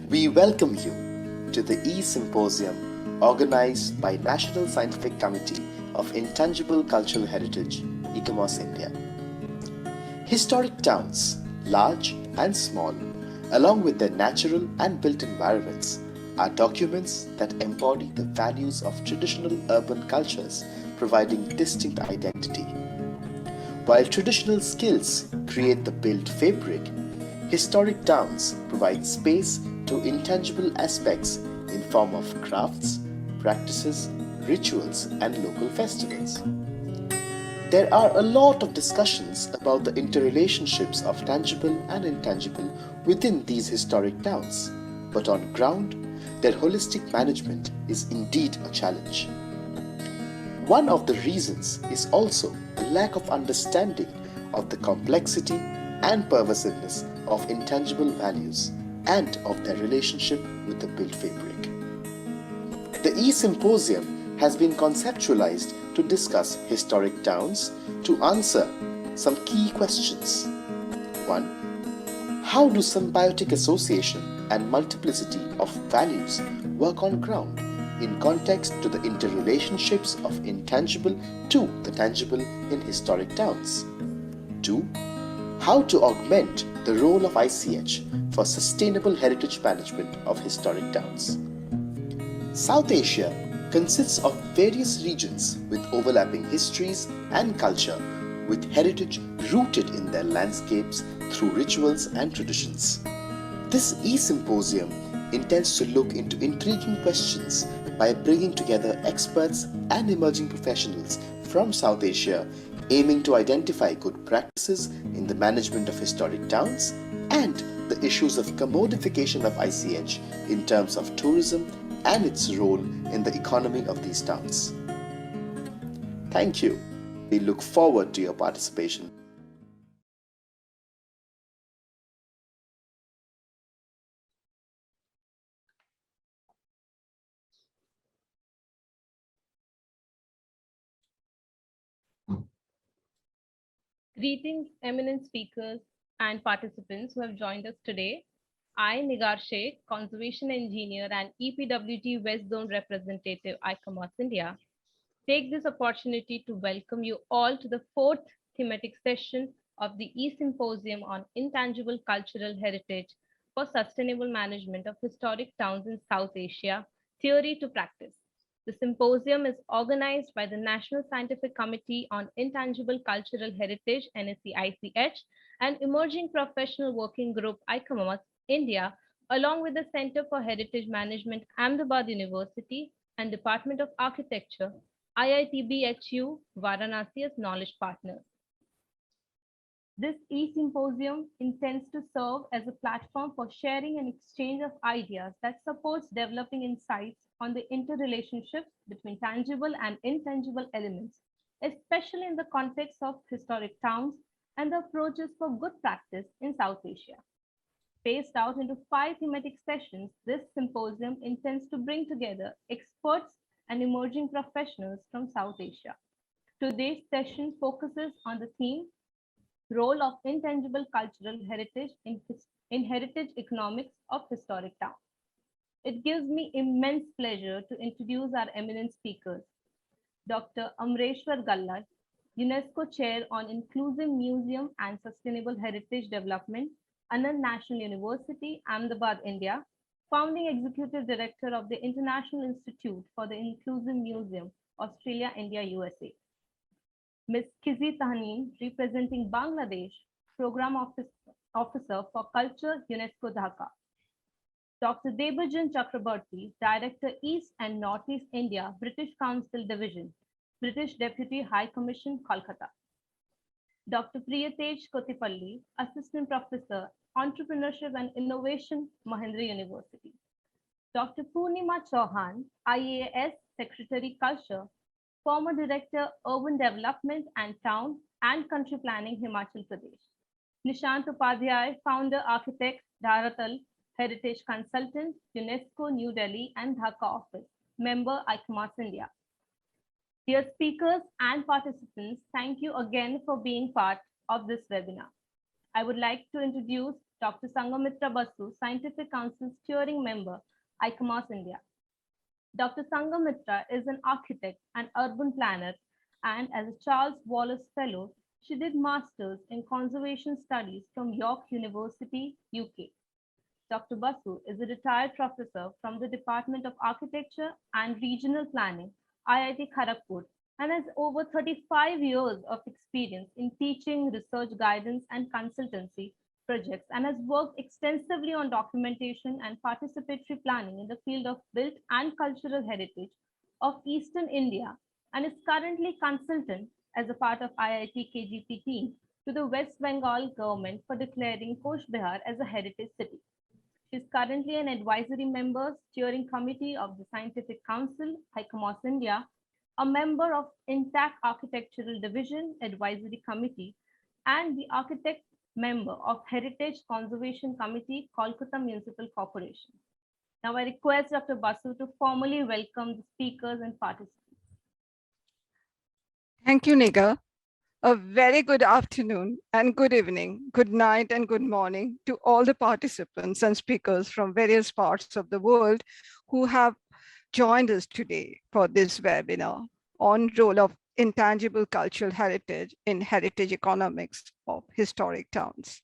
We welcome you to the E-Symposium organized by National Scientific Committee of Intangible Cultural Heritage, Economists India. Historic towns, large and small, along with their natural and built environments, are documents that embody the values of traditional urban cultures, providing distinct identity. While traditional skills create the built fabric, historic towns provide space to intangible aspects in form of crafts, practices, rituals, and local festivals. There are a lot of discussions about the interrelationships of tangible and intangible within these historic towns, but on ground, their holistic management is indeed a challenge. One of the reasons is also the lack of understanding of the complexity and pervasiveness of intangible values and of their relationship with the built fabric. The E-Symposium has been conceptualized to discuss historic towns to answer some key questions. 1. How do symbiotic association and multiplicity of values work on ground in context to the interrelationships of intangible to the tangible in historic towns? 2. How to augment the role of ICH for sustainable heritage management of historic towns. South Asia consists of various regions with overlapping histories and culture, with heritage rooted in their landscapes through rituals and traditions. This E-Symposium intends to look into intriguing questions by bringing together experts and emerging professionals from South Asia, aiming to identify good practices in the management of historic towns and the issues of commodification of ICH in terms of tourism and its role in the economy of these towns. Thank you. We look forward to your participation. Greetings, eminent speakers and participants who have joined us today. I, Nigar Sheikh, Conservation Engineer and EPWG West Zone Representative, Economists India, take this opportunity to welcome you all to the fourth thematic session of the E-Symposium on Intangible Cultural Heritage for Sustainable Management of Historic Towns in South Asia, Theory to Practice. The symposium is organized by the National Scientific Committee on Intangible Cultural Heritage, NSC ICH, and Emerging Professional Working Group, Economists India, along with the Center for Heritage Management, Ahmedabad University, and Department of Architecture, IITBHU, Varanasi as knowledge partners. This e-symposium intends to serve as a platform for sharing and exchange of ideas that supports developing insights on the interrelationships between tangible and intangible elements, especially in the context of historic towns and the approaches for good practice in South Asia. Spaced out into 5 thematic sessions, this symposium intends to bring together experts and emerging professionals from South Asia. Today's session focuses on the theme Role of Intangible Cultural Heritage in Heritage Economics of Historic Towns. It gives me immense pleasure to introduce our eminent speakers, Dr. Amreshwar Gallad, UNESCO Chair on Inclusive Museum and Sustainable Heritage Development, Anand National University, Ahmedabad, India, Founding Executive Director of the International Institute for the Inclusive Museum, Australia, India, USA. Ms. Kizi Tahanin, representing Bangladesh, Program Officer for Culture, UNESCO Dhaka. Dr. Debajan Chakrabarti, Director East and Northeast India, British Council Division, British Deputy High Commission, Kolkata. Dr. Priyatej Kotipalli, Assistant Professor, Entrepreneurship and Innovation, Mahendra University. Dr. Purnima Chauhan, IAS Secretary Culture, former Director, Urban Development and Town and Country Planning, Himachal Pradesh. Nishant Upadhyay, Founder, Architect, Dharatal Heritage Consultant, UNESCO, New Delhi and Dhaka Office, Member, Economists India. Dear speakers and participants, thank you again for being part of this webinar. I would like to introduce Dr. Sangamitra Basu, Scientific Council Steering Member, ICOMOS India. Dr. Sangamitra is an architect and urban planner, and as a Charles Wallace Fellow, she did Masters in Conservation Studies from York University, UK. Dr. Basu is a retired professor from the Department of Architecture and Regional Planning, IIT Kharagpur, and has over 35 years of experience in teaching, research guidance, and consultancy projects, and has worked extensively on documentation and participatory planning in the field of built and cultural heritage of Eastern India, and is currently consultant as a part of IIT KGP team to the West Bengal government for declaring Coach Bihar as a heritage city. She is currently an advisory member, steering committee of the Scientific Council, ICOMOS India, a member of Intact Architectural Division Advisory Committee, and the architect member of Heritage Conservation Committee, Kolkata Municipal Corporation. Now I request Dr. Basu to formally welcome the speakers and participants. Thank you, Niga. A very good afternoon and good evening, good night and good morning to all the participants and speakers from various parts of the world who have joined us today for this webinar on role of intangible cultural heritage in heritage economics of historic towns.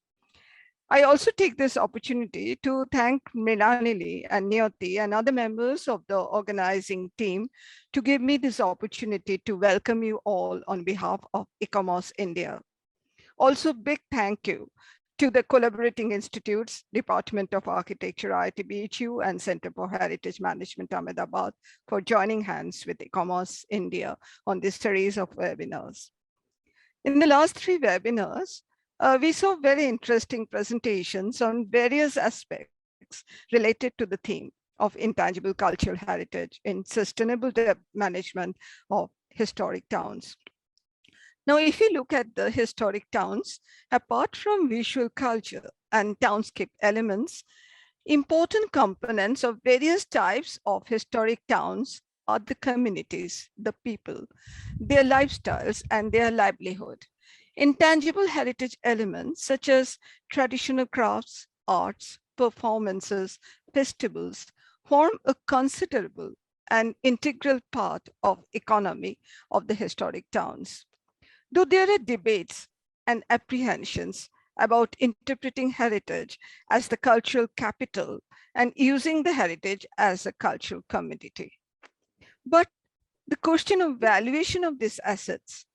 I also take this opportunity to thank Mrinalini and Niyati and other members of the organizing team to give me this opportunity to welcome you all on behalf of ICOMOS India. Also, big thank you to the collaborating institutes, Department of Architecture, IIT and Center for Heritage Management, Ahmedabad, for joining hands with ICOMOS India on this series of webinars. In the last 3 webinars, we saw very interesting presentations on various aspects related to the theme of intangible cultural heritage in sustainable management of historic towns. Now, if you look at the historic towns, apart from visual culture and townscape elements, important components of various types of historic towns are the communities, the people, their lifestyles, and their livelihood. Intangible heritage elements such as traditional crafts, arts, performances, festivals form a considerable and integral part of economy of the historic towns. Though there are debates and apprehensions about interpreting heritage as the cultural capital and using the heritage as a cultural commodity. But the question of valuation of these assets,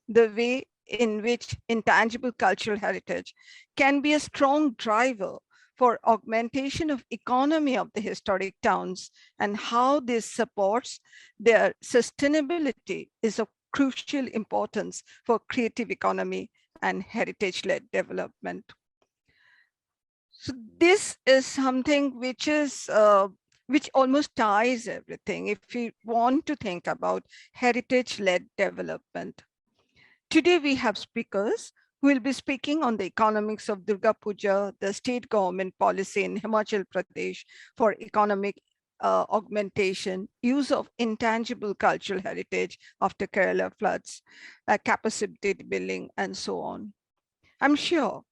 the way in which intangible cultural heritage can be a strong driver for augmentation of economy of the historic towns and how this supports their sustainability is of crucial importance for creative economy and heritage-led development. So this is something which is which almost ties everything if we want to think about heritage-led development. Today we have speakers who will be speaking on the economics of Durga Puja, the state government policy in Himachal Pradesh for economic augmentation, use of intangible cultural heritage after Kerala floods, capacity building, and so on. I'm sure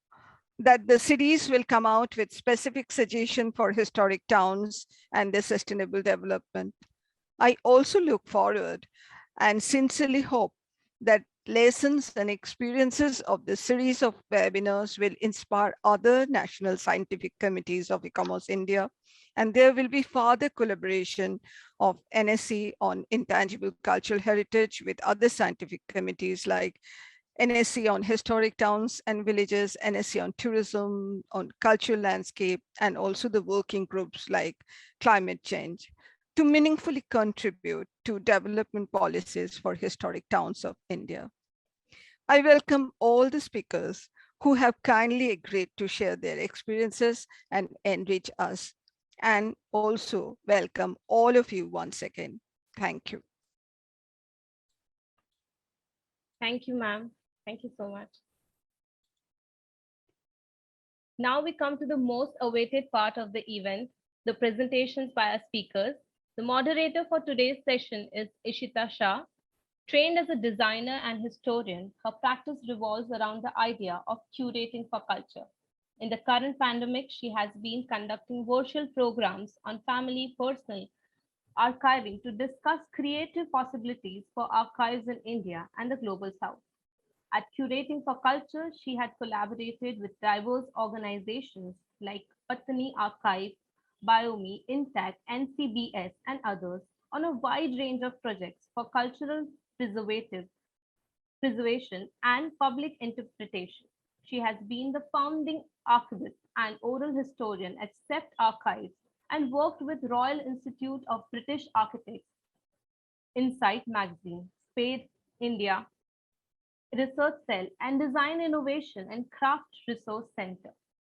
that the cities will come out with specific suggestions for historic towns and their sustainable development. I also look forward and sincerely hope that lessons and experiences of the series of webinars will inspire other national scientific committees of ICOMOS India, and there will be further collaboration of NSC on intangible cultural heritage with other scientific committees like NSC on historic towns and villages, NSC on tourism, on cultural landscape, and also the working groups like climate change to meaningfully contribute to development policies for historic towns of India. I welcome all the speakers who have kindly agreed to share their experiences and enrich us, and also welcome all of you once again. Thank you. Thank you, ma'am. Thank you so much. Now we come to the most awaited part of the event, the presentations by our speakers. The moderator for today's session is Ishita Shah. Trained as a designer and historian, her practice revolves around the idea of curating for culture. In the current pandemic, she has been conducting virtual programs on family personal archiving to discuss creative possibilities for archives in India and the global south. At Curating for Culture, she had collaborated with diverse organizations like Patani Archive, Biomi, Intact, NCBS, and others on a wide range of projects for cultural preservation and public interpretation. She has been the founding archivist and oral historian at SEPT Archives and worked with Royal Institute of British Architects, Insight Magazine, Spade India Research Cell, and Design Innovation and Craft Resource Center.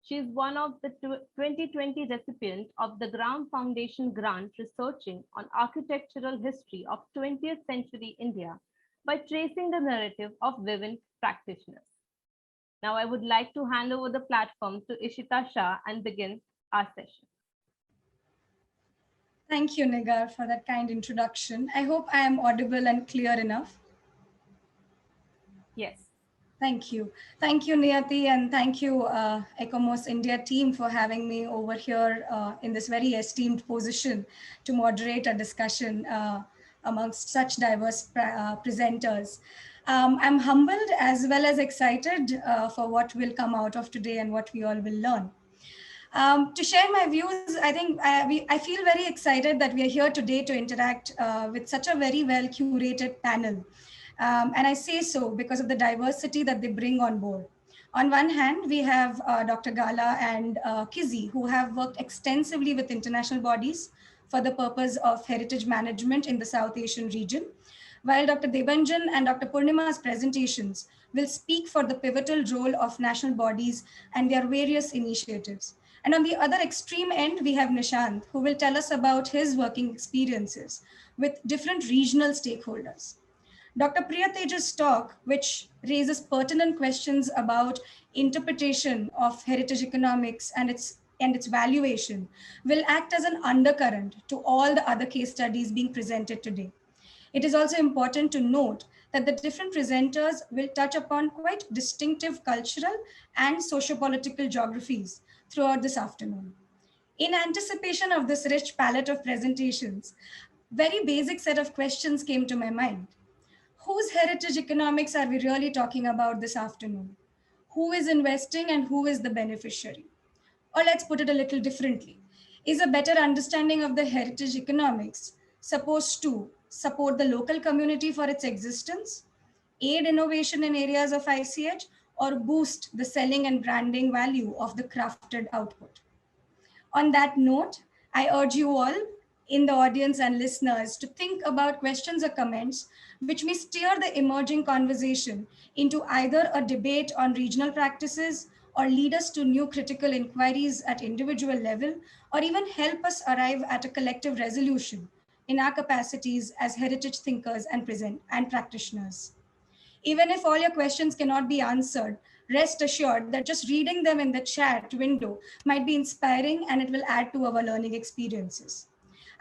She is one of the 2020 recipients of the Graham Foundation grant researching on architectural history of 20th century India by tracing the narrative of women practitioners. Now I would like to hand over the platform to Ishita Shah and begin our session. Thank you, Nigar, for that kind introduction. I hope I am audible and clear enough. Yes. Thank you. Thank you, Niyati, and thank you, Economists India team for having me over here in this very esteemed position to moderate a discussion amongst such diverse presenters. I'm humbled as well as excited for what will come out of today and what we all will learn. To share my views, I think I feel very excited that we are here today to interact with such a very well curated panel. And I say so because of the diversity that they bring on board. On one hand, we have Dr. Gala and Kizzy, who have worked extensively with international bodies for the purpose of heritage management in the South Asian region, while Dr. Debanjan and Dr. Purnima's presentations will speak for the pivotal role of national bodies and their various initiatives. And on the other extreme end, we have Nishant, who will tell us about his working experiences with different regional stakeholders. Dr. Priya Tej's talk, which raises pertinent questions about interpretation of heritage economics and its valuation, will act as an undercurrent to all the other case studies being presented today. It is also important to note that the different presenters will touch upon quite distinctive cultural and sociopolitical geographies throughout this afternoon. In anticipation of this rich palette of presentations, very basic set of questions came to my mind. Whose heritage economics are we really talking about this afternoon? Who is investing and who is the beneficiary? Or let's put it a little differently. Is a better understanding of the heritage economics supposed to support the local community for its existence, aid innovation in areas of ICH, or boost the selling and branding value of the crafted output? On that note, I urge you all in the audience and listeners to think about questions or comments which may steer the emerging conversation into either a debate on regional practices or lead us to new critical inquiries at individual level, or even help us arrive at a collective resolution in our capacities as heritage thinkers and practitioners. Even if all your questions cannot be answered, rest assured that just reading them in the chat window might be inspiring and it will add to our learning experiences.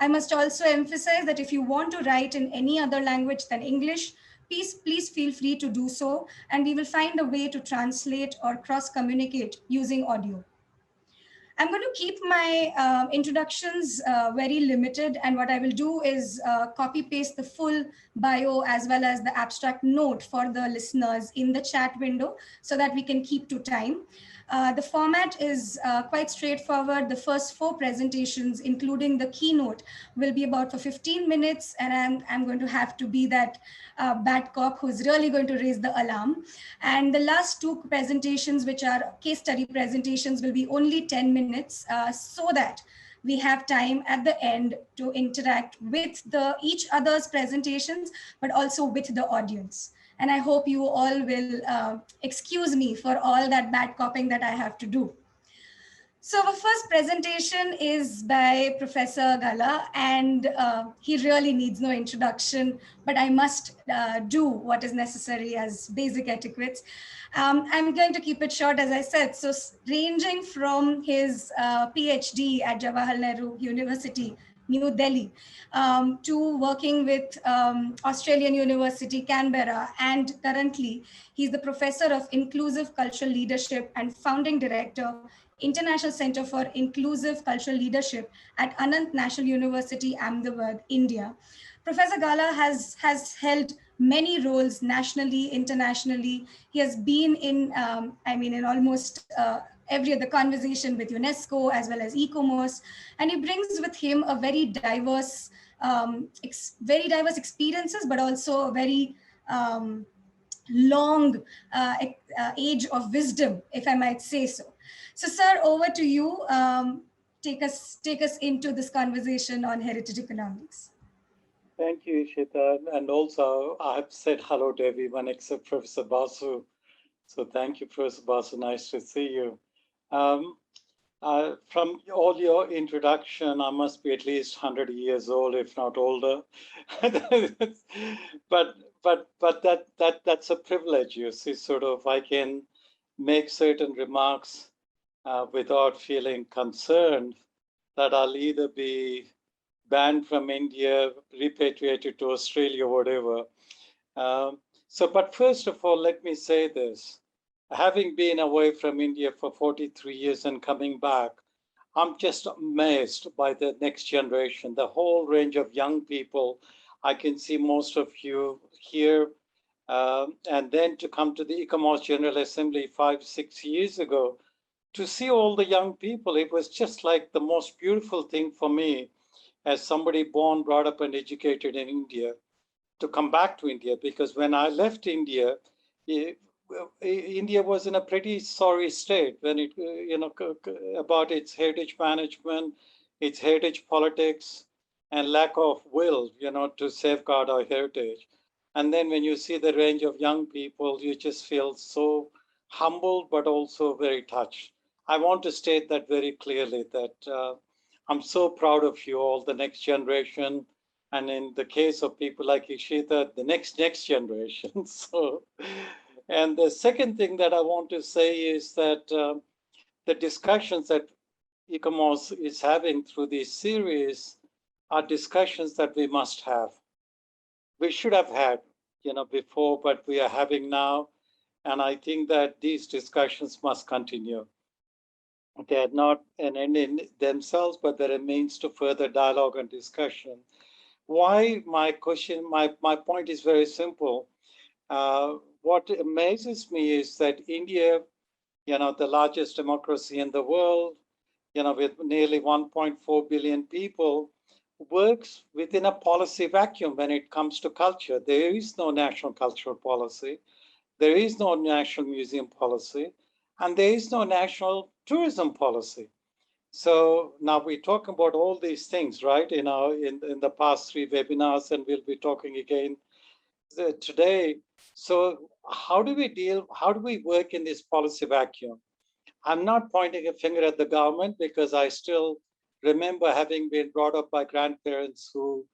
I must also emphasize that if you want to write in any other language than English, please feel free to do so, and we will find a way to translate or cross-communicate using audio. I'm going to keep my introductions very limited, and what I will do is copy paste the full bio as well as the abstract note for the listeners in the chat window so that we can keep to time. The format is quite straightforward. The first 4 presentations, including the keynote, will be about for 15 minutes, and I'm going to have to be that bad cop who's really going to raise the alarm. And the last 2 presentations, which are case study presentations, will be only 10 minutes so that we have time at the end to interact with each other's presentations, but also with the audience. And I hope you all will excuse me for all that bad copying that I have to do. So the first presentation is by Professor Gala, and he really needs no introduction, but I must do what is necessary as basic etiquettes. I'm going to keep it short, as I said. So ranging from his PhD at Jawaharlal Nehru University, New Delhi, to working with Australian University, Canberra, and currently he's the Professor of Inclusive Cultural Leadership and Founding Director, International Center for Inclusive Cultural Leadership at Anant National University, Ahmedabad, India. Professor Gala has held many roles nationally, internationally. He has been in, in almost every other conversation with UNESCO as well as Ecomos, and he brings with him a very diverse, very diverse experiences, but also a very long age of wisdom, if I might say so. So, sir, over to you. Take us into this conversation on heritage economics. Thank you, Ishita. And also, I have said hello to everyone except Professor Basu. So thank you, Professor Basu. Nice to see you. From all your introduction, I must be at least 100 years old, if not older. but that's a privilege, you see. Sort of, I can make certain remarks without feeling concerned that I'll either be banned from India, repatriated to Australia, whatever. But first of all, let me say this. Having been away from India for 43 years and coming back, I'm just amazed by the next generation, the whole range of young people. I can see most of you here. And then to come to the Economists General Assembly 5-6 years ago, to see all the young people, it was just like the most beautiful thing for me as somebody born, brought up, and educated in India, to come back to India. Because when I left India, India was in a pretty sorry state when it, about its heritage management, its heritage politics, and lack of will, to safeguard our heritage. And then when you see the range of young people, you just feel so humbled, but also very touched. I want to state that very clearly, that I'm so proud of you all, the next generation. And in the case of people like Ishita, the next generation. So, and the second thing that I want to say is that the discussions that Ecomos is having through this series are discussions that we must have. We should have had, before, but we are having now. And I think that these discussions must continue. They are not an end in themselves, but they're a means to further dialogue and discussion. Why? My point is very simple. What amazes me is that India, the largest democracy in the world, with nearly 1.4 billion people, works within a policy vacuum when it comes to culture. There is no national cultural policy. There is no national museum policy. And there is no national tourism policy. So now we talk about all these things, right? In the past 3 webinars, and we'll be talking again today. So how do we work in this policy vacuum? I'm not pointing a finger at the government, because I still remember having been brought up by grandparents who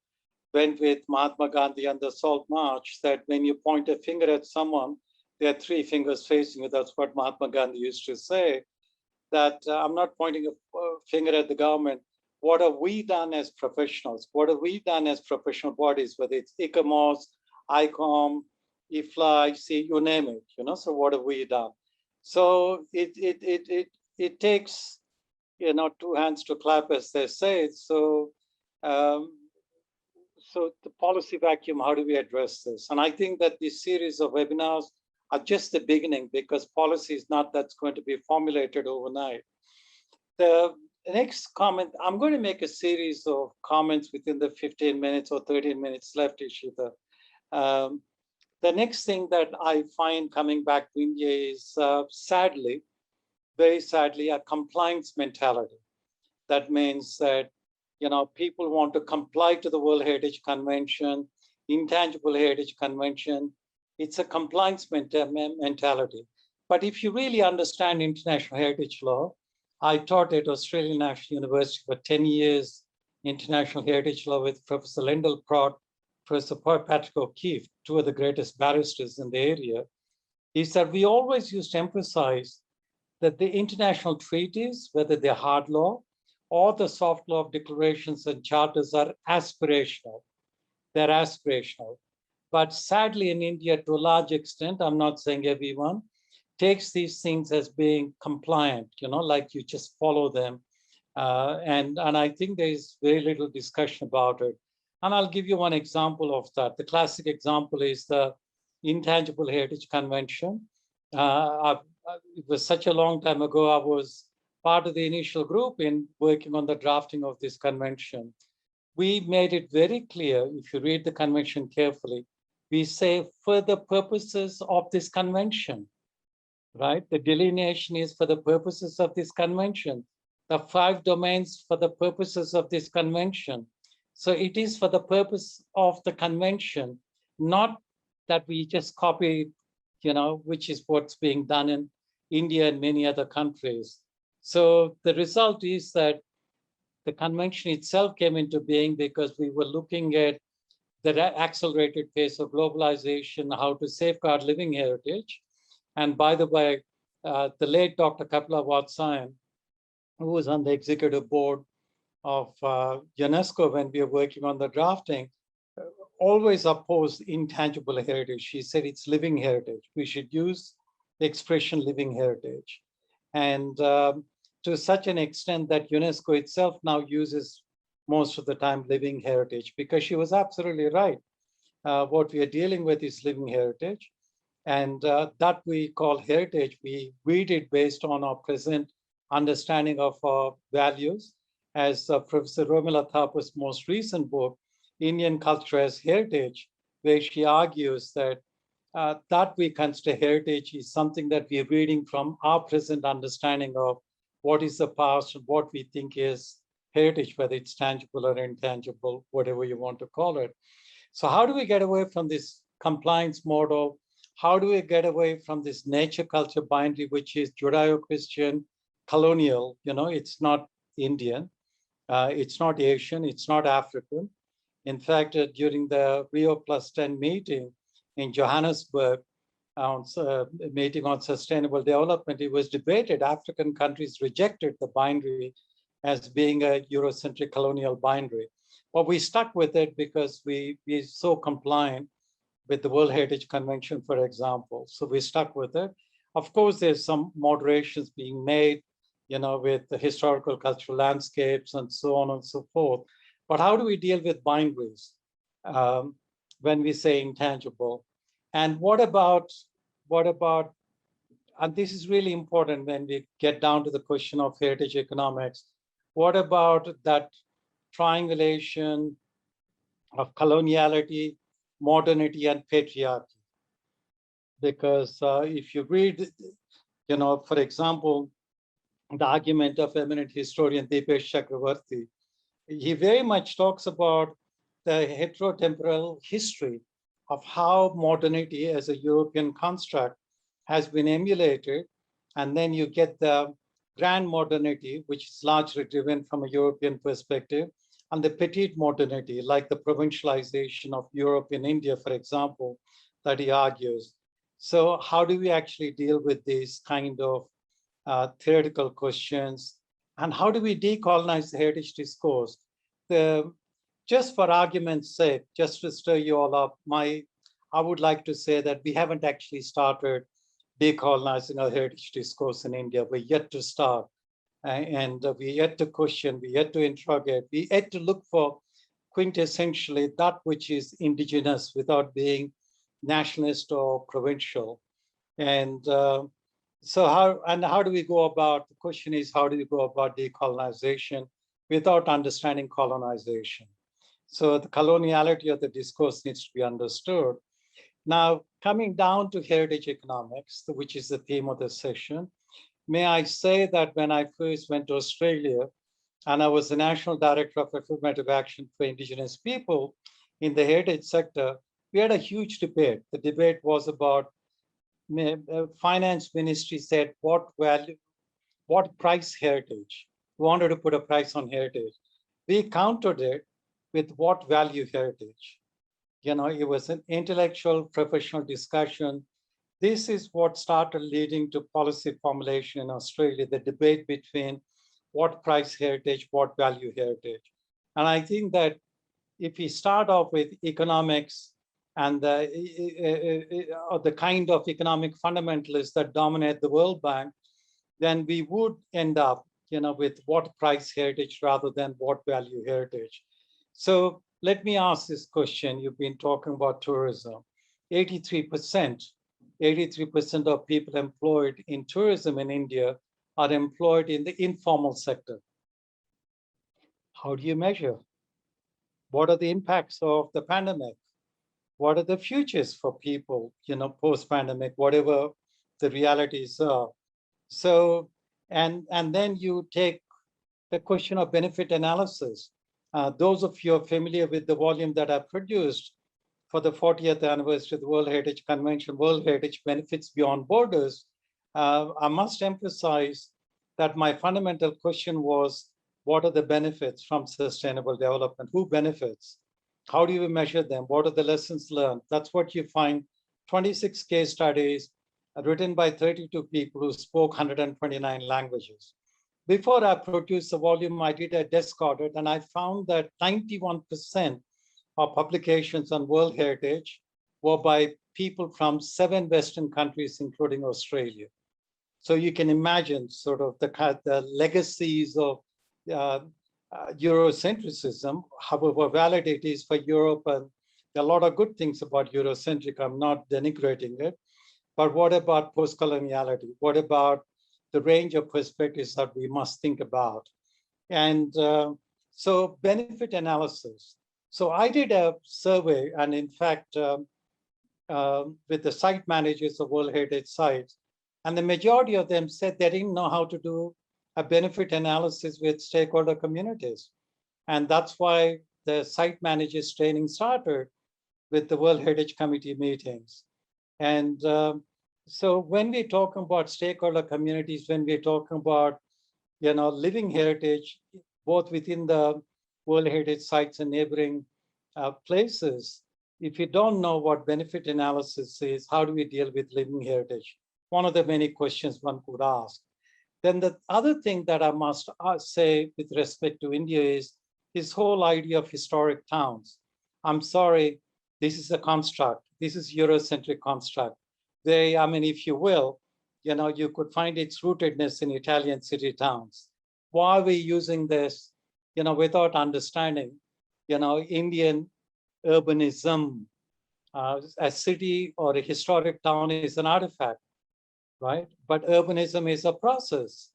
went with Mahatma Gandhi on the Salt March, that when you point a finger at someone, there are 3 fingers facing you. That's what Mahatma Gandhi used to say. That I'm not pointing a finger at the government. What have we done as professionals? What have we done as professional bodies, whether it's Ecomos, ICOM, IFLA, IC, you name it, so what have we done? So it takes, 2 hands to clap, as they say. So, so the policy vacuum, how do we address this? And I think that this series of webinars are just the beginning, because policy is not that's going to be formulated overnight. The next comment, I'm going to make a series of comments within the 15 minutes or 13 minutes left, Ishita. The next thing that I find coming back to India is sadly, very sadly, a compliance mentality. That means that, people want to comply to the World Heritage Convention, Intangible Heritage Convention. It's a compliance mentality. But if you really understand international heritage law, I taught at Australian National University for 10 years, international heritage law with Professor Lyndall Pratt, Professor Patrick O'Keefe, 2 of the greatest barristers in the area, is that we always used to emphasize that the international treaties, whether they're hard law all the soft law declarations and charters are aspirational. They're aspirational. But sadly, in India, to a large extent, I'm not saying everyone, takes these things as being compliant, like you just follow them. And I think there is very little discussion about it. And I'll give you one example of that. The classic example is the Intangible Heritage Convention. It was such a long time ago, I was part of the initial group in working on the drafting of this convention. We made it very clear, if you read the convention carefully, we say for the purposes of this convention, right? The delineation is for the purposes of this convention. The 5 domains for the purposes of this convention. So it is for the purpose of the convention, not that we just copy, which is what's being done in India and many other countries. So the result is that the convention itself came into being because we were looking at the accelerated pace of globalization, how to safeguard living heritage. And by the way, the late Dr. Kapila Vatsyayan, who was on the executive board of UNESCO when we were working on the drafting, always opposed intangible heritage. She said it's living heritage. We should use the expression living heritage. And to such an extent that UNESCO itself now uses most of the time living heritage, because she was absolutely right. What we are dealing with is living heritage. And that we call heritage, we read it based on our present understanding of our values. As Professor Romila Thapa's most recent book, Indian Culture as Heritage, where she argues that that we consider heritage is something that we are reading from our present understanding of what is the past and what we think is heritage, whether it's tangible or intangible, whatever you want to call it. So how do we get away from this compliance model? How do we get away from this nature culture binary, which is Judeo-Christian, colonial? It's not Indian, it's not Asian, it's not African. In fact, during the Rio +10 meeting in Johannesburg, meeting on sustainable development, it was debated. African countries rejected the binary as being a Eurocentric colonial binary. But we stuck with it because we're so compliant with the World Heritage Convention, for example. So we stuck with it. Of course, there's some moderations being made, with the historical cultural landscapes and so on and so forth. But how do we deal with binaries when we say intangible? And what about, and this is really important when we get down to the question of heritage economics, what about that triangulation of coloniality, modernity, and patriarchy? Because if you read, for example, the argument of eminent historian Dipesh Chakravarti, he very much talks about the heterotemporal history of how modernity as a European construct has been emulated. And then you get the grand modernity, which is largely driven from a European perspective, and the petite modernity, like the provincialization of Europe in India, for example, that he argues. So how do we actually deal with these kind of theoretical questions? And how do we decolonize the heritage discourse? Just for argument's sake, just to stir you all up, I would like to say that we haven't actually started decolonizing our heritage discourse in India. We're yet to start. And we're yet to question, we're yet to interrogate, we're yet to look for quintessentially that which is indigenous without being nationalist or provincial. And so how do we go about, the question is, how do we go about decolonization without understanding colonization? So the coloniality of the discourse needs to be understood. Now, coming down to heritage economics, which is the theme of the session, may I say that when I first went to Australia, and I was the National Director of Affirmative Action for Indigenous People in the heritage sector, we had a huge debate. The debate was about, finance ministry said, what price heritage? We wanted to put a price on heritage. We countered it with what value heritage? It was an intellectual, professional discussion. This is what started leading to policy formulation in Australia, the debate between what price heritage, what value heritage. And I think that if we start off with economics and the kind of economic fundamentalists that dominate the World Bank, then we would end up, with what price heritage rather than what value heritage. So let me ask this question. You've been talking about tourism. 83% of people employed in tourism in India are employed in the informal sector. How do you measure? What are the impacts of the pandemic? What are the futures for people, post-pandemic, whatever the realities are? So, and then you take the question of benefit analysis. Those of you are familiar with the volume that I produced for the 40th anniversary of the World Heritage Convention, World Heritage Benefits Beyond Borders. I must emphasize that my fundamental question was, what are the benefits from sustainable development? Who benefits? How do you measure them? What are the lessons learned? That's what you find. 26 case studies written by 32 people who spoke 129 languages. Before I produced the volume, I did a desk audit, and I found that 91% of publications on World Heritage were by people from 7 Western countries, including Australia. So you can imagine sort of the legacies of Eurocentrism, however valid it is for Europe, and there are a lot of good things about Eurocentric. I'm not denigrating it. But what about post-coloniality? What about the range of perspectives that we must think about? And so benefit analysis. So I did a survey, and in fact, with the site managers of World Heritage sites, and the majority of them said they didn't know how to do a benefit analysis with stakeholder communities. And that's why the site managers training started with the World Heritage Committee meetings. And so when we're talking about stakeholder communities, when we're talking about, living heritage, both within the World Heritage sites and neighboring places, if you don't know what benefit analysis is, how do we deal with living heritage? One of the many questions one could ask. Then the other thing that I must say with respect to India is this whole idea of historic towns. I'm sorry, this is a construct. This is Eurocentric construct. If you will, you could find its rootedness in Italian city towns. Why are we using this, without understanding, Indian urbanism? A city or a historic town is an artifact, right? But urbanism is a process.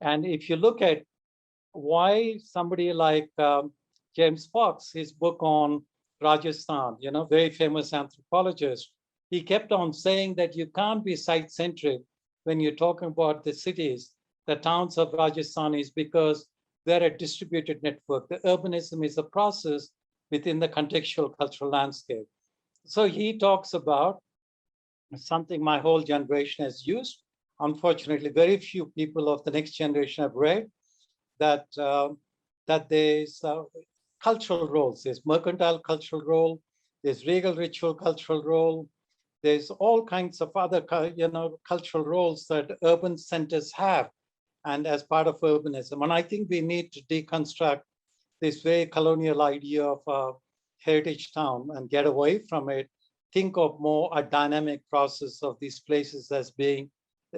And if you look at why somebody like James Fox, his book on Rajasthan, very famous anthropologist, he kept on saying that you can't be site-centric when you're talking about the cities, the towns of Rajasthan, is because they're a distributed network. The urbanism is a process within the contextual cultural landscape. So he talks about something my whole generation has used. Unfortunately, very few people of the next generation have read that, that there's cultural roles. There's mercantile cultural role, there's regal ritual cultural role, there's all kinds of other cultural roles that urban centers have, and as part of urbanism. And I think we need to deconstruct this very colonial idea of a heritage town and get away from it. Think of more a dynamic process of these places as being,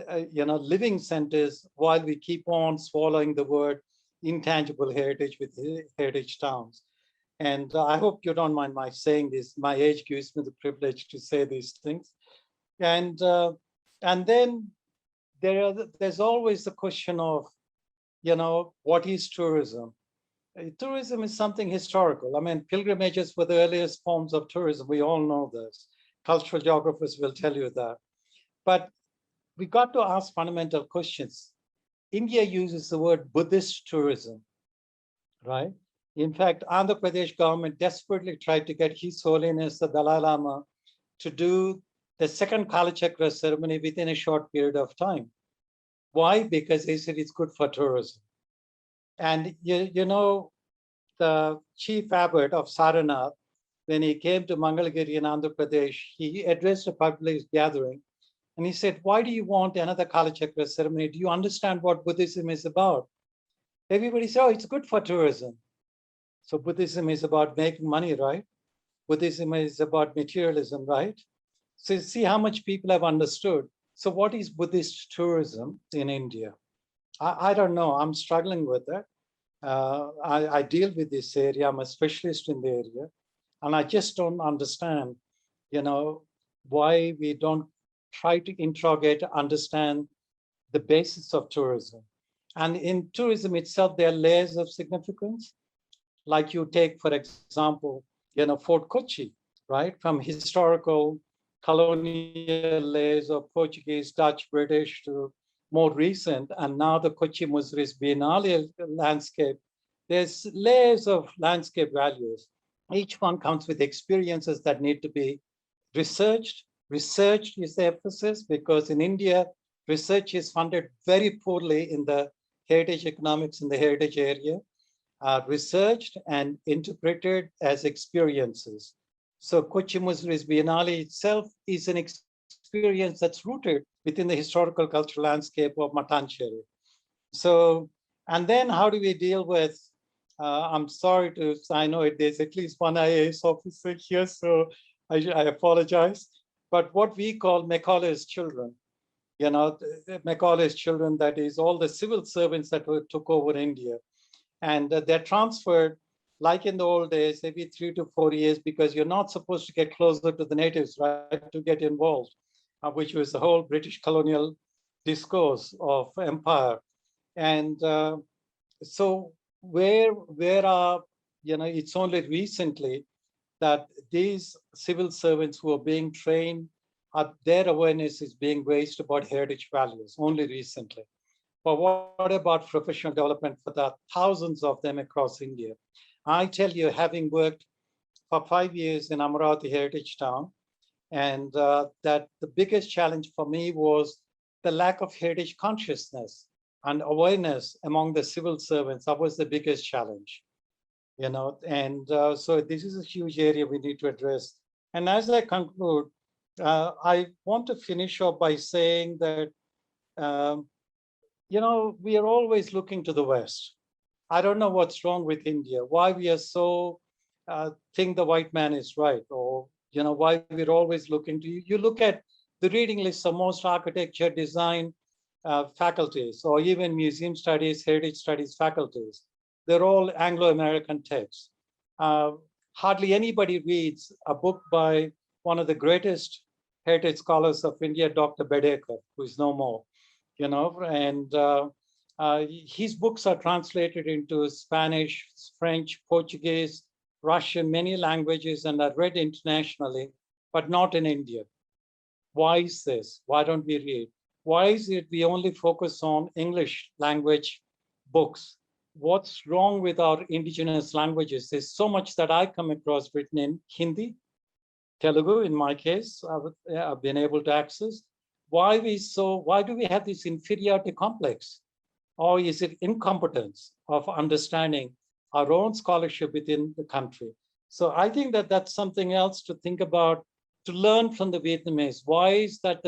living centers, while we keep on swallowing the word intangible heritage with heritage towns. And I hope you don't mind my saying this. My age gives me the privilege to say these things. And then there's always the question of, what is tourism? Tourism is something historical. I mean, pilgrimages were the earliest forms of tourism. We all know this. Cultural geographers will tell you that. But we got to ask fundamental questions. India uses the word Buddhist tourism, right? In fact, Andhra Pradesh government desperately tried to get His Holiness the Dalai Lama to do the second Kala Chakra ceremony within a short period of time. Why? Because they said it's good for tourism. And the chief abbot of Saranath, when he came to Mangalagiri in Andhra Pradesh, he addressed a public gathering and he said, why do you want another Kala Chakra ceremony? Do you understand what Buddhism is about? Everybody says, oh, it's good for tourism. So Buddhism is about making money, right? Buddhism is about materialism, right? So see how much people have understood. So what is Buddhist tourism in India? I don't know. I'm struggling with that. I deal with this area. I'm a specialist in the area. And I just don't understand, why we don't try to interrogate, understand the basis of tourism. And in tourism itself, there are layers of significance. Like you take, for example, Fort Kochi, right? From historical colonial layers of Portuguese, Dutch, British to more recent, and now the Kochi Muziris Biennale landscape. There's layers of landscape values. Each one comes with experiences that need to be researched. Research is the emphasis, because in India, research is funded very poorly in the heritage economics in the heritage area. Researched and interpreted as experiences. So Kochi Muziris Biennale itself is an experience that's rooted within the historical cultural landscape of Matancherry. So, and then how do we deal with, I'm sorry to, I know there's at least one IAS officer here, so I apologize, but what we call Macaulay's children, Macaulay's children, that is all the civil servants that took over India. And they're transferred, like in the old days, every 3 to 4 years, because you're not supposed to get closer to the natives, right, to get involved, which was the whole British colonial discourse of empire. And so where are, it's only recently that these civil servants who are being trained, their awareness is being raised about heritage values, only recently. But what about professional development for the thousands of them across India? I tell you, having worked for 5 years in Amaravati Heritage Town, and that the biggest challenge for me was the lack of heritage consciousness and awareness among the civil servants. That was the biggest challenge, and so this is a huge area we need to address. And as I conclude, I want to finish off by saying that we are always looking to the West. I don't know what's wrong with India, why we are so think the white man is right, or why we're always looking to you look at the reading list of most architecture, design faculties, or even museum studies, heritage studies faculties. They're all Anglo-American texts. Hardly anybody reads a book by one of the greatest heritage scholars of India, Dr. Bedekar, who is no more. And his books are translated into Spanish, French, Portuguese, Russian, many languages, and are read internationally, but not in India. Why is this? Why don't we read? Why is it we only focus on English language books? What's wrong with our indigenous languages? There's so much that I come across written in Hindi, Telugu, in my case, I've been able to access. Why do we have this inferiority complex? Or is it incompetence of understanding our own scholarship within the country? So I think that that's something else to think about, to learn from the Vietnamese. Why is that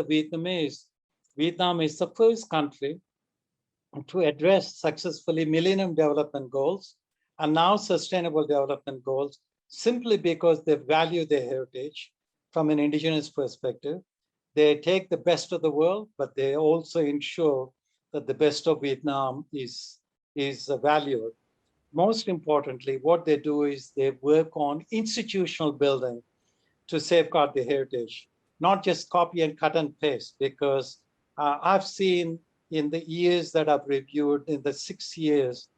Vietnam is the first country to address successfully Millennium Development Goals and now Sustainable Development Goals, simply because they value their heritage from an indigenous perspective. They take the best of the world, but they also ensure that the best of Vietnam is valued. Most importantly, what they do is they work on institutional building to safeguard the heritage, not just copy and cut and paste, because I've seen in the years that I've reviewed, in the 6 years,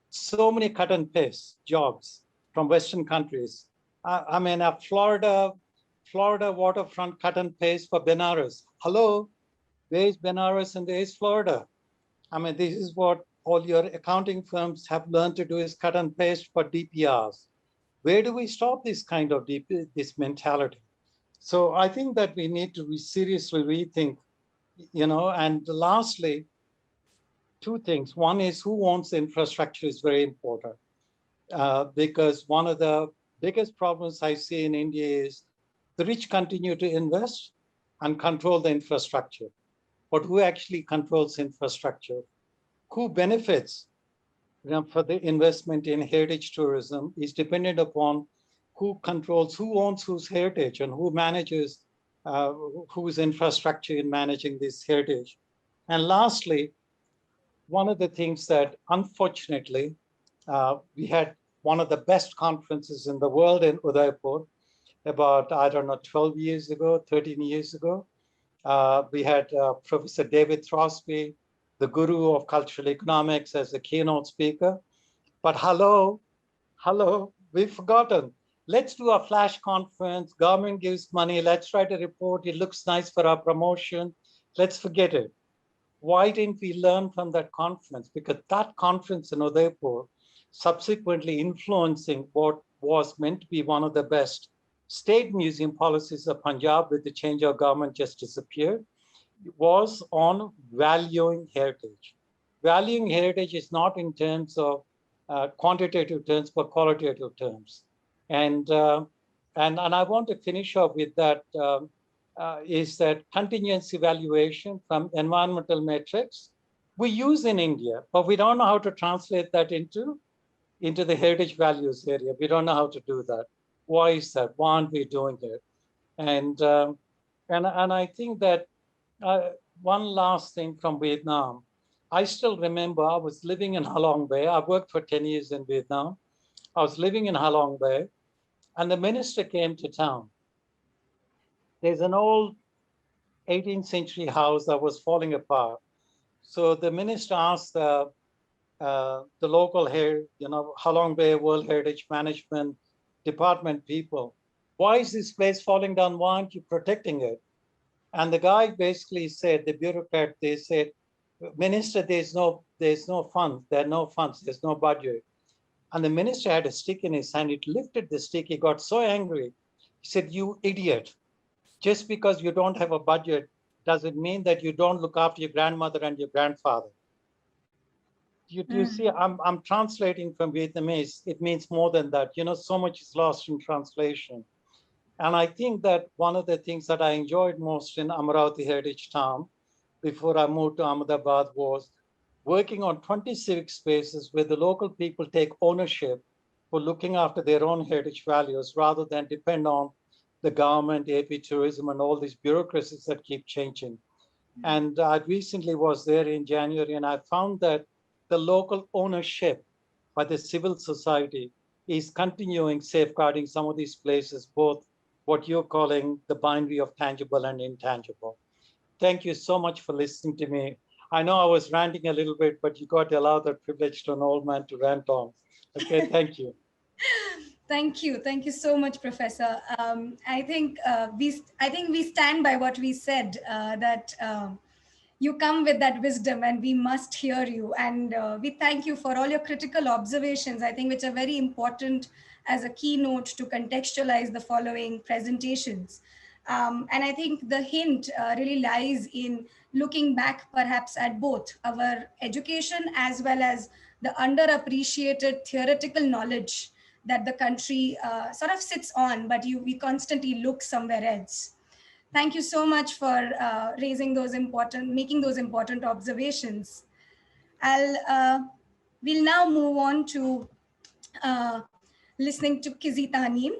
so many cut and paste jobs from Western countries. I mean, Florida waterfront cut and paste for Benares. Hello, where is Benares and there is Florida? I mean, this is what all your accounting firms have learned to do, is cut and paste for DPRs. Where do we stop this kind of this mentality? So I think that we need to seriously rethink, and lastly, 2 things. One is who owns the infrastructure is very important, because one of the biggest problems I see in India is the rich continue to invest and control the infrastructure. But who actually controls infrastructure? Who benefits for the investment in heritage tourism is dependent upon who controls, who owns whose heritage and who manages, whose infrastructure in managing this heritage. And lastly, one of the things that unfortunately, we had one of the best conferences in the world in Udaipur about, I don't know, 12 years ago, 13 years ago. We had Professor David Throsby, the guru of cultural economics, as a keynote speaker. But hello, we've forgotten. Let's do a flash conference. Government gives money. Let's write a report. It looks nice for our promotion. Let's forget it. Why didn't we learn from that conference? Because that conference in Udaipur, subsequently influencing what was meant to be one of the best state museum policies of Punjab with the change of government just disappeared, was on valuing heritage. Valuing heritage is not in terms of quantitative terms, but qualitative terms. And I want to finish off with that, is that continuous evaluation from environmental metrics we use in India, but we don't know how to translate that into the heritage values area. We don't know how to do that. Why is that? Why aren't we doing it? And I think that one last thing from Vietnam. I still remember I was living in Halong Bay. I worked for 10 years in Vietnam. I was living in Halong Bay, and the minister came to town. There's an old 18th century house that was falling apart. So the minister asked the local Halong Bay World Heritage Management Department people, why is this place falling down? Why aren't you protecting it? And the guy basically said, the bureaucrat, they said, Minister, there's no funds. There are no funds. There's no budget. And the minister had a stick in his hand. He lifted the stick. He got so angry. He said, you idiot. Just because you don't have a budget doesn't mean that you don't look after your grandmother and your grandfather. You see, I'm translating from Vietnamese. It means more than that. So much is lost in translation. And I think that one of the things that I enjoyed most in Amaravati Heritage Town before I moved to Ahmedabad was working on 20 civic spaces where the local people take ownership for looking after their own heritage values rather than depend on the government, AP tourism, and all these bureaucracies that keep changing. And I recently was there in January, and I found that the local ownership by the civil society is continuing safeguarding some of these places, both what you're calling the binary of tangible and intangible. Thank you so much for listening to me. I know I was ranting a little bit, but you got to allow that privilege to an old man to rant on. Okay, thank you. Thank you so much, Professor. I think we stand by what we said, that you come with that wisdom and we must hear you. And we thank you for all your critical observations, I think, which are very important as a keynote to contextualize the following presentations. And I think the hint really lies in looking back perhaps at both our education as well as the underappreciated theoretical knowledge that the country sort of sits on, but we constantly look somewhere else. Thank you so much for making those important observations. We'll now move on to listening to Kizzy Taneem.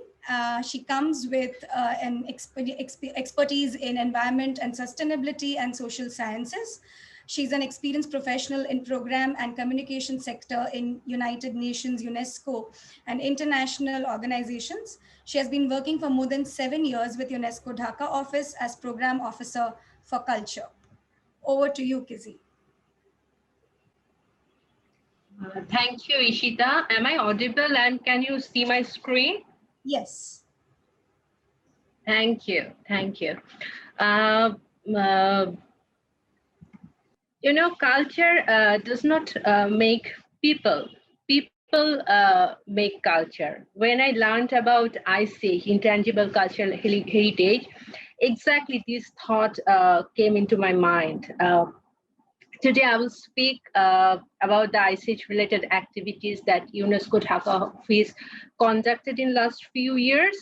She comes with an expertise in environment and sustainability and social sciences. She's an experienced professional in program and communication sector in United Nations, UNESCO, and international organizations. She has been working for more than 7 years with UNESCO Dhaka office as program officer for culture. Over to you, Kizzy. Thank you, Ishita. Am I audible and can you see my screen? Yes. Thank you. Culture does not make people. People make culture. When I learned about ICH, Intangible Cultural Heritage, exactly this thought came into my mind. Today, I will speak about the ICH-related activities that UNESCO Dhaka office conducted in last few years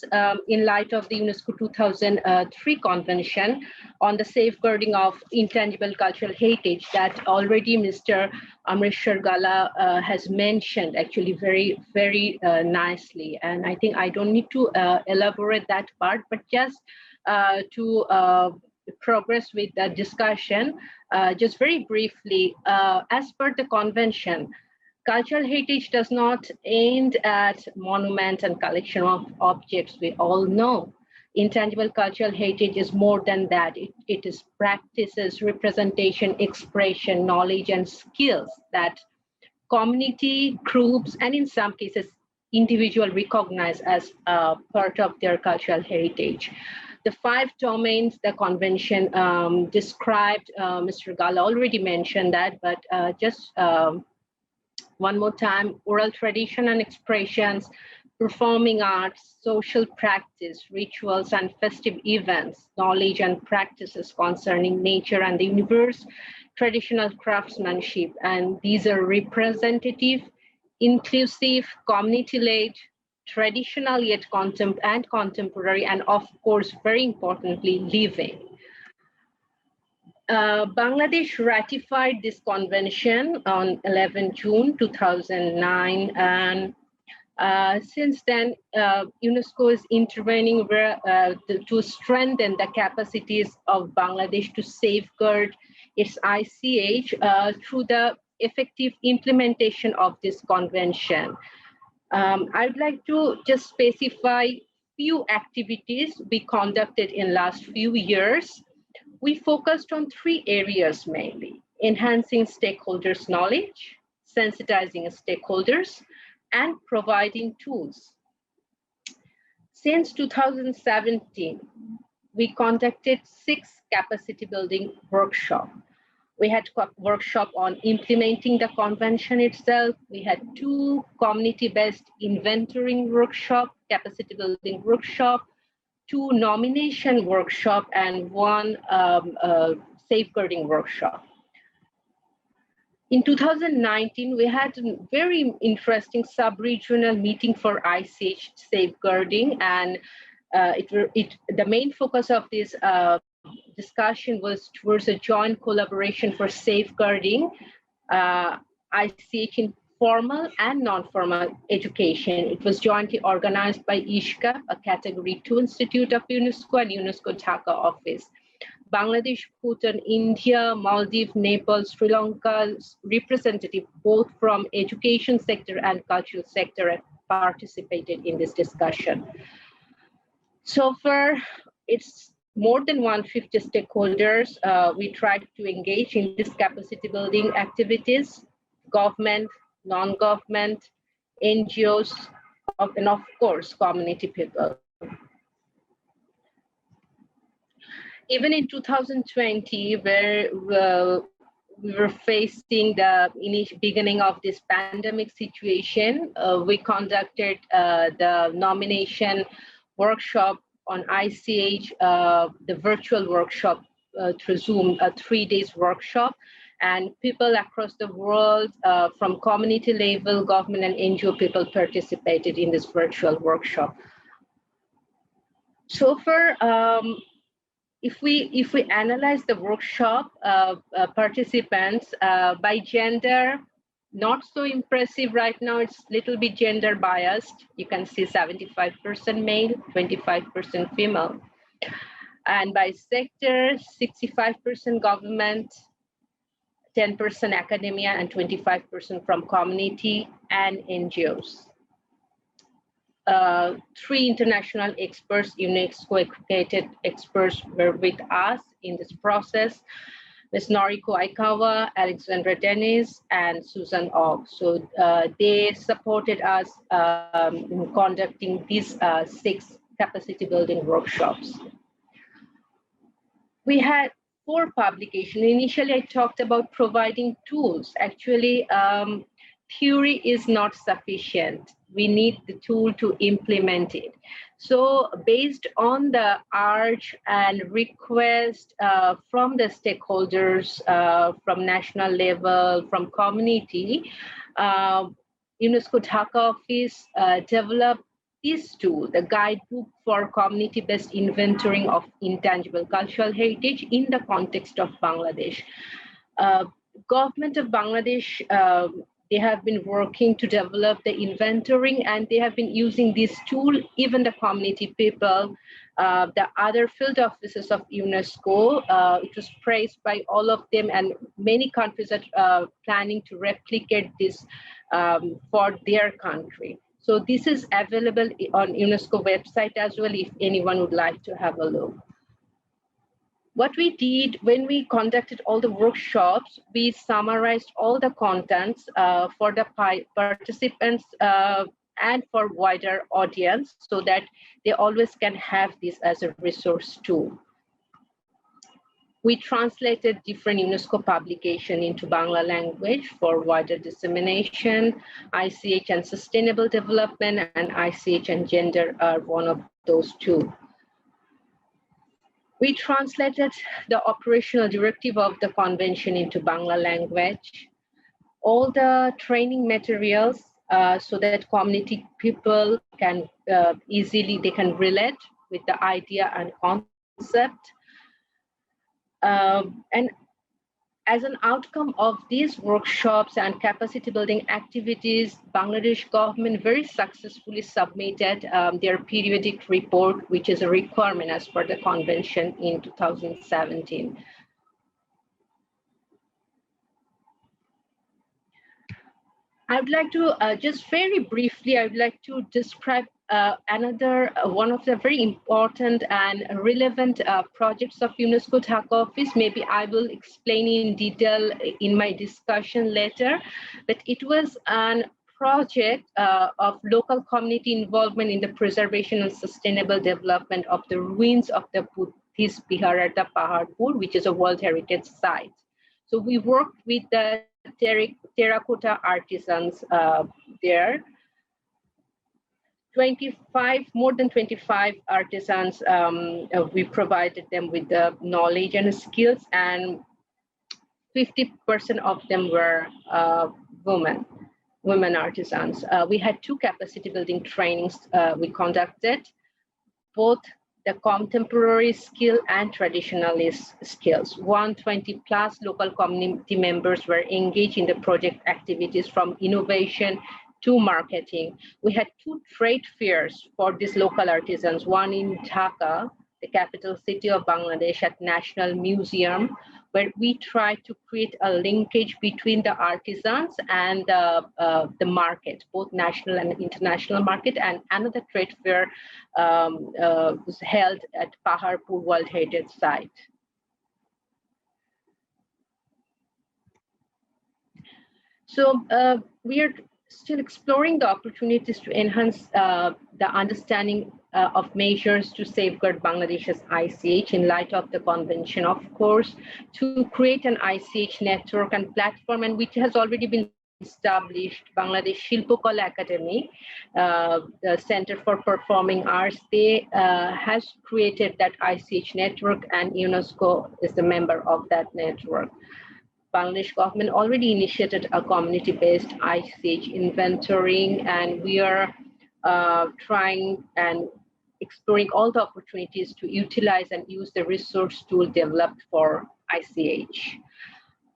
in light of the UNESCO 2003 Convention on the safeguarding of intangible cultural heritage that already Mr. Amreshwar Gala has mentioned actually very nicely. And I think I don't need to elaborate that part, but just to progress with the discussion, just very briefly, as per the convention, cultural heritage does not aim at monuments and collection of objects. We all know intangible cultural heritage is more than that. It is practices, representation, expression, knowledge, and skills that community, groups, and in some cases, individual recognize as part of their cultural heritage. The 5 domains the convention described, Mr. Gala already mentioned that, but just one more time: oral tradition and expressions, performing arts, social practice, rituals and festive events, knowledge and practices concerning nature and the universe, traditional craftsmanship. And these are representative, inclusive, community-led, traditional yet contemporary, and of course, very importantly, living. Bangladesh ratified this convention on 11 June 2009, and since then, UNESCO is intervening to strengthen the capacities of Bangladesh to safeguard its ICH through the effective implementation of this convention. I'd like to just specify few activities we conducted in last few years. We focused on 3 areas mainly: enhancing stakeholders' knowledge, sensitizing stakeholders, and providing tools. Since 2017, we conducted 6 capacity building workshops. We had a workshop on implementing the convention itself. We had 2 community-based inventorying workshop, capacity building workshop, 2 nomination workshop, and 1 safeguarding workshop. In 2019, we had a very interesting sub-regional meeting for ICH safeguarding, and the main focus of this discussion was towards a joint collaboration for safeguarding ICH in formal and non-formal education. It was jointly organized by ISHCA, a Category 2 institute of UNESCO, and UNESCO Dhaka office. Bangladesh, Bhutan, India, Maldives, Nepal, Sri Lanka's representative, both from education sector and cultural sector, participated in this discussion. So far, it's more than 150 stakeholders. We tried to engage in this capacity building activities: government, non-government, NGOs, and of course, community people. Even in 2020, where we were facing the beginning of this pandemic situation, we conducted the nomination workshop on ICH, the virtual workshop through Zoom, a 3 days workshop. And people across the world from community level, government and NGO people participated in this virtual workshop. So far, if we analyze the workshop participants by gender, not so impressive right now. It's a little bit gender biased. You can see 75% male, 25% female. And by sector, 65% government, 10% academia, and 25% from community and NGOs. 3 international experts, UNESCO accredited experts, were with us in this process: Ms. Noriko Aikawa, Alexandra Dennis, and Susan Ogg. So they supported us in conducting these 6 capacity building workshops. We had 4 publications. Initially, I talked about providing tools. Actually, theory is not sufficient. we need the tool to implement it. So based on the urge and request from the stakeholders, from national level, from community, UNESCO Dhaka office developed this tool, the guidebook for community-based inventorying of intangible cultural heritage in the context of Bangladesh. Government of Bangladesh, they have been working to develop the inventorying, and they have been using this tool. Even the community people, the other field offices of UNESCO, it was praised by all of them, and many countries are planning to replicate this for their country. So this is available on UNESCO website as well if anyone would like to have a look. What we did when we conducted all the workshops, we summarized all the contents for the participants and for wider audience so that they always can have this as a resource tool. We translated different UNESCO publications into Bangla language for wider dissemination. ICH and Sustainable Development and ICH and Gender are one of those two. We translated the operational directive of the convention into Bangla language, all the training materials so that community people can easily, they can relate with the idea and concept. And as an outcome of these workshops and capacity building activities, Bangladesh government very successfully submitted their periodic report, which is a requirement as per the convention in 2017. I would like to just very briefly, I would like to describe another one of the very important and relevant projects of UNESCO Dhaka office. Maybe I will explain in detail in my discussion later, but it was a project of local community involvement in the preservation and sustainable development of the ruins of the Buddhist Bihar at the Paharpur, which is a World Heritage Site. So we worked with the terracotta artisans there. More than 25 artisans, we provided them with the knowledge and skills, and 50% of them were women artisans. We had 2 capacity building trainings we conducted, both the contemporary skill and traditionalist skills. 120 plus local community members were engaged in the project activities from innovation to marketing. We had 2 trade fairs for these local artisans, one in Dhaka, the capital city of Bangladesh, at National Museum, where we tried to create a linkage between the artisans and the market, both national and international market. And another trade fair was held at Paharpur World Heritage Site. So we are still exploring the opportunities to enhance the understanding of measures to safeguard Bangladesh's ICH in light of the convention, of course, to create an ICH network and platform, and which has already been established. Bangladesh Shilpokala Academy, the Center for Performing Arts, they has created that ICH network, and UNESCO is a member of that network. Bangladesh government already initiated a community-based ICH inventorying, and we are trying and exploring all the opportunities to utilize and use the resource tool developed for ICH.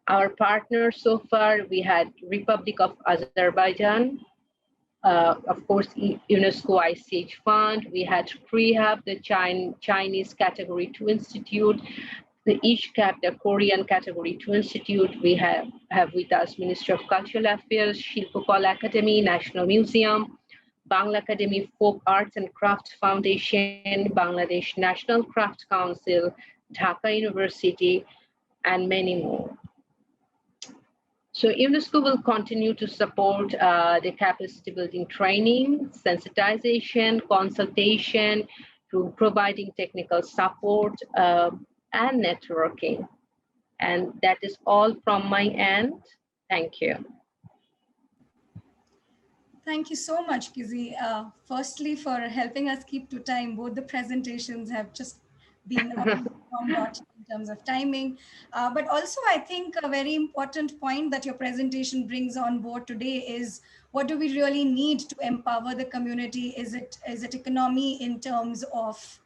Our partners so far, we had Republic of Azerbaijan, of course, UNESCO ICH Fund, we had PREHAB, the Chinese Category 2 Institute, the ISHCAP, the Korean Category 2 Institute. We have with us Ministry of Cultural Affairs, Shilpokala Academy, National Museum, Bangla Academy Folk Arts and Crafts Foundation, Bangladesh National Crafts Council, Dhaka University, and many more. So UNESCO will continue to support the capacity building training, sensitization, consultation, to providing technical support, and networking. And that is all from my end. Thank you. Thank you so much, Kizzy. Firstly, for helping us keep to time. Both the presentations have just been on dot in terms of timing. But also, I think a very important point that your presentation brings on board today is, what do we really need to empower the community? Is it economy in terms of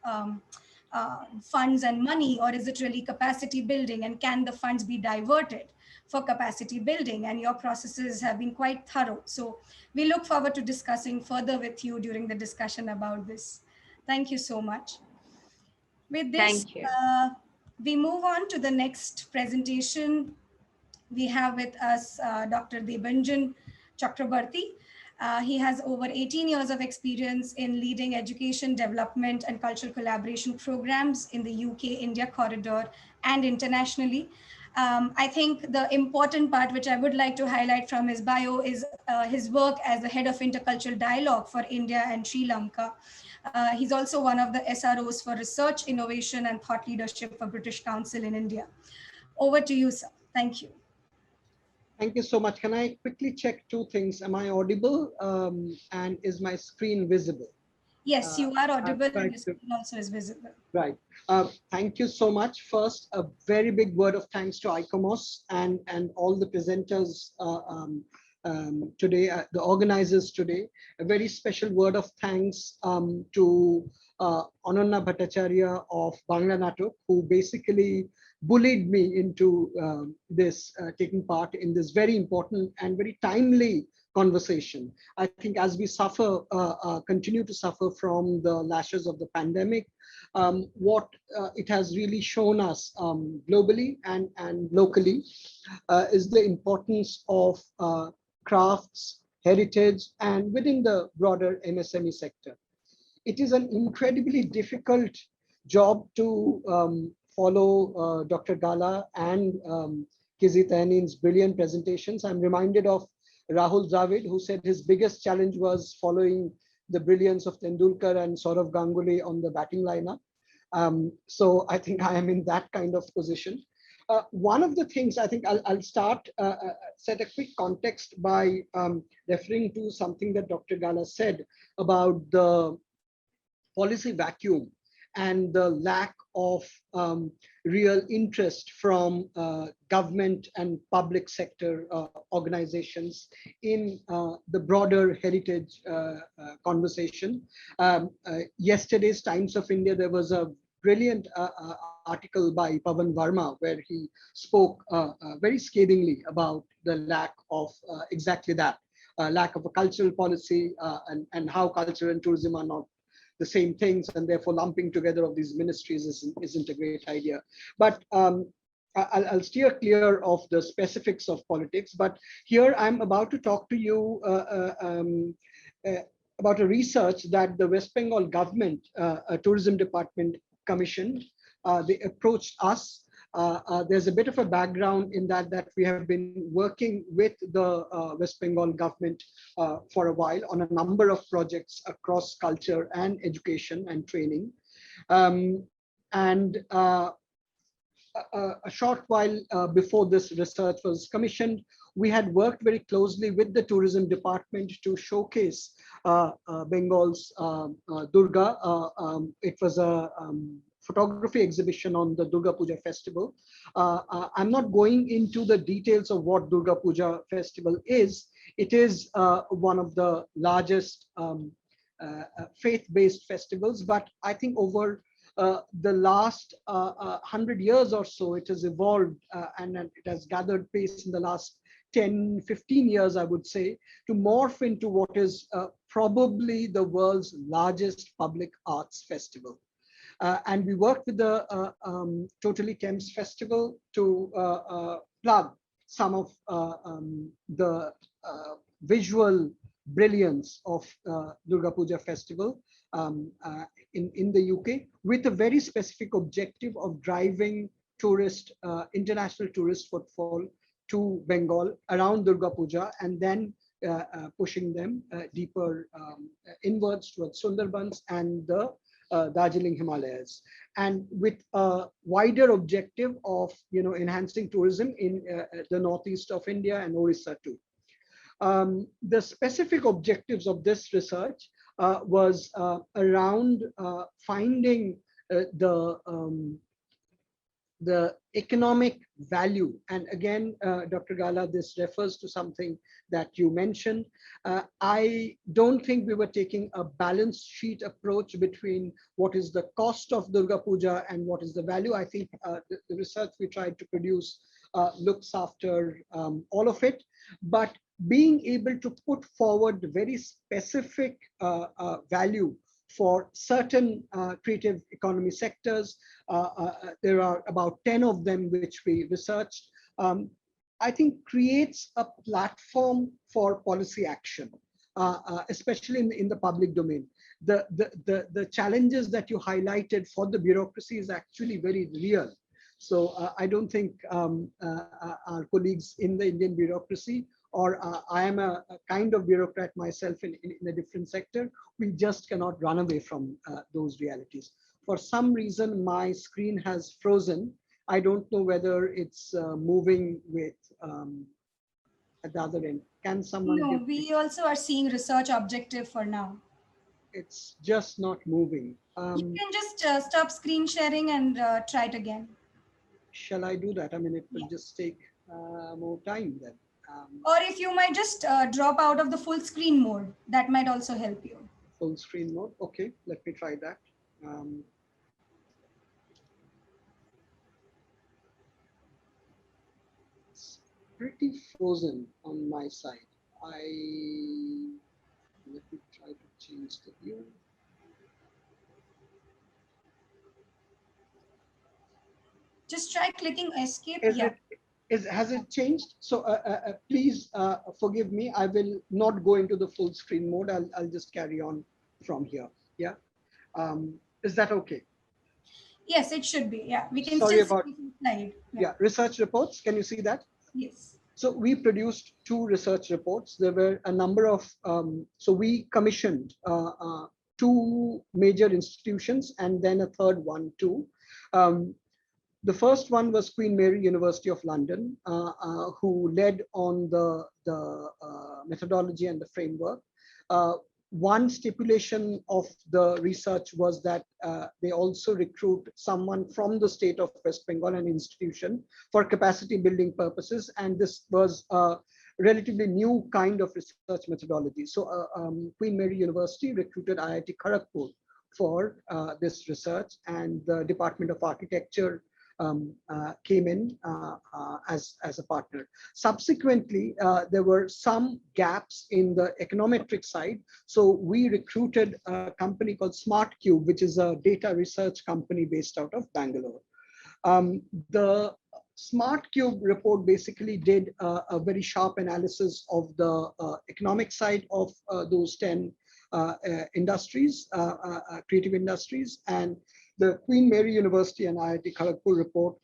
funds and money, or is it really capacity building? And can the funds be diverted for capacity building? And your processes have been quite thorough. So we look forward to discussing further with you during the discussion about this. Thank you so much. With this, Thank you. we move on to the next presentation. We have with us Dr. Debanjan Chakrabarti. He has over 18 years of experience in leading education, development, and cultural collaboration programs in the UK-India corridor and internationally. I think the important part, which I would like to highlight from his bio, is his work as the head of intercultural dialogue for India and Sri Lanka. He's also one of the SROs for research, innovation, and thought leadership for British Council in India. Over to you, sir. Thank you. Thank you so much. Can I quickly check two things? Am I audible? And is my screen visible? Yes, you are audible, and your to- screen also is visible. Right. Thank you so much. First, a very big word of thanks to ICOMOS and all the presenters today, the organizers today. A very special word of thanks to Ananya Bhattacharya of Bangla Natok, who basically bullied me into taking part in this very important and very timely conversation. I think as we suffer, continue to suffer from the lashes of the pandemic, what it has really shown us globally and locally is the importance of crafts, heritage, and within the broader MSME sector. It is an incredibly difficult job to follow Dr. Gala and Kizzy Tehnin's brilliant presentations. I'm reminded of Rahul Dravid, who said his biggest challenge was following the brilliance of Tendulkar and Saurav Ganguly on the batting lineup. So I think I am in that kind of position. One of the things I think I'll start, set a quick context by referring to something that Dr. Gala said about the policy vacuum and the lack of real interest from government and public sector organizations in the broader heritage conversation. Yesterday's Times of India, there was a brilliant article by Pavan Verma where he spoke very scathingly about the lack of exactly that, lack of a cultural policy and how culture and tourism are not the same things, and therefore lumping together of these ministries isn't a great idea. But I'll steer clear of the specifics of politics. But here I'm about to talk to you about a research that the West Bengal government tourism department commissioned. They approached us. There's a bit of a background in that we have been working with the West Bengal government for a while on a number of projects across culture and education and training. A short while before this research was commissioned, we had worked very closely with the tourism department to showcase Bengal's Durga. It was a photography exhibition on the Durga Puja festival. I'm not going into the details of what Durga Puja festival is. It is one of the largest faith-based festivals, but I think over the last 100 years or so, it has evolved and it has gathered pace in the last 10, 15 years, I would say, to morph into what is probably the world's largest public arts festival. And we worked with the Totally Thames Festival to plug some of the visual brilliance of Durga Puja festival in the UK, with a very specific objective of driving international tourist footfall to Bengal around Durga Puja, and then pushing them deeper inwards towards Sundarbans and the Darjeeling Himalayas, and with a wider objective of enhancing tourism in the northeast of India and Orissa too. The specific objectives of this research was around finding the economic value. And again, Dr. Gala, this refers to something that you mentioned. I don't think we were taking a balance sheet approach between what is the cost of Durga Puja and what is the value. I think the research we tried to produce looks after all of it, but being able to put forward very specific value for certain creative economy sectors. There are about 10 of them which we researched. I think creates a platform for policy action, especially in the public domain. The challenges that you highlighted for the bureaucracy is actually very real. So I don't think our colleagues in the Indian bureaucracy, or I am a kind of bureaucrat myself in a different sector, we just cannot run away from those realities. For some reason, my screen has frozen. I don't know whether it's moving with at the other end. Can someone? No, we also are seeing research objective for now. It's just not moving. You can just stop screen sharing and try it again. Shall I do that? I mean, it will just take more time then. Or if you might just drop out of the full screen mode, that might also help you. Full screen mode. Okay, let me try that. It's pretty frozen on my side. Let me try to change the view. Just try clicking escape. Has it changed? So please forgive me. I will not go into the full screen mode. I'll just carry on from here. Yeah. Is that okay? Yes, it should be. Yeah, we can Sorry still about, see the slide. yeah, research reports. Can you see that? Yes. So we produced 2 research reports. There were a number of, so we commissioned 2 major institutions and then a third one too. The first one was Queen Mary University of London, who led on the methodology and the framework. One stipulation of the research was that they also recruit someone from the state of West Bengal, an institution, for capacity building purposes. And this was a relatively new kind of research methodology. So Queen Mary University recruited IIT Kharagpur for this research, and the Department of Architecture came in as a partner. Subsequently, there were some gaps in the econometric side. So we recruited a company called SmartCube, which is a data research company based out of Bangalore. The SmartCube report basically did a very sharp analysis of the economic side of those 10 industries, creative industries, and the Queen Mary University and IIT Kharagpur report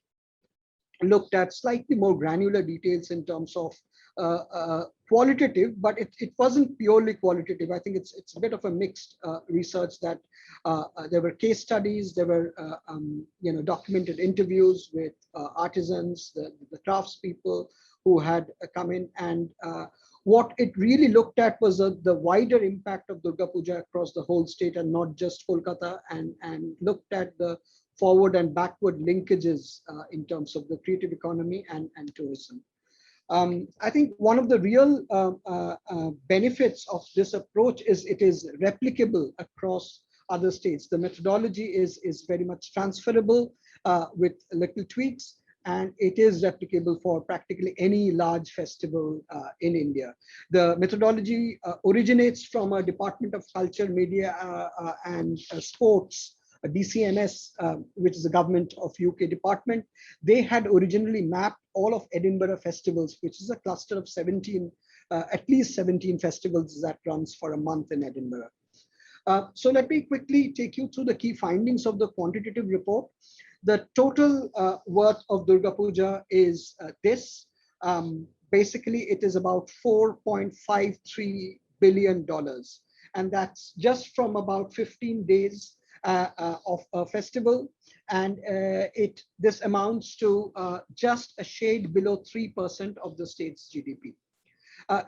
looked at slightly more granular details in terms of qualitative, but it wasn't purely qualitative. I think it's a bit of a mixed research that there were case studies, there were documented interviews with artisans, the craftspeople who had come in, and what it really looked at was the wider impact of Durga Puja across the whole state and not just Kolkata, and looked at the forward and backward linkages in terms of the creative economy and tourism. I think one of the real benefits of this approach is it is replicable across other states. The methodology is very much transferable with little tweaks, and it is replicable for practically any large festival in India. The methodology originates from a Department of Culture, Media and Sports, DCMS, which is the government of UK department. They had originally mapped all of Edinburgh festivals, which is a cluster of 17, at least 17 festivals that runs for a month in Edinburgh. So let me quickly take you through the key findings of the quantitative report. The total worth of Durga Puja is this. Basically, it is about $4.53 billion. And that's just from about 15 days of a festival. And this amounts to just a shade below 3% of the state's GDP.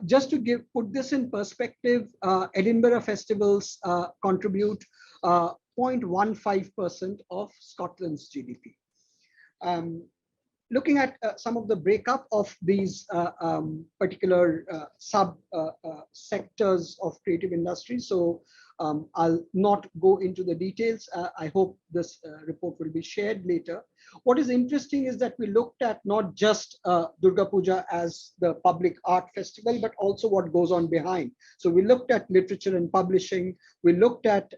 Just to put this in perspective, Edinburgh festivals contribute 0.15% of Scotland's GDP. Looking at some of the breakup of these particular sub sectors of creative industry. So I'll not go into the details. I hope this report will be shared later. What is interesting is that we looked at not just Durga Puja as the public art festival, but also what goes on behind. So we looked at literature and publishing, we looked at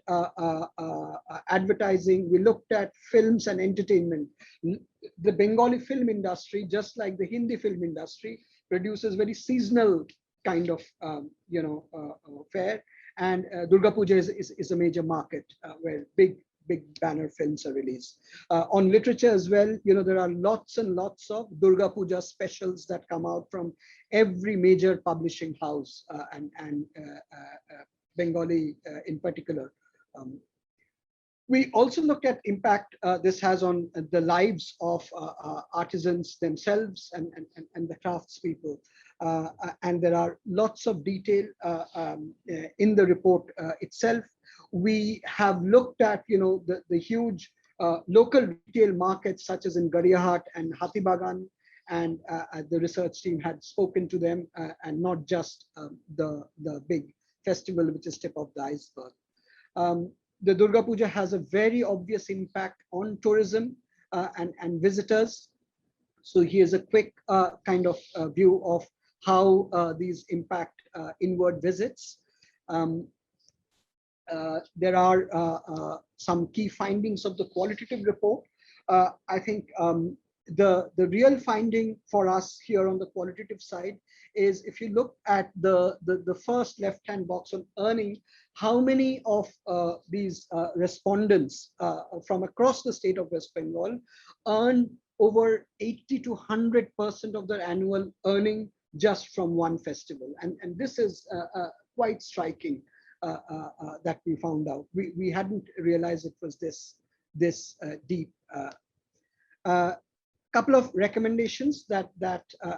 advertising, we looked at films and entertainment. The Bengali film industry, just like the Hindi film industry, produces very seasonal kind of fare. And Durga Puja is a major market where big banner films are released. On literature as well, there are lots and lots of Durga Puja specials that come out from every major publishing house and Bengali in particular. We also looked at impact this has on the lives of artisans themselves and the craftspeople. And there are lots of detail in the report itself. We have looked at the huge local retail markets such as in Gariahat and Hatibagan, and the research team had spoken to them, and not just the big festival which is tip of the iceberg. The Durga Puja has a very obvious impact on tourism and visitors. So here's a quick kind of view of how these impact inward visits. There are some key findings of the qualitative report. I think the real finding for us here on the qualitative side is, if you look at the first left-hand box on earning, how many of these respondents from across the state of West Bengal earn over 80 to 100% of their annual earning just from one festival. And this is quite striking that we found out. We hadn't realized it was this deep. Couple of recommendations that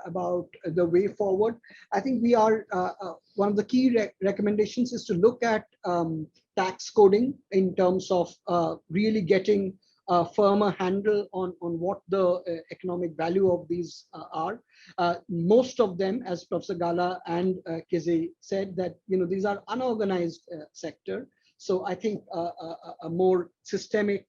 about the way forward. I think we are one of the key recommendations is to look at tax coding in terms of really getting a firmer handle on what the economic value of these are. Most of them, as Professor Gala and Kizi said, that these are unorganized sector. So I think a more systemic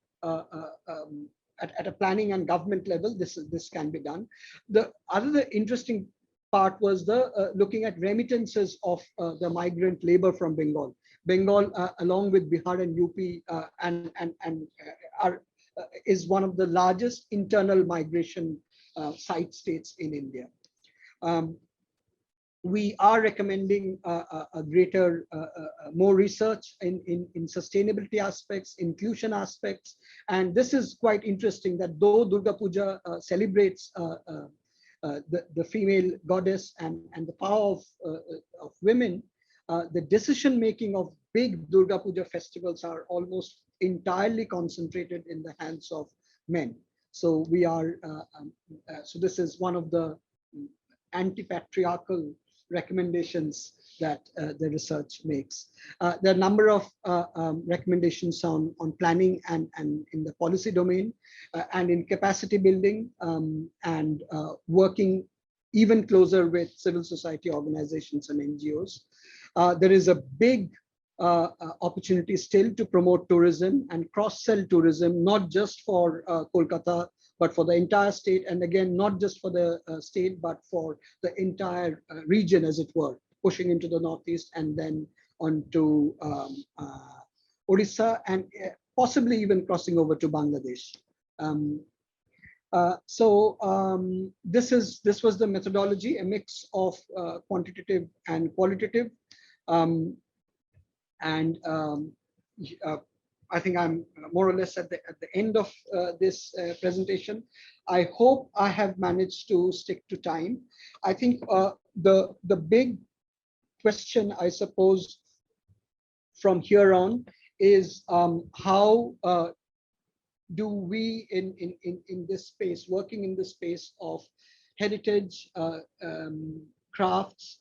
at a planning and government level, this can be done. The other interesting part was the looking at remittances of the migrant labor from Bengal. Bengal, along with Bihar and UP, is one of the largest internal migration site states in India. We are recommending a greater, more research in sustainability aspects, inclusion aspects. And this is quite interesting that though Durga Puja celebrates the female goddess and the power of women, the decision making of big Durga Puja festivals are almost entirely concentrated in the hands of men. So we are, so this is one of the anti-patriarchal recommendations that the research makes. There are a number of recommendations on planning and in the policy domain and in capacity building and working even closer with civil society organizations and NGOs. There is a big opportunity still to promote tourism and cross-sell tourism, not just for Kolkata, but for the entire state. And again, not just for the state, but for the entire region, as it were, pushing into the Northeast and then onto Odisha and possibly even crossing over to Bangladesh. This was the methodology, a mix of quantitative and qualitative. I think I'm more or less at the end of this presentation. I hope I have managed to stick to time. I think the big question, I suppose, from here on is how do we in this space, working in the space of heritage, crafts,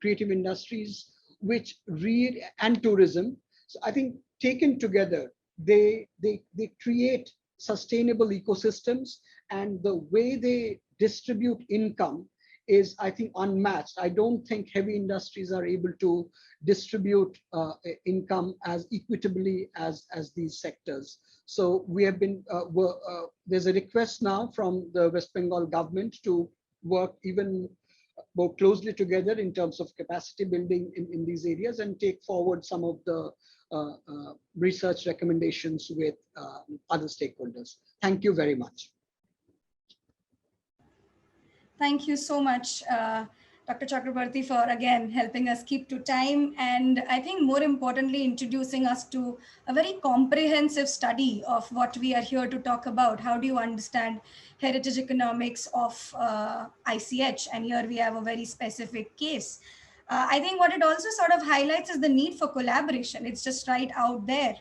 creative industries, and tourism. So I think taken together, they create sustainable ecosystems, and the way they distribute income is, I think, unmatched. I don't think heavy industries are able to distribute income as equitably as these sectors. So we have been, there's a request now from the West Bengal government to work even more closely together in terms of capacity building in these areas, and take forward some of the research recommendations with other stakeholders. Thank you very much. Thank you so much, Dr. Chakrabarty, for again helping us keep to time, and I think more importantly introducing us to a very comprehensive study of what we are here to talk about. How do you understand heritage economics of ICH? And here we have a very specific case. I think what it also sort of highlights is the need for collaboration. It's just right out there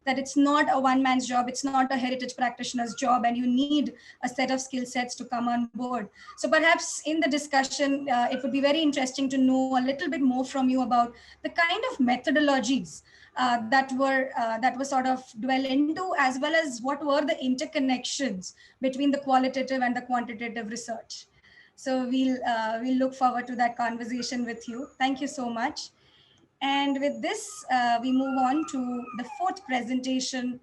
that it's not a one man's job, it's not a heritage practitioner's job, and you need a set of skill sets to come on board. So perhaps in the discussion, it would be very interesting to know a little bit more from you about the kind of methodologies that were sort of dwell into, as well as what were the interconnections between the qualitative and the quantitative research. So we'll look forward to that conversation with you. Thank you so much. And with this, we move on to the fourth presentation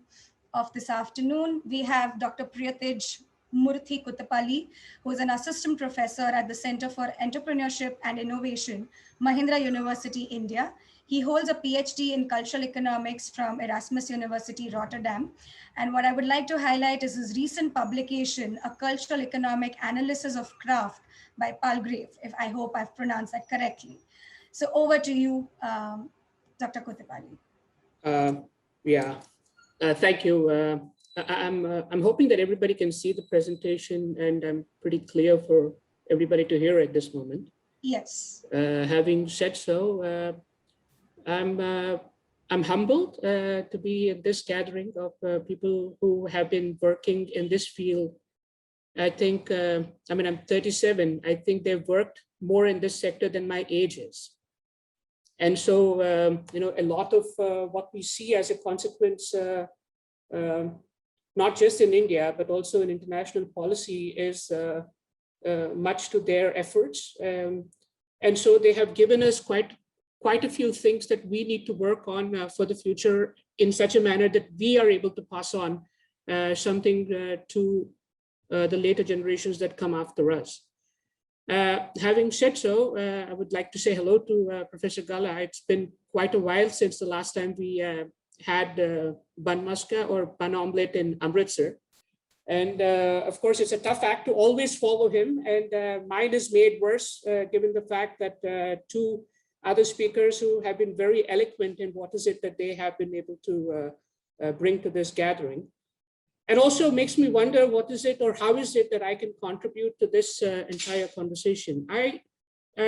of this afternoon. We have Dr. Priyatej Murthy Kutapalli, who is an assistant professor at the Center for Entrepreneurship and Innovation, Mahindra University, India. He holds a PhD in cultural economics from Erasmus University, Rotterdam. And what I would like to highlight is his recent publication, A Cultural Economic Analysis of Craft by Palgrave, if I hope I've pronounced that correctly. So over to you, Dr. Kutapalli. Thank you. I'm hoping that everybody can see the presentation, and I'm pretty clear for everybody to hear at this moment. Yes. Having said so, I'm humbled to be in this gathering of people who have been working in this field. I think, I'm 37. I think they've worked more in this sector than my age is. And so, a lot of what we see as a consequence, not just in India, but also in international policy, is much to their efforts. And so they have given us quite a few things that we need to work on for the future in such a manner that we are able to pass on something to the later generations that come after us. Having said so, I would like to say hello to Professor Gala. It's been quite a while since the last time we had bun maska or bun omelette in Amritsar. And of course, it's a tough act to always follow him. And mine is made worse, given the fact that two other speakers who have been very eloquent in what is it that they have been able to bring to this gathering. And also makes me wonder, what is it or how is it that I can contribute to this entire conversation? I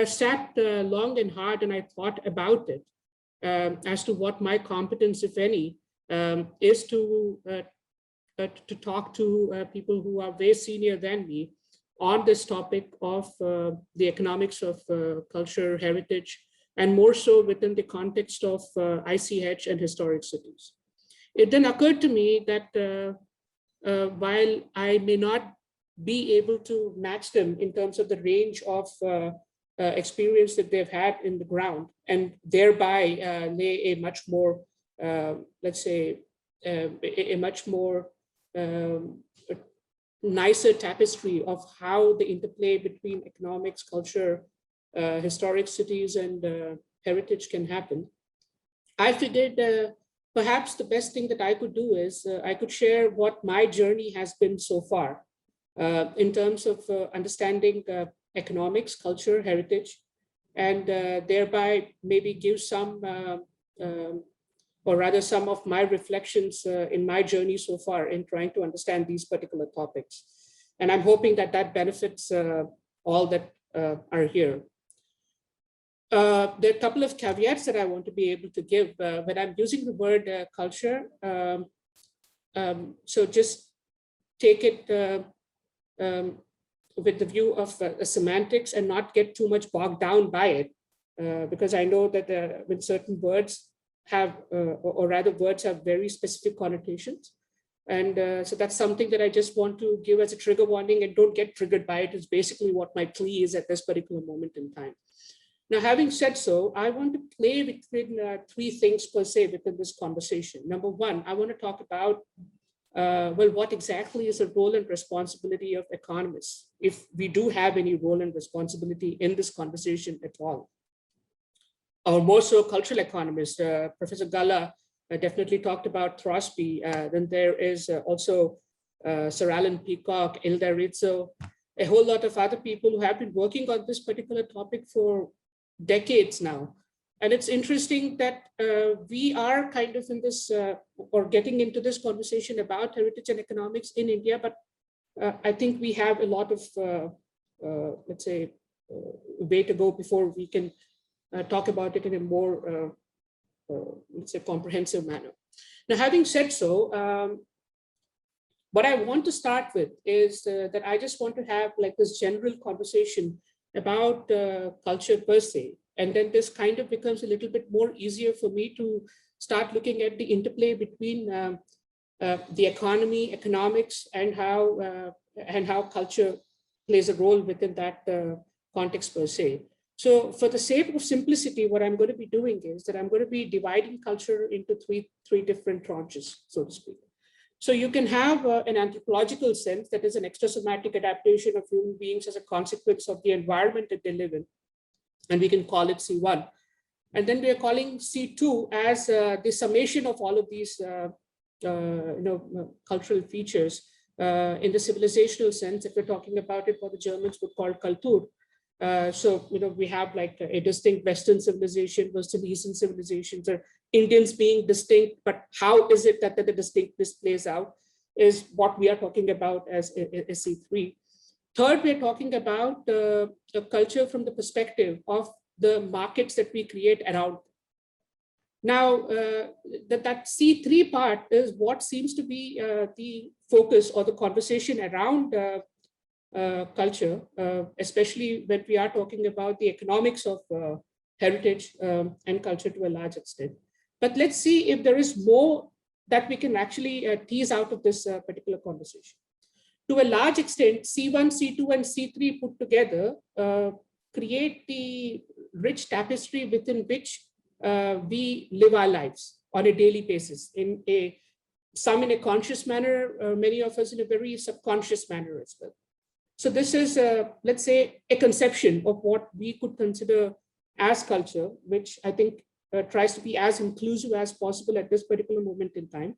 sat long and hard and I thought about it as to what my competence, if any, is to talk to people who are way senior than me on this topic of the economics of culture, heritage, and more so within the context of ICH and historic cities. It then occurred to me that while I may not be able to match them in terms of the range of experience that they've had in the ground, and thereby lay a much more, let's say, a much more nicer tapestry of how the interplay between economics, culture, historic cities, and heritage can happen. I figured perhaps the best thing that I could do is I could share what my journey has been so far in terms of understanding economics, culture, heritage, and thereby maybe give some, or rather some of my reflections in my journey so far in trying to understand these particular topics. And I'm hoping that that benefits all that are here. There are a couple of caveats that I want to be able to give when I'm using the word culture. So just take it with the view of semantics and not get too much bogged down by it, because I know that when certain words have, or rather words have very specific connotations. And so that's something that I just want to give as a trigger warning, and don't get triggered by it, is basically what my plea is at this particular moment in time. Now, having said so, I want to play within three things per se within this conversation. Number one, I want to talk about, well, what exactly is the role and responsibility of economists, if we do have any role and responsibility in this conversation at all. Or more so cultural economists. Professor Gala definitely talked about Throsby. Then there is also Sir Alan Peacock, Ilda Rizzo, a whole lot of other people who have been working on this particular topic for decades now. And it's interesting that we are kind of in this, or getting into this conversation about heritage and economics in India, but I think we have a lot of, let's say, way to go before we can talk about it in a more, let's say, comprehensive manner. Now, having said so, what I want to start with is that I just want to have like this general conversation about culture per se. And then this kind of becomes a little bit more easier for me to start looking at the interplay between the economy, economics, and how culture plays a role within that context per se. So for the sake of simplicity, what I'm going to be doing is that I'm going to be dividing culture into three different tranches, so to speak. So you can have an anthropological sense, that is an extrasomatic adaptation of human beings as a consequence of the environment that they live in. And we can call it C1. And then we are calling C2 as the summation of all of these cultural features in the civilizational sense. If we're talking about it, what the Germans would call Kultur. So, we have like a distinct Western civilization versus Eastern civilizations, or Indians being distinct, but how is it that the distinctness plays out is what we are talking about as a C3. Third, we're talking about the culture from the perspective of the markets that we create around. Now, that C3 part is what seems to be the focus or the conversation around culture, especially when we are talking about the economics of heritage and culture to a large extent. But let's see if there is more that we can actually tease out of this particular conversation. To a large extent, C1, C2, and C3 put together create the rich tapestry within which we live our lives on a daily basis, some in a conscious manner, many of us in a very subconscious manner as well. So this is, let's say, a conception of what we could consider as culture, which I think tries to be as inclusive as possible at this particular moment in time.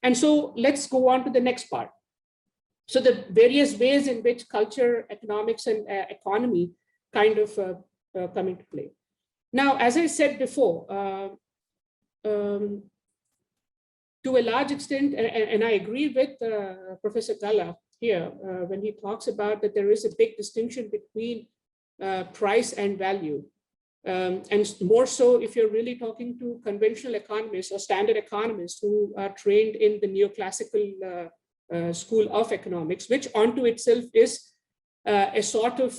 And so let's go on to the next part. So the various ways in which culture, economics, and economy kind of come into play. Now, as I said before, to a large extent, and I agree with Professor Gala here, when he talks about that there is a big distinction between price and value. And more so if you're really talking to conventional economists or standard economists who are trained in the neoclassical school of economics, which onto itself is a sort of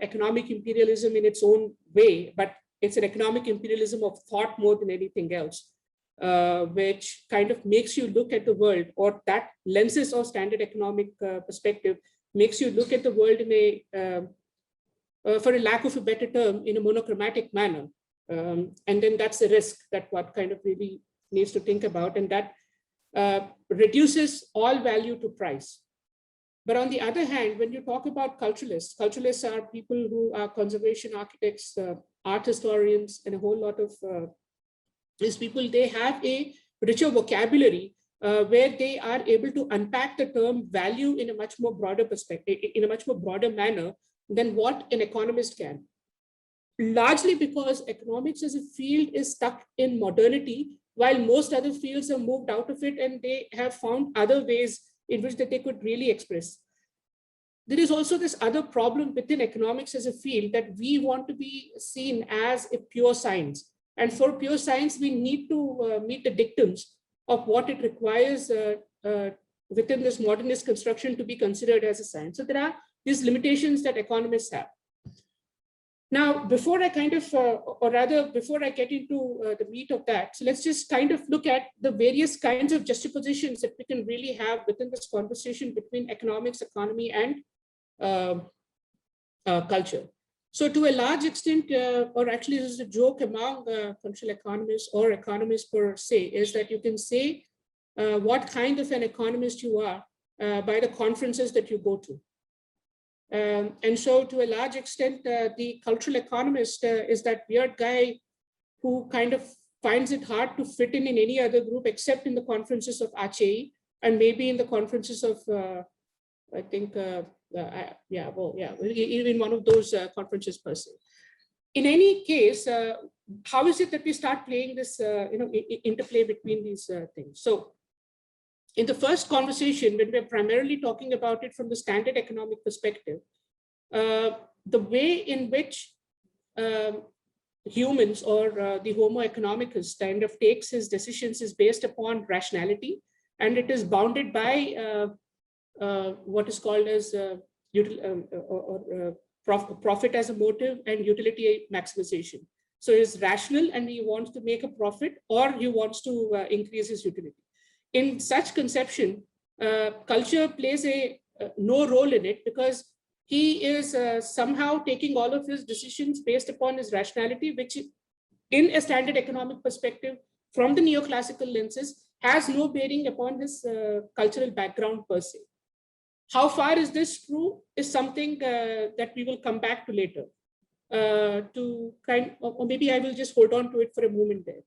economic imperialism in its own way, but it's an economic imperialism of thought more than anything else, which kind of makes you look at the world, or that lenses of standard economic perspective makes you look at the world in a, for a lack of a better term, in a monochromatic manner. And then that's the risk that one kind of really needs to think about, and that reduces all value to price. But on the other hand, when you talk about culturalists, culturalists are people who are conservation architects, art historians, and a whole lot of these people. They have a richer vocabulary where they are able to unpack the term value in a much more broader perspective, in a much more broader manner than what an economist can. Largely because economics as a field is stuck in modernity, while most other fields have moved out of it and they have found other ways in which that they could really express. There is also this other problem within economics as a field, that we want to be seen as a pure science. And for pure science, we need to meet the dictums of what it requires within this modernist construction to be considered as a science. So there are these limitations that economists have. Now, before I kind of, or rather before I get into the meat of that, so let's just kind of look at the various kinds of juxtapositions that we can really have within this conversation between economics, economy, and culture. So to a large extent, or actually this is a joke among cultural economists or economists per se, is that you can say what kind of an economist you are by the conferences that you go to. And so to a large extent, the cultural economist is that weird guy who kind of finds it hard to fit in any other group except in the conferences of ICH and maybe in the conferences of, I think, even one of those conferences per se. In any case, how is it that we start playing this interplay between these things? So in the first conversation, when we're primarily talking about it from the standard economic perspective, the way in which humans or the Homo economicus kind of takes his decisions is based upon rationality, and it is bounded by what is called as profit as a motive and utility maximization. So he's rational and he wants to make a profit, or he wants to increase his utility. In such conception, culture plays no role in it, because he is somehow taking all of his decisions based upon his rationality, which in a standard economic perspective from the neoclassical lenses has no bearing upon his cultural background per se. How far is this true is something that we will come back to later. Or maybe I will just hold on to it for a moment there.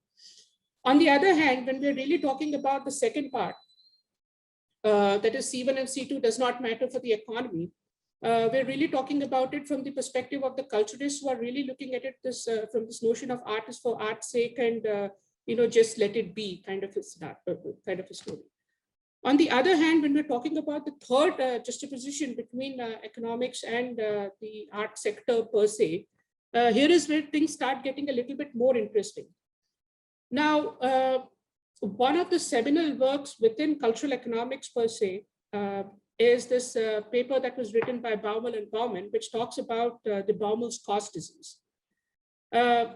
On the other hand, when we're really talking about the second part, that is C1 and C2 does not matter for the economy, we're really talking about it from the perspective of the culturists who are really looking at it from this notion of art is for art's sake and just let it be kind of a story. On the other hand, when we're talking about the third juxtaposition between economics and the art sector per se, here is where things start getting a little bit more interesting. Now, one of the seminal works within cultural economics per se is this paper that was written by Baumol and Bauman, which talks about the Baumel's cost disease.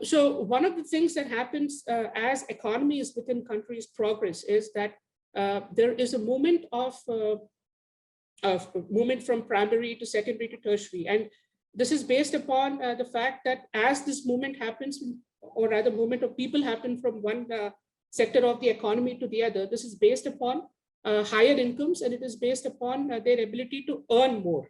So one of the things that happens as economies within countries progress is that there is a movement of movement from primary to secondary to tertiary. And this is based upon the fact that as this movement happens, or rather movement of people happen from one sector of the economy to the other, this is based upon higher incomes, and it is based upon their ability to earn more.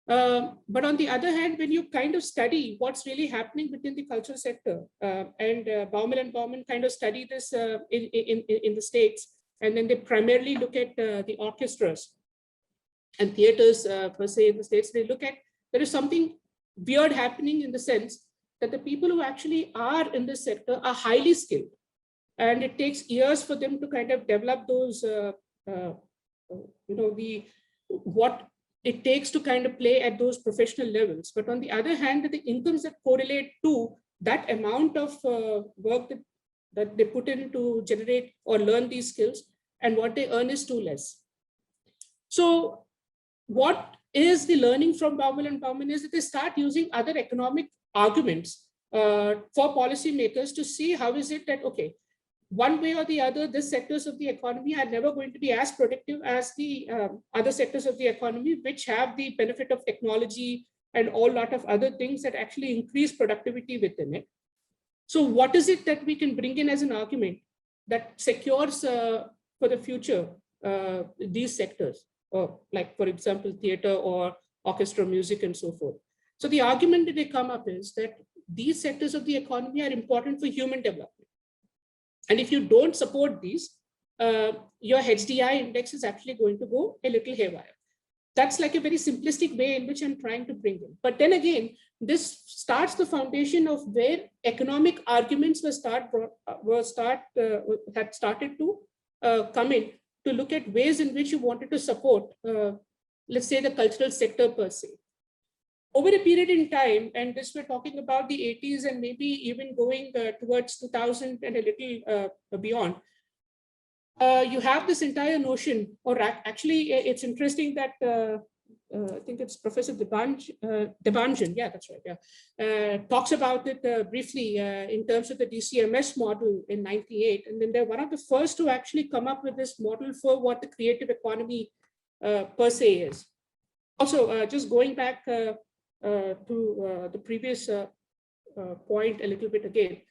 But on the other hand, when you kind of study what's really happening within the cultural sector, and Baumol and Bauman kind of study this in the States, and then they primarily look at the orchestras and theaters per se in the States, they look at, there is something weird happening in the sense that the people who actually are in this sector are highly skilled. And it takes years for them to kind of develop those, what it takes to kind of play at those professional levels. But on the other hand, the incomes that correlate to that amount of work that they put in to generate or learn these skills, and what they earn is too less. So what is the learning from Baumol and Bauman is that they start using other economic arguments for policymakers to see how is it that, okay, one way or the other, the sectors of the economy are never going to be as productive as the other sectors of the economy, which have the benefit of technology and a whole lot of other things that actually increase productivity within it. So what is it that we can bring in as an argument that secures for the future these sectors, like, for example, theater or orchestra music and so forth? So the argument that they come up is that these sectors of the economy are important for human development. And if you don't support these, your HDI index is actually going to go a little haywire. That's like a very simplistic way in which I'm trying to bring in. But then again, this starts the foundation of where economic arguments had started to come in to look at ways in which you wanted to support, let's say, the cultural sector per se. Over a period in time, and this we're talking about the 80s and maybe even going towards 2000 and a little beyond, you have this entire notion, or actually it's interesting that I think it's Professor Debanjan, yeah, that's right, yeah, talks about it briefly in terms of the DCMS model in '98. And then they're one of the first to actually come up with this model for what the creative economy per se is. Also, just going back to the previous point a little bit again,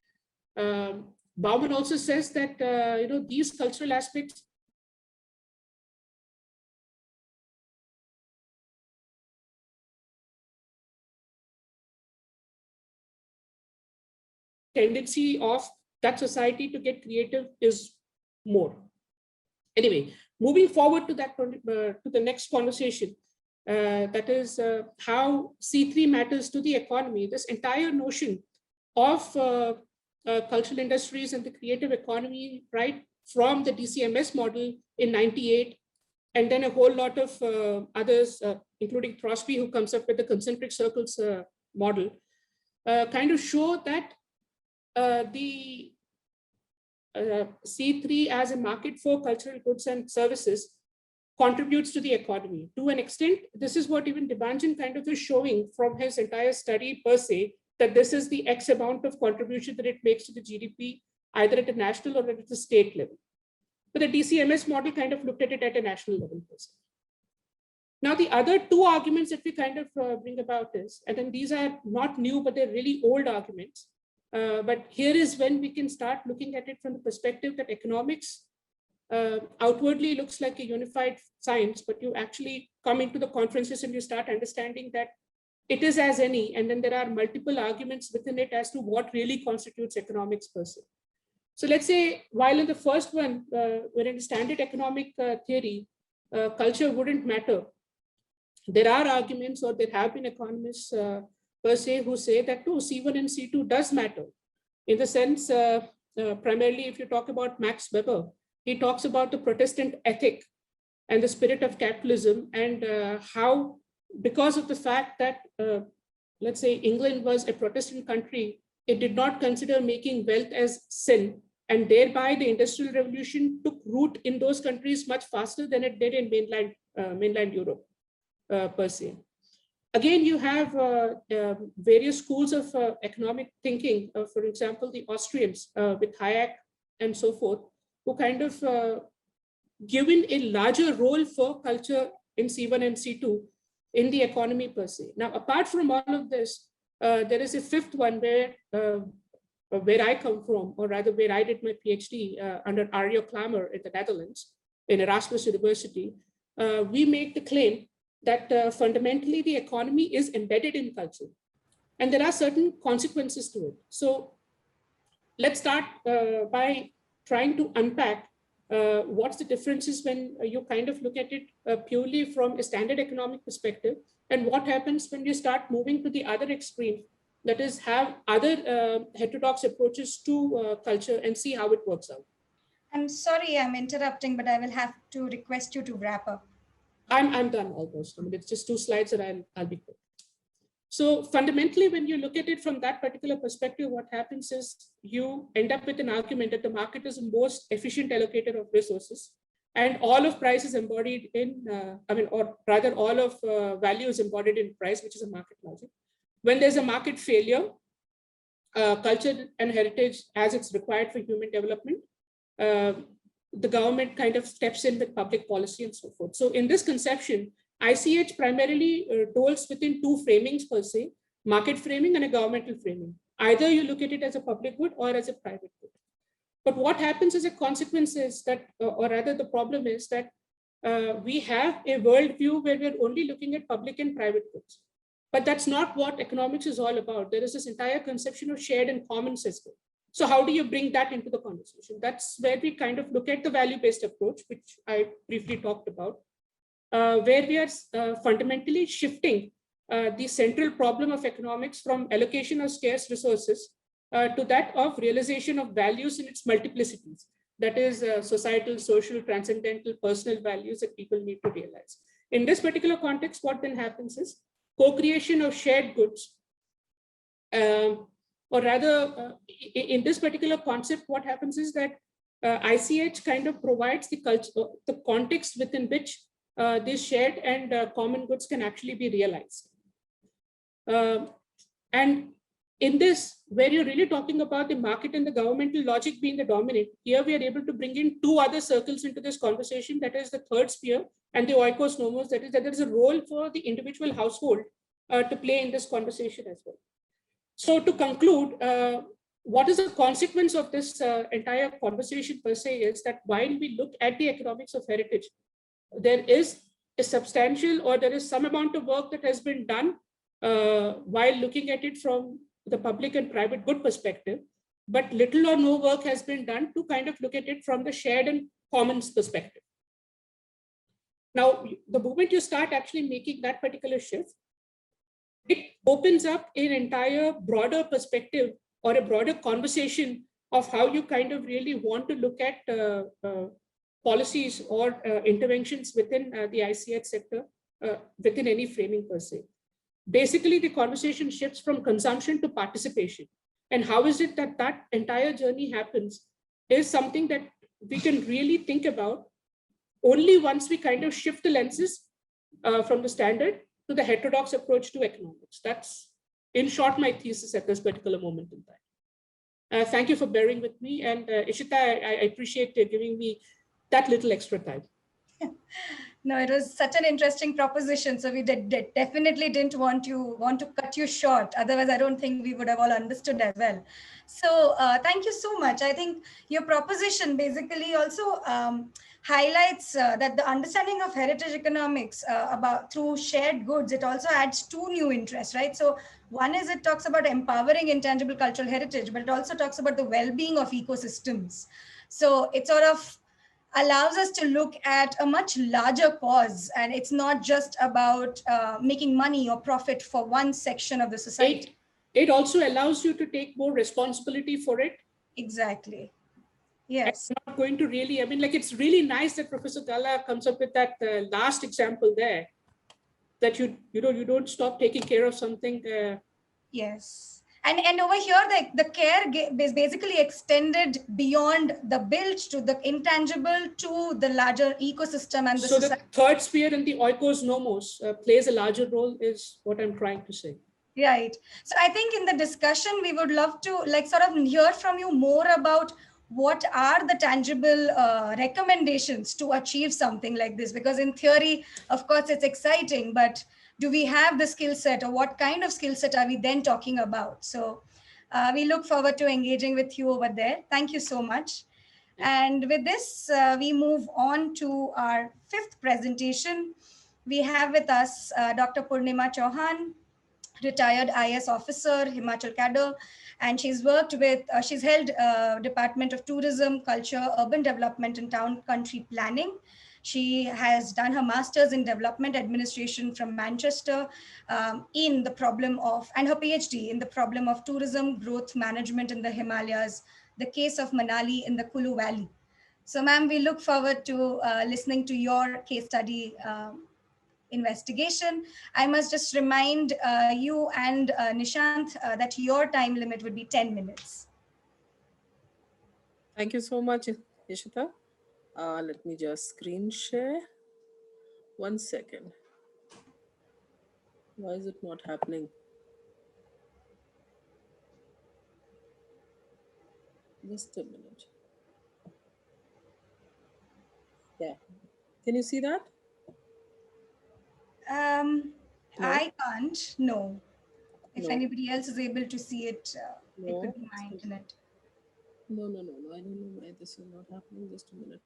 Bauman also says that, these cultural aspects tendency of that society to get creative is more. Anyway, moving forward to that to the next conversation, that is how C3 matters to the economy. This entire notion of cultural industries and the creative economy, right from the DCMS model in '98, and then a whole lot of others, including Crosby, who comes up with the concentric circles model, kind of show that the C3 as a market for cultural goods and services contributes to the economy. To an extent, this is what even Debanjan kind of is showing from his entire study per se, that this is the X amount of contribution that it makes to the GDP, either at a national or at the state level. But the DCMS model kind of looked at it at a national level per se. Now, the other two arguments that we kind of bring about is, and then these are not new, but they're really old arguments. But here is when we can start looking at it from the perspective that economics outwardly looks like a unified science, but you actually come into the conferences and you start understanding that it is as any, and then there are multiple arguments within it as to what really constitutes economics per se. So let's say, while in the first one, when in standard economic theory, culture wouldn't matter, there are arguments, or there have been economists per se who say that too, C1 and C2 does matter. In the sense, primarily if you talk about Max Weber, he talks about the Protestant ethic and the spirit of capitalism, and how, because of the fact that, let's say, England was a Protestant country, it did not consider making wealth as sin, and thereby the Industrial Revolution took root in those countries much faster than it did in mainland Europe per se. Again, you have various schools of economic thinking, for example, the Austrians with Hayek and so forth, who kind of given a larger role for culture in C1 and C2 in the economy per se. Now, apart from all of this, there is a fifth one where I come from, or rather where I did my PhD under Arjo Klamer in the Netherlands, in Erasmus University. We make the claim that fundamentally the economy is embedded in culture, and there are certain consequences to it. So let's start by trying to unpack what's the differences when you kind of look at it purely from a standard economic perspective, and what happens when you start moving to the other extreme, that is, have other heterodox approaches to culture and see how it works out. I'm sorry I'm interrupting, but I will have to request you to wrap up. I'm done almost. I mean, it's just 2 slides and I'll be quick. So fundamentally, when you look at it from that particular perspective, what happens is you end up with an argument that the market is the most efficient allocator of resources, and all of price is embodied in, or rather all of value is embodied in price, which is a market logic. When there's a market failure, culture and heritage, as it's required for human development, the government kind of steps in with public policy and so forth. So in this conception, ICH primarily rolls within 2 framings per se, market framing and a governmental framing. Either you look at it as a public good or as a private good. But what happens as a consequence is that, or rather the problem is that we have a worldview where we're only looking at public and private goods. But that's not what economics is all about. There is this entire conception of shared and common system. So how do you bring that into the conversation? That's where we kind of look at the value-based approach, which I briefly talked about, where we are fundamentally shifting the central problem of economics from allocation of scarce resources to that of realization of values in its multiplicities. That is societal, social, transcendental, personal values that people need to realize. In this particular context, what then happens is co-creation of shared goods, or rather, in this particular concept, what happens is that ICH kind of provides the culture, the context within which these shared and common goods can actually be realized. And in this, where you're really talking about the market and the governmental logic being the dominant, here we are able to bring in two other circles into this conversation, that is the third sphere and the oikos nomos, that is that there is a role for the individual household to play in this conversation as well. So to conclude, what is the consequence of this entire conversation per se is that while we look at the economics of heritage, there is a substantial, or there is some amount of work that has been done while looking at it from the public and private good perspective, but little or no work has been done to kind of look at it from the shared and commons perspective. Now, the moment you start actually making that particular shift, it opens up an entire broader perspective or a broader conversation of how you kind of really want to look at policies or interventions within the ICH sector, within any framing per se. Basically, the conversation shifts from consumption to participation. And how is it that that entire journey happens is something that we can really think about only once we kind of shift the lenses from the standard to the heterodox approach to economics. That's, in short, my thesis at this particular moment in time. Thank you for bearing with me. And Ishita, I appreciate giving me that little extra time. No, it was such an interesting proposition. So we definitely didn't want to cut you short. Otherwise, I don't think we would have all understood as well. So thank you so much. I think your proposition basically also highlights that the understanding of heritage economics about through shared goods, it also adds two new interests, right? So one is it talks about empowering intangible cultural heritage, but it also talks about the well-being of ecosystems. So it sort of allows us to look at a much larger cause, and it's not just about making money or profit for one section of the society. It also allows you to take more responsibility for it. Exactly. Yes. I'm not going to really, I mean, like, it's really nice that Professor Gala comes up with that last example there, that you don't stop taking care of something. Yes. And over here, the care is basically extended beyond the built to the intangible to the larger ecosystem and the so society. The third sphere and the oikos nomos plays a larger role is what I'm trying to say. Right. So I think in the discussion, we would love to sort of hear from you more about what are the tangible recommendations to achieve something like this? Because in theory, of course, it's exciting, but do we have the skill set, or what kind of skill set are we then talking about? So we look forward to engaging with you over there. Thank you so much. And with this, we move on to our fifth presentation. We have with us Dr. Purnima Chauhan, retired IS officer, Himachal cadre, and she's worked with, she's held Department of Tourism, Culture, Urban Development and Town Country Planning. She has done her master's in development administration from Manchester in the problem of, and her PhD in the problem of tourism growth management in the Himalayas, the case of Manali in the Kulu Valley. So ma'am, we look forward to listening to your case study investigation. I must just remind you and Nishant that your time limit would be 10 minutes. Thank you so much, Ishita. Let me just screen share. 1 second. Why is it not happening? Just a minute. Yeah. Can you see that? No. I can't, no. If No. anybody else is able to see it, No. it could be my internet. No. I don't know why this is not happening. Just a minute.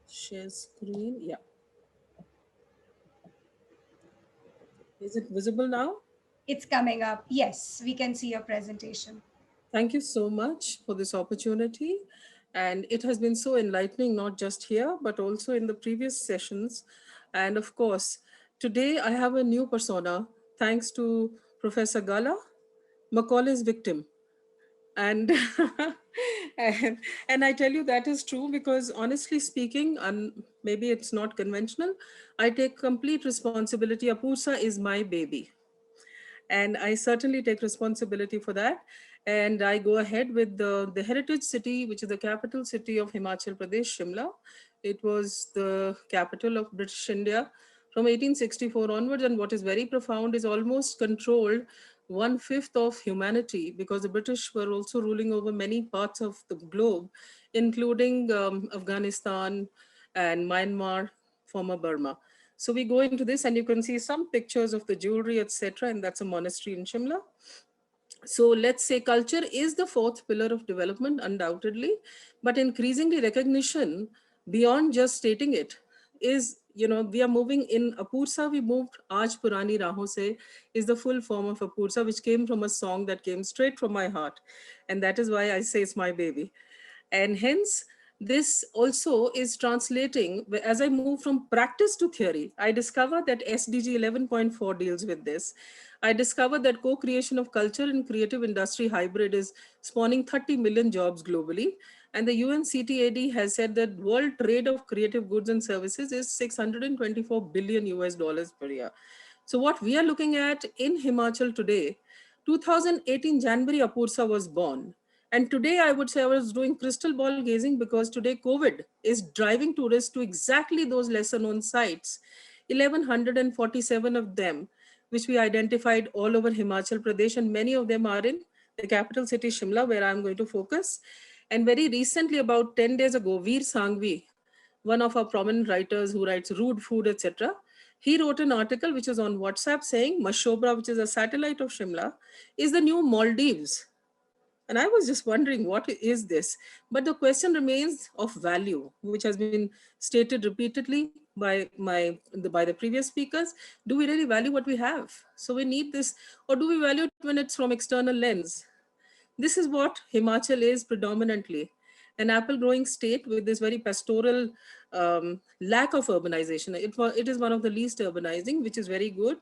Share screen. Yeah. Is it visible now? It's coming up. Yes, we can see your presentation. Thank you so much for this opportunity. And it has been so enlightening, not just here, but also in the previous sessions. And of course, today I have a new persona, thanks to Professor Gala, Macaulay's victim. And, and I tell you that is true because honestly speaking, and maybe it's not conventional, I take complete responsibility. Apursa is my baby. And I certainly take responsibility for that. And I go ahead with the heritage city, which is the capital city of Himachal Pradesh, Shimla, It was the capital of British India from 1864 onwards. And what is very profound is almost controlled 1/5 of humanity, because the British were also ruling over many parts of the globe, including Afghanistan and Myanmar, former Burma. So we go into this and you can see some pictures of the jewelry, etc. And that's a monastery in Shimla. So let's say culture is the fourth pillar of development, undoubtedly, but increasingly recognition beyond just stating it is, we are moving in Apursa, we moved Aaj Purani Rahon Se is the full form of Apursa, which came from a song that came straight from my heart. And that is why I say it's my baby. And hence, this also is translating, as I move from practice to theory, I discovered that SDG 11.4 deals with this. I discovered that co-creation of culture and creative industry hybrid is spawning 30 million jobs globally. And the UNCTAD has said that world trade of creative goods and services is 624 billion US dollars per year. So what we are looking at in Himachal today, 2018 January, Apursa was born. And today I would say I was doing crystal ball gazing, because today COVID is driving tourists to exactly those lesser known sites, 1147 of them, which we identified all over Himachal Pradesh, and many of them are in the capital city Shimla, where I'm going to focus. And very recently, about 10 days ago, Veer Sanghvi, one of our prominent writers who writes Rude Food, etc., he wrote an article which is on WhatsApp saying Mashobra, which is a satellite of Shimla, is the new Maldives. And I was just wondering, what is this? But the question remains of value, which has been stated repeatedly by the previous speakers. Do we really value what we have? So we need this, or do we value it when it's from external lens? This is what Himachal is predominantly, an apple growing state with this very pastoral lack of urbanization. It is one of the least urbanizing, which is very good,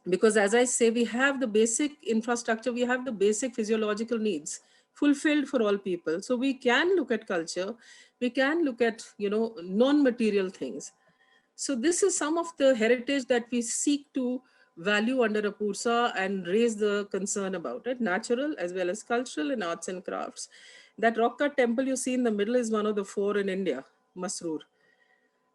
because as I say, we have the basic infrastructure, we have the basic physiological needs fulfilled for all people. So we can look at culture, we can look at, non-material things. So this is some of the heritage that we seek to value under a Pursa and raise the concern about it, natural as well as cultural and arts and crafts. That rock cut temple you see in the middle is one of the 4 in India, Masroor.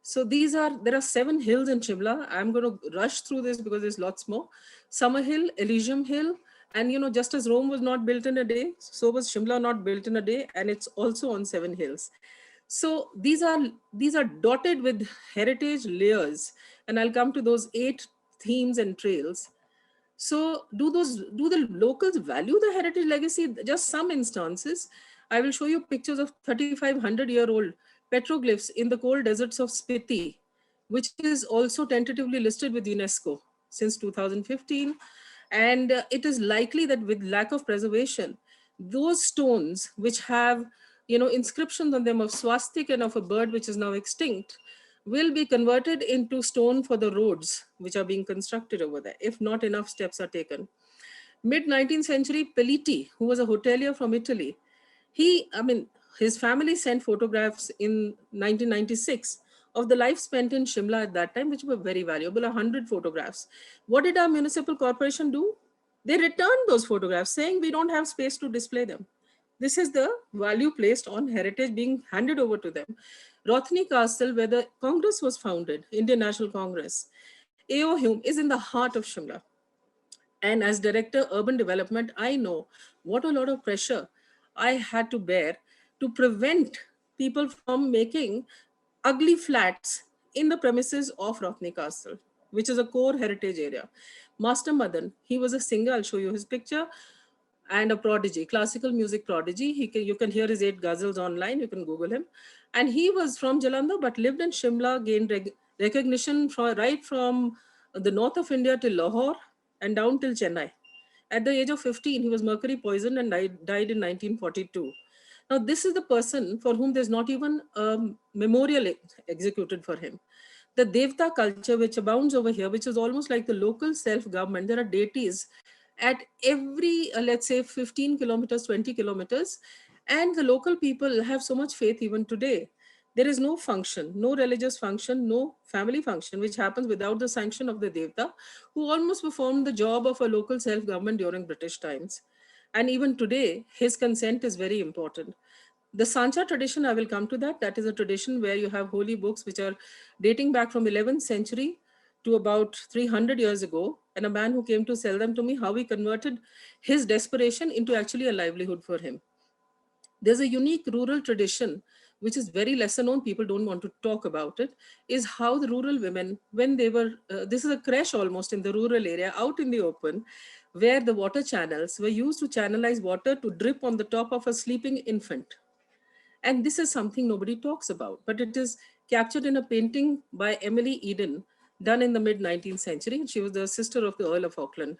So there are 7 hills in Shimla. I'm going to rush through this because there's lots more. Summer Hill, Elysium Hill, and just as Rome was not built in a day, so was Shimla not built in a day, and it's also on 7 hills. So these are dotted with heritage layers, and I'll come to those 8 themes and trails. So do the locals value the heritage legacy? Just some instances. I will show you pictures of 3,500-year-old petroglyphs in the cold deserts of Spiti, which is also tentatively listed with UNESCO since 2015. And it is likely that with lack of preservation, those stones which have inscriptions on them of swastik and of a bird which is now extinct will be converted into stone for the roads which are being constructed over there, if not enough steps are taken. Mid-19th century, Peliti, who was a hotelier from Italy, his family sent photographs in 1996 of the life spent in Shimla at that time, which were very valuable, 100 photographs. What did our municipal corporation do? They returned those photographs saying we don't have space to display them. This is the value placed on heritage being handed over to them. Rothni Castle, where the Congress was founded, Indian National Congress, A.O. Hume is in the heart of Shimla. And as Director Urban Development, I know what a lot of pressure I had to bear to prevent people from making ugly flats in the premises of Rothni Castle, which is a core heritage area. Master Madan, he was a singer, I'll show you his picture, and a prodigy, classical music prodigy. You can hear his 8 ghazals online, you can Google him. And he was from Jalandhar, but lived in Shimla, gained recognition right from the north of India till Lahore and down till Chennai. At the age of 15, he was mercury poisoned and died in 1942. Now, this is the person for whom there's not even a memorial executed for him. The Devta culture, which abounds over here, which is almost like the local self-government, there are deities at every, let's say, 15 kilometers, 20 kilometers, and the local people have so much faith even today. There is no function, no religious function, no family function, which happens without the sanction of the Devta, who almost performed the job of a local self-government during British times. And even today, his consent is very important. The Sancha tradition, I will come to that. That is a tradition where you have holy books which are dating back from 11th century to about 300 years ago. And a man who came to sell them to me, how he converted his desperation into actually a livelihood for him. There's a unique rural tradition, which is very lesser known, people don't want to talk about it, is how the rural women, when they were, this is a creche almost in the rural area, out in the open, where the water channels were used to channelize water to drip on the top of a sleeping infant. And this is something nobody talks about, but it is captured in a painting by Emily Eden, done in the mid 19th century. She was the sister of the Earl of Auckland.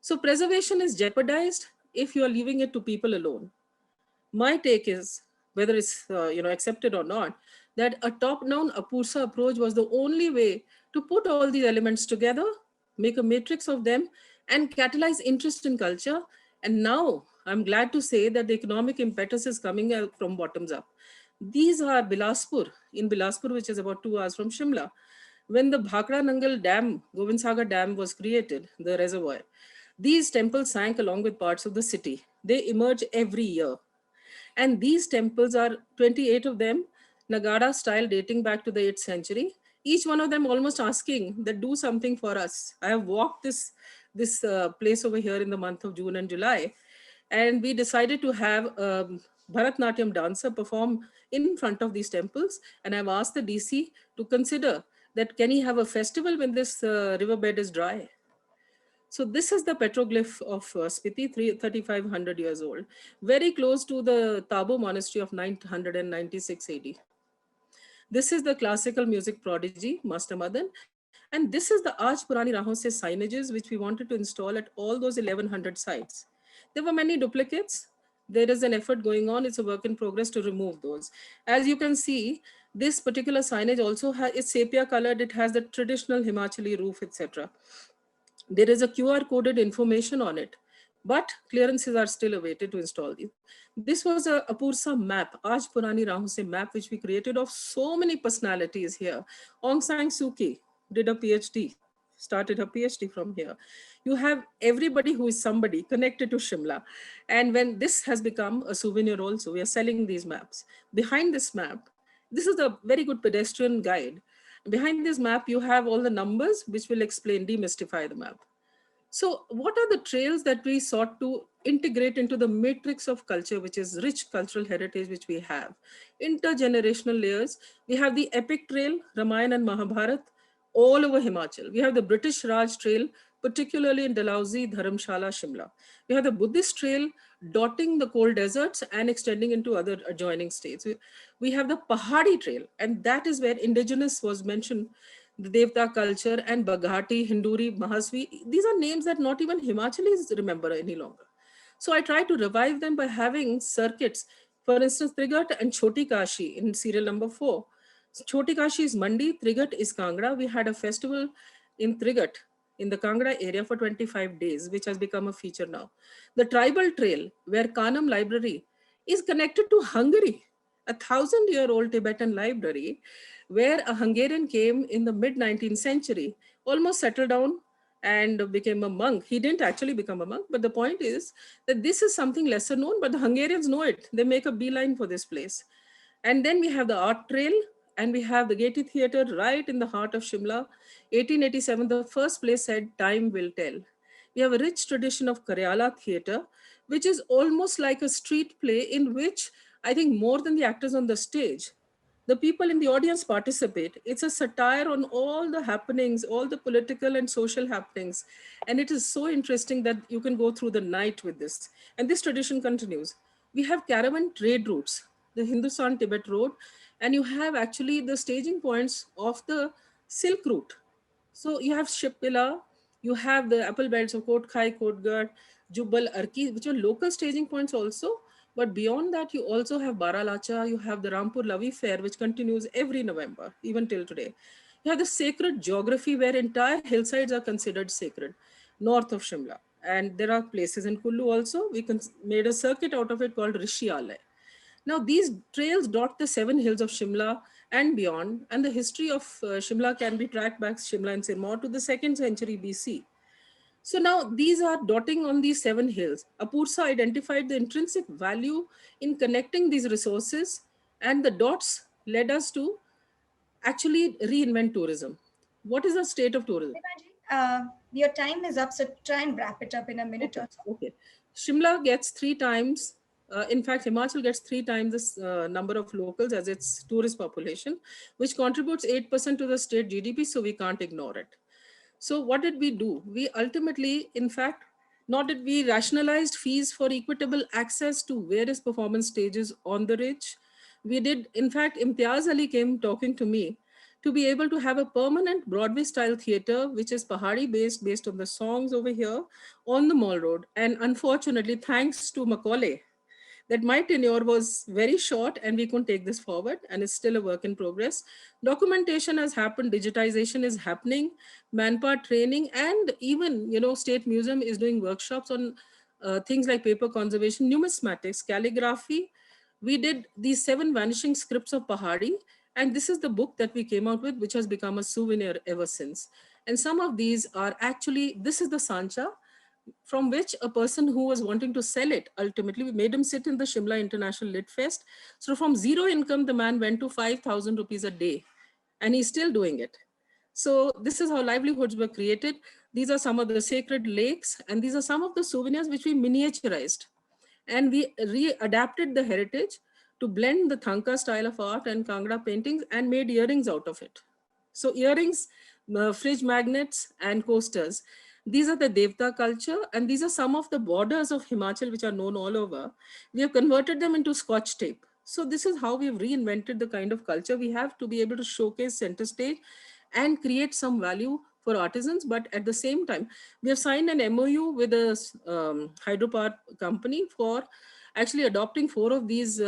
So preservation is jeopardized if you are leaving it to people alone. My take is, whether it's accepted or not, that a top-down Apursa approach was the only way to put all these elements together, make a matrix of them, and catalyze interest in culture. And now I'm glad to say that the economic impetus is coming out from bottoms up. These are in Bilaspur, which is about 2 hours from Shimla. When the Bhakra Nangal Dam, Govind Sagar Dam was created, the reservoir, these temples sank along with parts of the city. They emerge every year. And these temples are 28 of them, Nagara style, dating back to the 8th century. Each one of them almost asking that do something for us. I have walked this place over here in the month of June and July, and we decided to have Bharatnatyam dancer perform in front of these temples. And I've asked the DC to consider that can he have a festival when this riverbed is dry. So this is the petroglyph of Spiti, 3,500 years old, very close to the Tabo monastery of 996 AD. This is the classical music prodigy, Master Madan. And this is the Aaj Purani Rahon se signages, which we wanted to install at all those 1,100 sites. There were many duplicates. There is an effort going on. It's a work in progress to remove those. As you can see, this particular signage also is sepia colored. It has the traditional Himachali roof, etc. There is a QR coded information on it, but clearances are still awaited to install these. This was a Apursa map, Aaj Purani Rahon se map, which we created of so many personalities here. Aung San Suu Kyi did a PhD, started her PhD from here. You have everybody who is somebody connected to Shimla. And when this has become a souvenir also, we are selling these maps. Behind this map, this is a very good pedestrian guide. Behind this map, you have all the numbers which will explain, demystify the map. So what are the trails that we sought to integrate into the matrix of culture, which is rich cultural heritage, which we have? Intergenerational layers. We have the epic trail, Ramayana and Mahabharat, all over Himachal. We have the British Raj trail, particularly in Dalhousie, Dharamshala, Shimla. We have the Buddhist trail dotting the cold deserts and extending into other adjoining states. We have the Pahadi trail, and that is where indigenous was mentioned, the Devta culture, and Baghati, Hinduri, Mahasvi. These are names that not even Himachalis remember any longer. So I try to revive them by having circuits. For instance, Trigat and Choti Kashi in serial number 4. Choti Kashi is Mandi, Trigat is Kangra. We had a festival in Trigat in the Kangra area for 25 days, which has become a feature now. The tribal trail, where Kanam library is connected to Hungary, a 1,000-year-old Tibetan library, where a Hungarian came in the mid 19th century, almost settled down and became a monk. He didn't actually become a monk, but the point is that this is something lesser known, but the Hungarians know it. They make a beeline for this place. And then we have the art trail, and we have the Gaiety Theatre right in the heart of Shimla. 1887, the first play said, "Time will tell." We have a rich tradition of Karyala theatre, which is almost like a street play in which I think more than the actors on the stage, the people in the audience participate. It's a satire on all the happenings, all the political and social happenings. And it is so interesting that you can go through the night with this. And this tradition continues. We have caravan trade routes, the Hindustan-Tibet road, and you have actually the staging points of the Silk Route. So you have Shipila, you have the apple belts of Kotkhai, Kotgarh, Jubbal, Arki, which are local staging points also. But beyond that, you also have Baralacha, you have the Rampur Lavi Fair, which continues every November, even till today. You have the sacred geography where entire hillsides are considered sacred, north of Shimla. And there are places in Kullu also. We made a circuit out of it called Rishi Alay. Now, these trails dot the 7 hills of Shimla and beyond, and the history of Shimla can be tracked back Shimla and Sirmaur to the 2nd century BC. So now these are dotting on these 7 hills. Apursa identified the intrinsic value in connecting these resources, and the dots led us to actually reinvent tourism. What is the state of tourism? Your time is up, so try and wrap it up in a minute Okay, or so. okay. Shimla gets 3 times, in fact, Himachal gets 3 times this number of locals as its tourist population, which contributes 8% to the state GDP, so we can't ignore it. So what did we do? We ultimately, in fact, not did we rationalized fees for equitable access to various performance stages on the ridge. We did, in fact, Imtiaz Ali came talking to me to be able to have a permanent Broadway style theater, which is Pahari based on the songs over here on the Mall Road. And unfortunately, thanks to Macaulay, that my tenure was very short and we couldn't take this forward, and it's still a work in progress. Documentation has happened, digitization is happening, manpower training, and even, State Museum is doing workshops on things like paper conservation, numismatics, calligraphy. We did these 7 vanishing scripts of Pahari, and this is the book that we came out with, which has become a souvenir ever since. And some of these are actually, this is the Sancha, from which a person who was wanting to sell it, ultimately we made him sit in the Shimla International Lit Fest. So from zero income, the man went to 5,000 rupees a day, and he's still doing it. So this is how livelihoods were created. These are some of the sacred lakes, and these are some of the souvenirs which we miniaturized. And we readapted the heritage to blend the Thanka style of art and Kangra paintings and made earrings out of it. So earrings, fridge magnets, and coasters. These are the Devta culture, and these are some of the borders of Himachal which are known all over. We have converted them into Scotch tape. So this is how we've reinvented the kind of culture we have to be able to showcase center stage and create some value for artisans. But at the same time, we have signed an MOU with a hydropower company for actually adopting 4 of these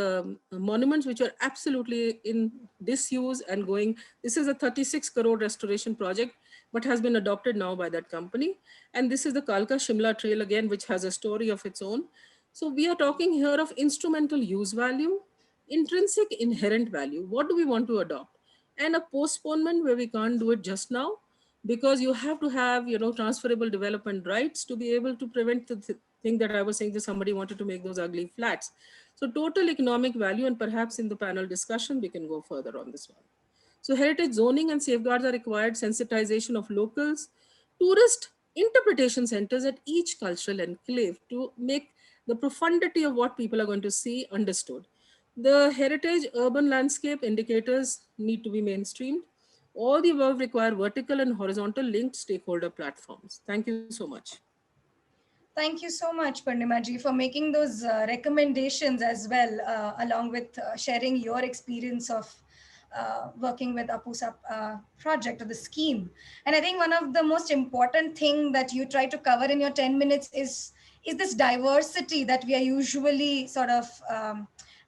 monuments, which are absolutely in disuse and going. This is a 36 crore restoration project, but has been adopted now by that company. And this is the Kalka Shimla Trail again, which has a story of its own. So we are talking here of instrumental use value, intrinsic inherent value. What do we want to adopt? And a postponement where we can't do it just now, because you have to have, transferable development rights to be able to prevent the thing that I was saying, that somebody wanted to make those ugly flats. So total economic value, and perhaps in the panel discussion, we can go further on this one. So heritage zoning and safeguards are required, sensitization of locals, tourist interpretation centers at each cultural enclave to make the profundity of what people are going to see understood. The heritage urban landscape indicators need to be mainstreamed. All the above require vertical and horizontal linked stakeholder platforms. Thank you so much. Thank you so much, Purnimaji, for making those recommendations as well, along with sharing your experience of working with APUSA project or the scheme. And I think one of the most important thing that you try to cover in your 10 minutes is this diversity that we are usually sort of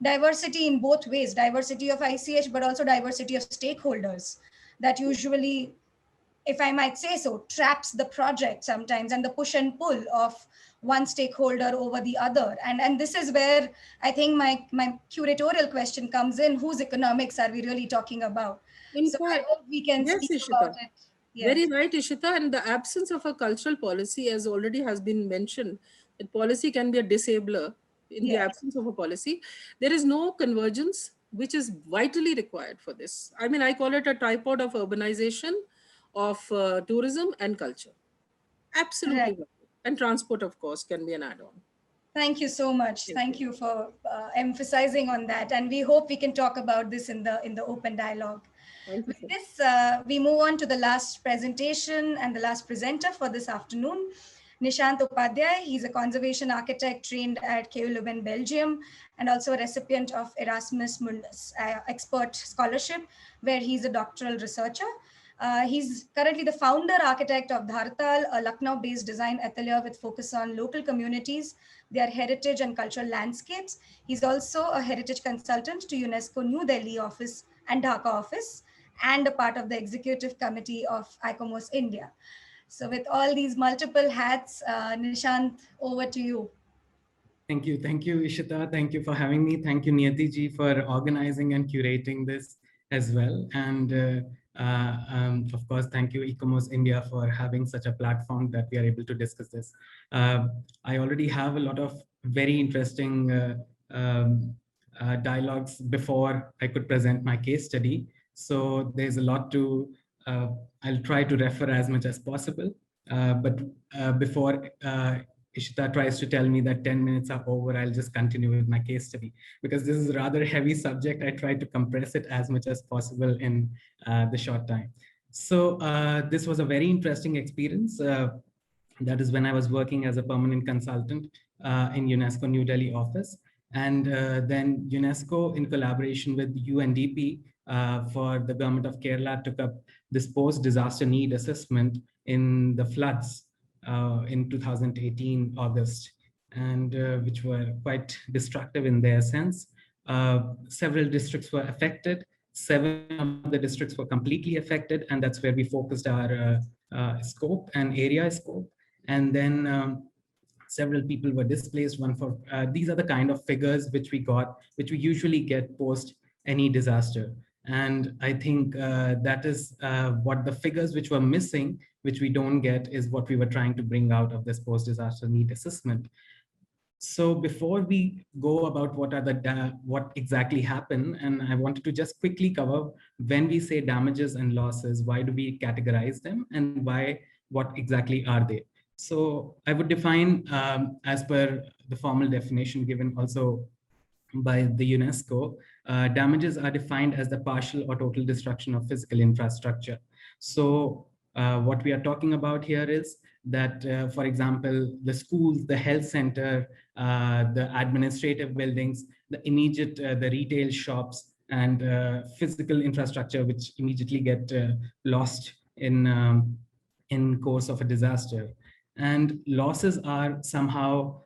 diversity in both ways, diversity of ICH, but also diversity of stakeholders that usually, if I might say so, traps the project sometimes, and the push and pull of one stakeholder over the other. And this is where I think my curatorial question comes in: whose economics are we really talking about? In So I fact, hope we can yes, speak Ishita. about it. Yes. Very right, Ishita. And the absence of a cultural policy, as already has been mentioned, that policy can be a disabler in the Yes. absence of a policy. There is no convergence, which is vitally required for this. I mean, I call it a tripod of urbanization, of tourism and culture. Absolutely. Right. Vital. And transport, of course, can be an add-on. Thank you so much. Thank you for emphasizing on that. And we hope we can talk about this in the open dialogue. Thank you, With sir. this, we move on to the last presentation and the last presenter for this afternoon. Nishant Upadhyay, he's a conservation architect trained at KU Leuven, Belgium, and also a recipient of Erasmus Mundus Expert Scholarship, where he's a doctoral researcher. He's currently the founder architect of Dhartal, a Lucknow-based design atelier with focus on local communities, their heritage and cultural landscapes. He's also a heritage consultant to UNESCO New Delhi office and Dhaka office, and a part of the executive committee of ICOMOS India. So with all these multiple hats, Nishant, over to you. Thank you. Thank you, Ishita. Thank you for having me. Thank you, Niyati ji, for organizing and curating this as well. And Of course, thank you, Economists India, for having such a platform that we are able to discuss this. I already have a lot of very interesting dialogues before I could present my case study. So there's a lot to, I'll try to refer as much as possible. But before Ishita tries to tell me that 10 minutes are over, I'll just continue with my case study. Because this is a rather heavy subject, I try to compress it as much as possible in the short time. So this was a very interesting experience. That is when I was working as a permanent consultant in UNESCO New Delhi office. And then UNESCO, in collaboration with UNDP for the government of Kerala, took up this post-disaster need assessment in the floods in 2018 August, and which were quite destructive in their sense. Several districts were affected. 7 of the districts were completely affected, and that's where we focused our scope and area scope. And then several people were displaced. These are the kind of figures which we got, which we usually get post any disaster. And I think that is what the figures which were missing, which we don't get, is what we were trying to bring out of this post-disaster need assessment. So before we go about what exactly happened, and I wanted to just quickly cover, when we say damages and losses, why do we categorize them, and what exactly are they? So I would define, as per the formal definition given also by the UNESCO, damages are defined as the partial or total destruction of physical infrastructure. So what we are talking about here is that, for example, the schools, the health center, the administrative buildings, the immediate, the retail shops, and physical infrastructure, which immediately get lost in course of a disaster. And losses are somehow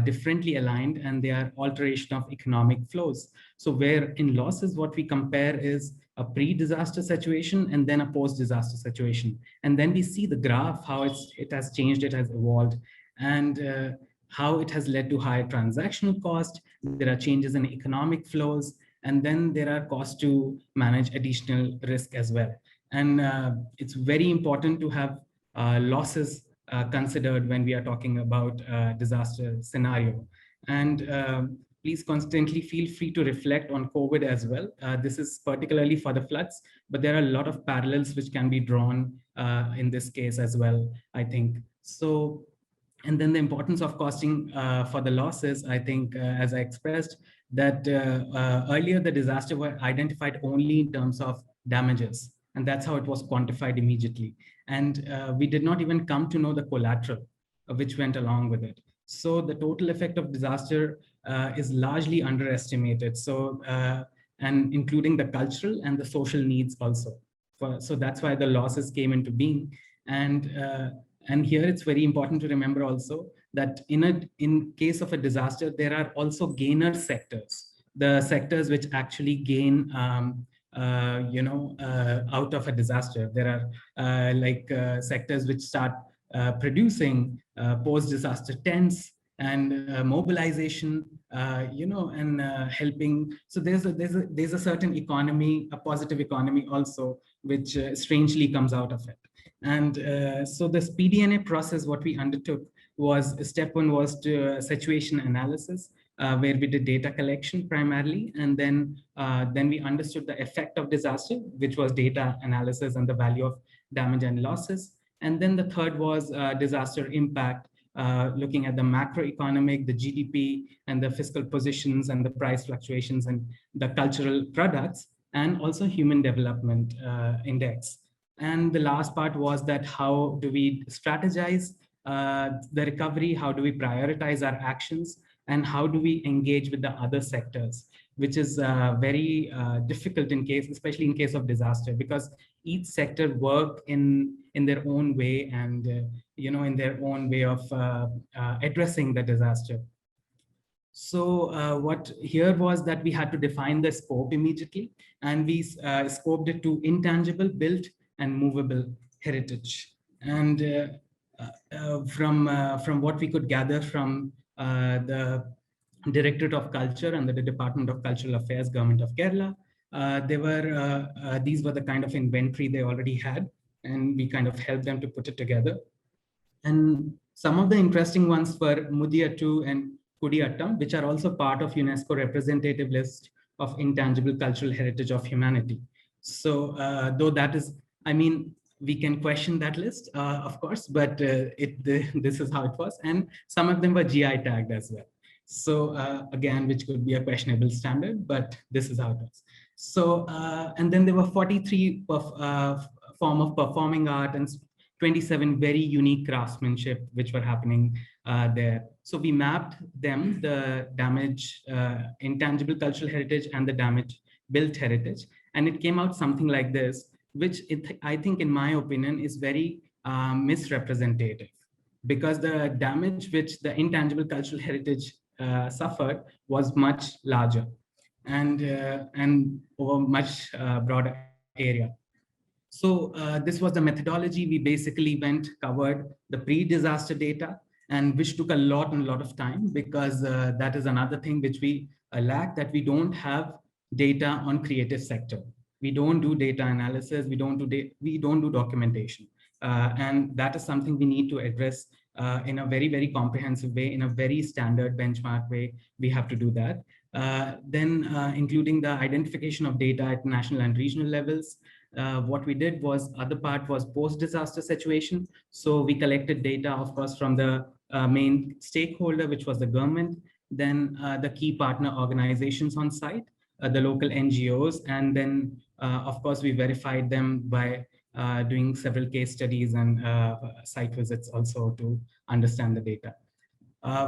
differently aligned, and they are alteration of economic flows. So where in losses, what we compare is a pre-disaster situation and then a post-disaster situation. And then we see the graph, how it has changed, it has evolved, and how it has led to higher transactional cost. There are changes in economic flows, and then there are costs to manage additional risk as well. And it's very important to have losses considered when we are talking about disaster scenario. And please constantly feel free to reflect on COVID as well. This is particularly for the floods, but there are a lot of parallels which can be drawn in this case as well, I think. So, and then the importance of costing for the losses, I think, as I expressed, that earlier the disaster were identified only in terms of damages, and that's how it was quantified immediately. And we did not even come to know the collateral which went along with it. So the total effect of disaster is largely underestimated. So, and including the cultural and the social needs also. So that's why the losses came into being. And here it's very important to remember also that in case of a disaster, there are also gainer sectors, the sectors which actually gain out of a disaster. There are sectors which start producing post-disaster tents and mobilization, and helping. So there's a certain economy, a positive economy also, which strangely comes out of it. And so this PDNA process, what we undertook was, step one was to situation analysis, where we did data collection primarily, and then we understood the effect of disaster, which was data analysis and the value of damage and losses. And then the third was disaster impact, looking at the macroeconomic, the GDP, and the fiscal positions, and the price fluctuations, and the cultural products, and also human development index. And the last part was that how do we strategize the recovery, how do we prioritize our actions, and how do we engage with the other sectors, which is very difficult especially in case of disaster, because each sector work in their own way, and in their own way of addressing the disaster. So what here was that we had to define the scope immediately, and we scoped it to intangible, built, and movable heritage. And from what we could gather from the Directorate of Culture and the Department of Cultural Affairs, Government of Kerala, these were the kind of inventory they already had, and we kind of helped them to put it together. And some of the interesting ones were Mudiyattu and Kudiyattam, which are also part of UNESCO representative list of intangible cultural heritage of humanity. So though that is, I mean, we can question that list, of course, but this is how it was. And some of them were GI tagged as well. So again, which could be a questionable standard, but this is how it was. So, and then there were 43 form of performing art and 27 very unique craftsmanship which were happening there. So we mapped them, the damaged intangible cultural heritage and the damaged built heritage. And it came out something like this, which I think, in my opinion, is very misrepresentative, because the damage which the intangible cultural heritage suffered was much larger and over much broader area. So this was the methodology. We basically covered the pre-disaster data, and which took a lot of time, because that is another thing which we lack, that we don't have data on creative sector. We don't do data analysis. We don't do documentation, and that is something we need to address in a very comprehensive way, in a very standard benchmark way. We have to do that. Then including the identification of data at national and regional levels. What we did was, other part was post-disaster situation. So we collected data, of course, from the main stakeholder, which was the government, then the key partner organizations on site, the local NGOs, and then, of course, we verified them by doing several case studies and site visits also to understand the data.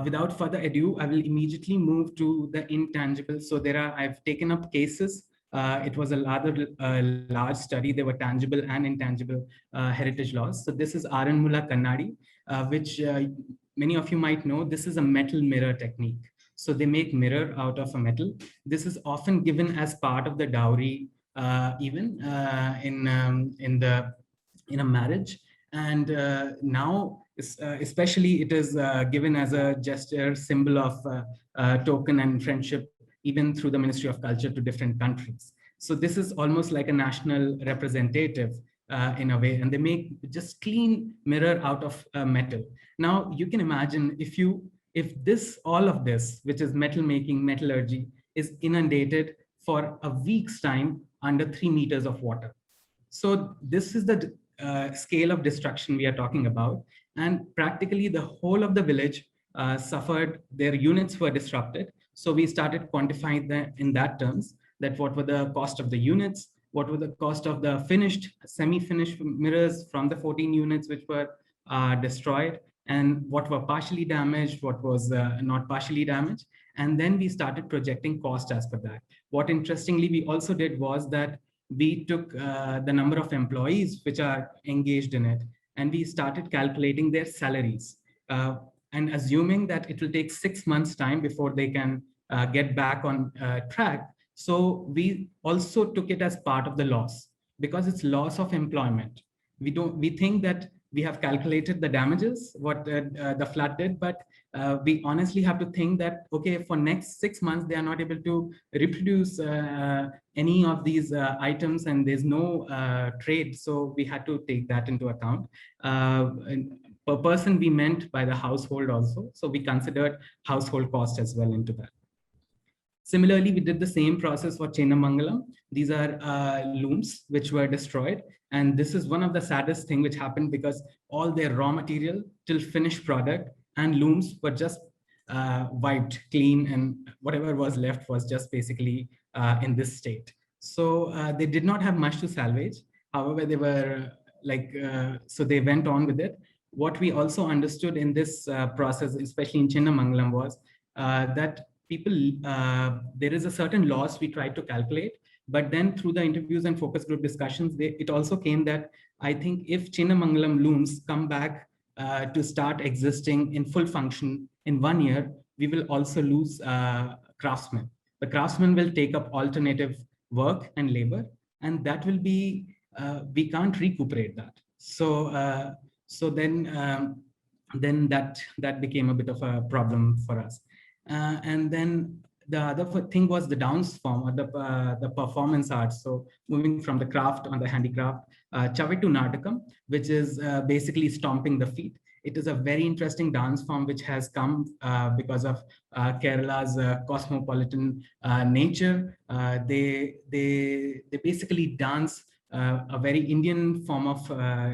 Without further ado, I will immediately move to the intangible. So I've taken up cases. It was a rather large study. There were tangible and intangible heritage laws. So this is Aranmula Kannadi, which many of you might know. This is a metal mirror technique. So they make mirror out of a metal. This is often given as part of the dowry, even in a marriage. And now, especially, it is given as a gesture, symbol of token and friendship, even through the Ministry of Culture to different countries. So this is almost like a national representative in a way, and they make just clean mirror out of metal. Now you can imagine if all of this, which is metal making, metallurgy, is inundated for a week's time under 3 meters of water. So this is the scale of destruction we are talking about. And practically the whole of the village suffered, their units were disrupted. So we started quantifying that in that terms, that what were the cost of the units, what were the cost of the finished, semi-finished mirrors from the 14 units which were destroyed, and what were partially damaged, what was not partially damaged. And then we started projecting cost as per that. What interestingly we also did was that we took the number of employees which are engaged in it, and we started calculating their salaries and assuming that it will take 6 months time before they can get back on track. So we also took it as part of the loss, because it's loss of employment. We think that we have calculated the damages, what the flood did, but we honestly have to think that, okay, for next 6 months, they are not able to reproduce any of these items, and there's no trade. So we had to take that into account. Per person, we meant by the household also. So we considered household cost as well into that. Similarly, we did the same process for Chennamangalam. These are looms which were destroyed. And this is one of the saddest thing which happened, because all their raw material till finished product and looms were just wiped clean, and whatever was left was just basically in this state. So they did not have much to salvage. However, they were so they went on with it. What we also understood in this process, especially in Chennamangalam, was that people, there is a certain loss we tried to calculate, but then through the interviews and focus group discussions, it also came that I think if Chennamangalam looms come back to start existing in full function in 1 year, we will also lose craftsmen. The craftsmen will take up alternative work and labor, and that will be, we can't recuperate that. So then that became a bit of a problem for us. And then the other thing was the dance form, or the performance art. So moving from the craft on the handicraft, Chavetu Natakam, which is basically stomping the feet. It is a very interesting dance form which has come because of Kerala's cosmopolitan nature. They basically dance a very Indian form of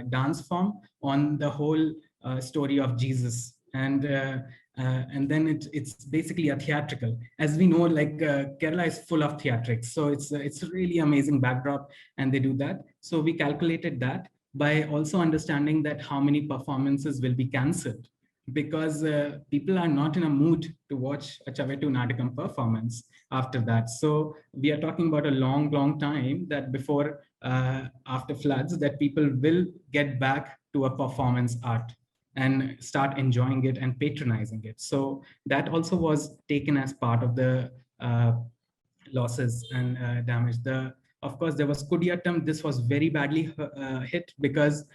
dance form on the whole story of Jesus. And then it's basically a theatrical. As we know, like Kerala is full of theatrics, so it's a really amazing backdrop, and they do that. So we calculated that by also understanding that how many performances will be cancelled, because people are not in a mood to watch a Chavetu Natakam performance after that. So we are talking about a long time that before, after floods, that people will get back to a performance art and start enjoying it and patronizing it. So that also was taken as part of the losses and damage. Of course, there was Kudiyattam. This was very badly hit, because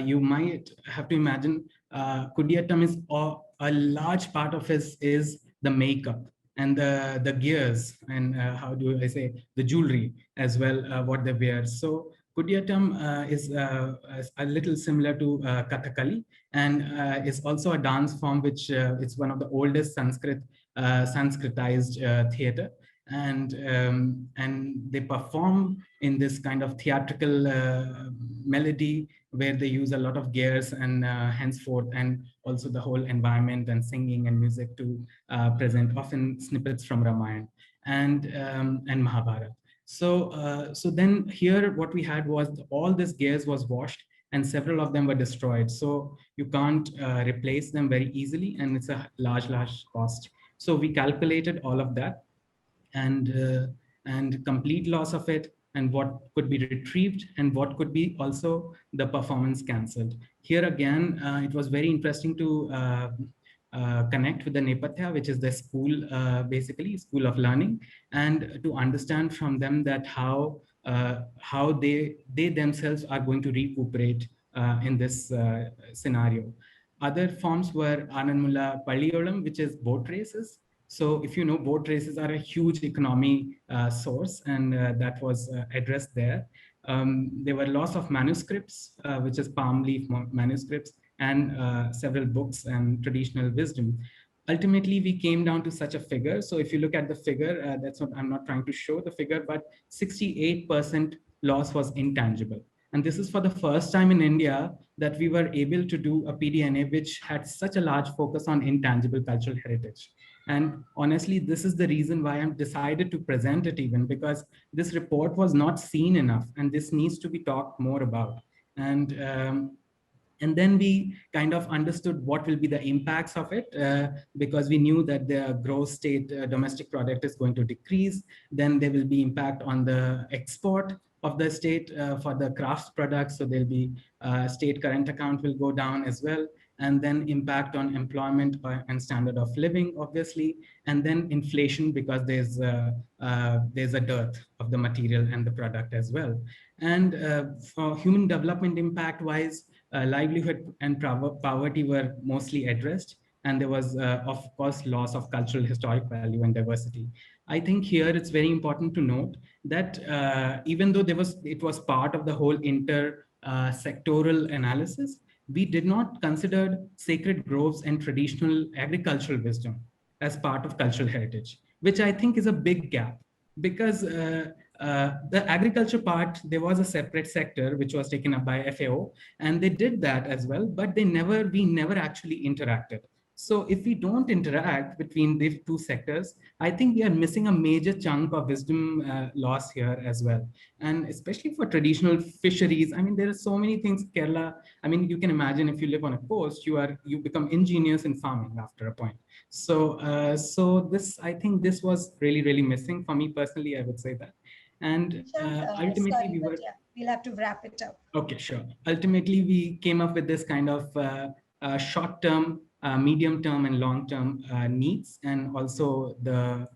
you might have to imagine Kudiyattam is a large part of it is the makeup and the gears, and how do I say, the jewelry as well, what they wear. So Kudiyattam is a little similar to Kathakali, and is also a dance form which is one of the oldest Sanskritized theater. And they perform in this kind of theatrical melody where they use a lot of gears and henceforth, and also the whole environment and singing and music to present often snippets from Ramayana and Mahabharata. So then here what we had was all this gears was washed, and several of them were destroyed. So you can't replace them very easily, and it's a large cost. So we calculated all of that, and complete loss of it, and what could be retrieved, and what could be also the performance cancelled. Here again, it was very interesting to connect with the Nepatya, which is the school, basically school of learning, and to understand from them that how they themselves are going to recuperate in this scenario. Other forms were Ananmula Palliyolam, which is boat races. So if you know, boat races are a huge economy source, and that was addressed there. There were loss of manuscripts, which is palm leaf manuscripts, and several books and traditional wisdom. Ultimately, we came down to such a figure. So if you look at the figure, that's what I'm not trying to show the figure, but 68% loss was intangible. And this is for the first time in India that we were able to do a PDNA which had such a large focus on intangible cultural heritage. And honestly, this is the reason why I'm decided to present it, even because this report was not seen enough, and this needs to be talked more about. And then we kind of understood what will be the impacts of it, because we knew that the gross state domestic product is going to decrease. Then there will be impact on the export of the state for the crafts products. So there'll be state current account will go down as well. And then impact on employment and standard of living, obviously. And then inflation, because there's a dearth of the material and the product as well. And for human development impact wise, livelihood and poverty were mostly addressed. And there was, of course, loss of cultural historic value and diversity. I think here it's very important to note that even though it was part of the whole sectoral analysis, we did not consider sacred groves and traditional agricultural wisdom as part of cultural heritage, which I think is a big gap, because the agriculture part, there was a separate sector which was taken up by FAO, and they did that as well, but we never actually interacted. So if we don't interact between these two sectors, I think we are missing a major chunk of wisdom loss here as well. And especially for traditional fisheries, I mean, there are so many things. Kerala, I mean, you can imagine if you live on a coast, you become ingenious in farming after a point. So I think this was really missing for me personally, I would say that. And ultimately we'll have to wrap it up. Okay, sure. Ultimately, we came up with this kind of short-term, medium-term, and long-term needs, and also the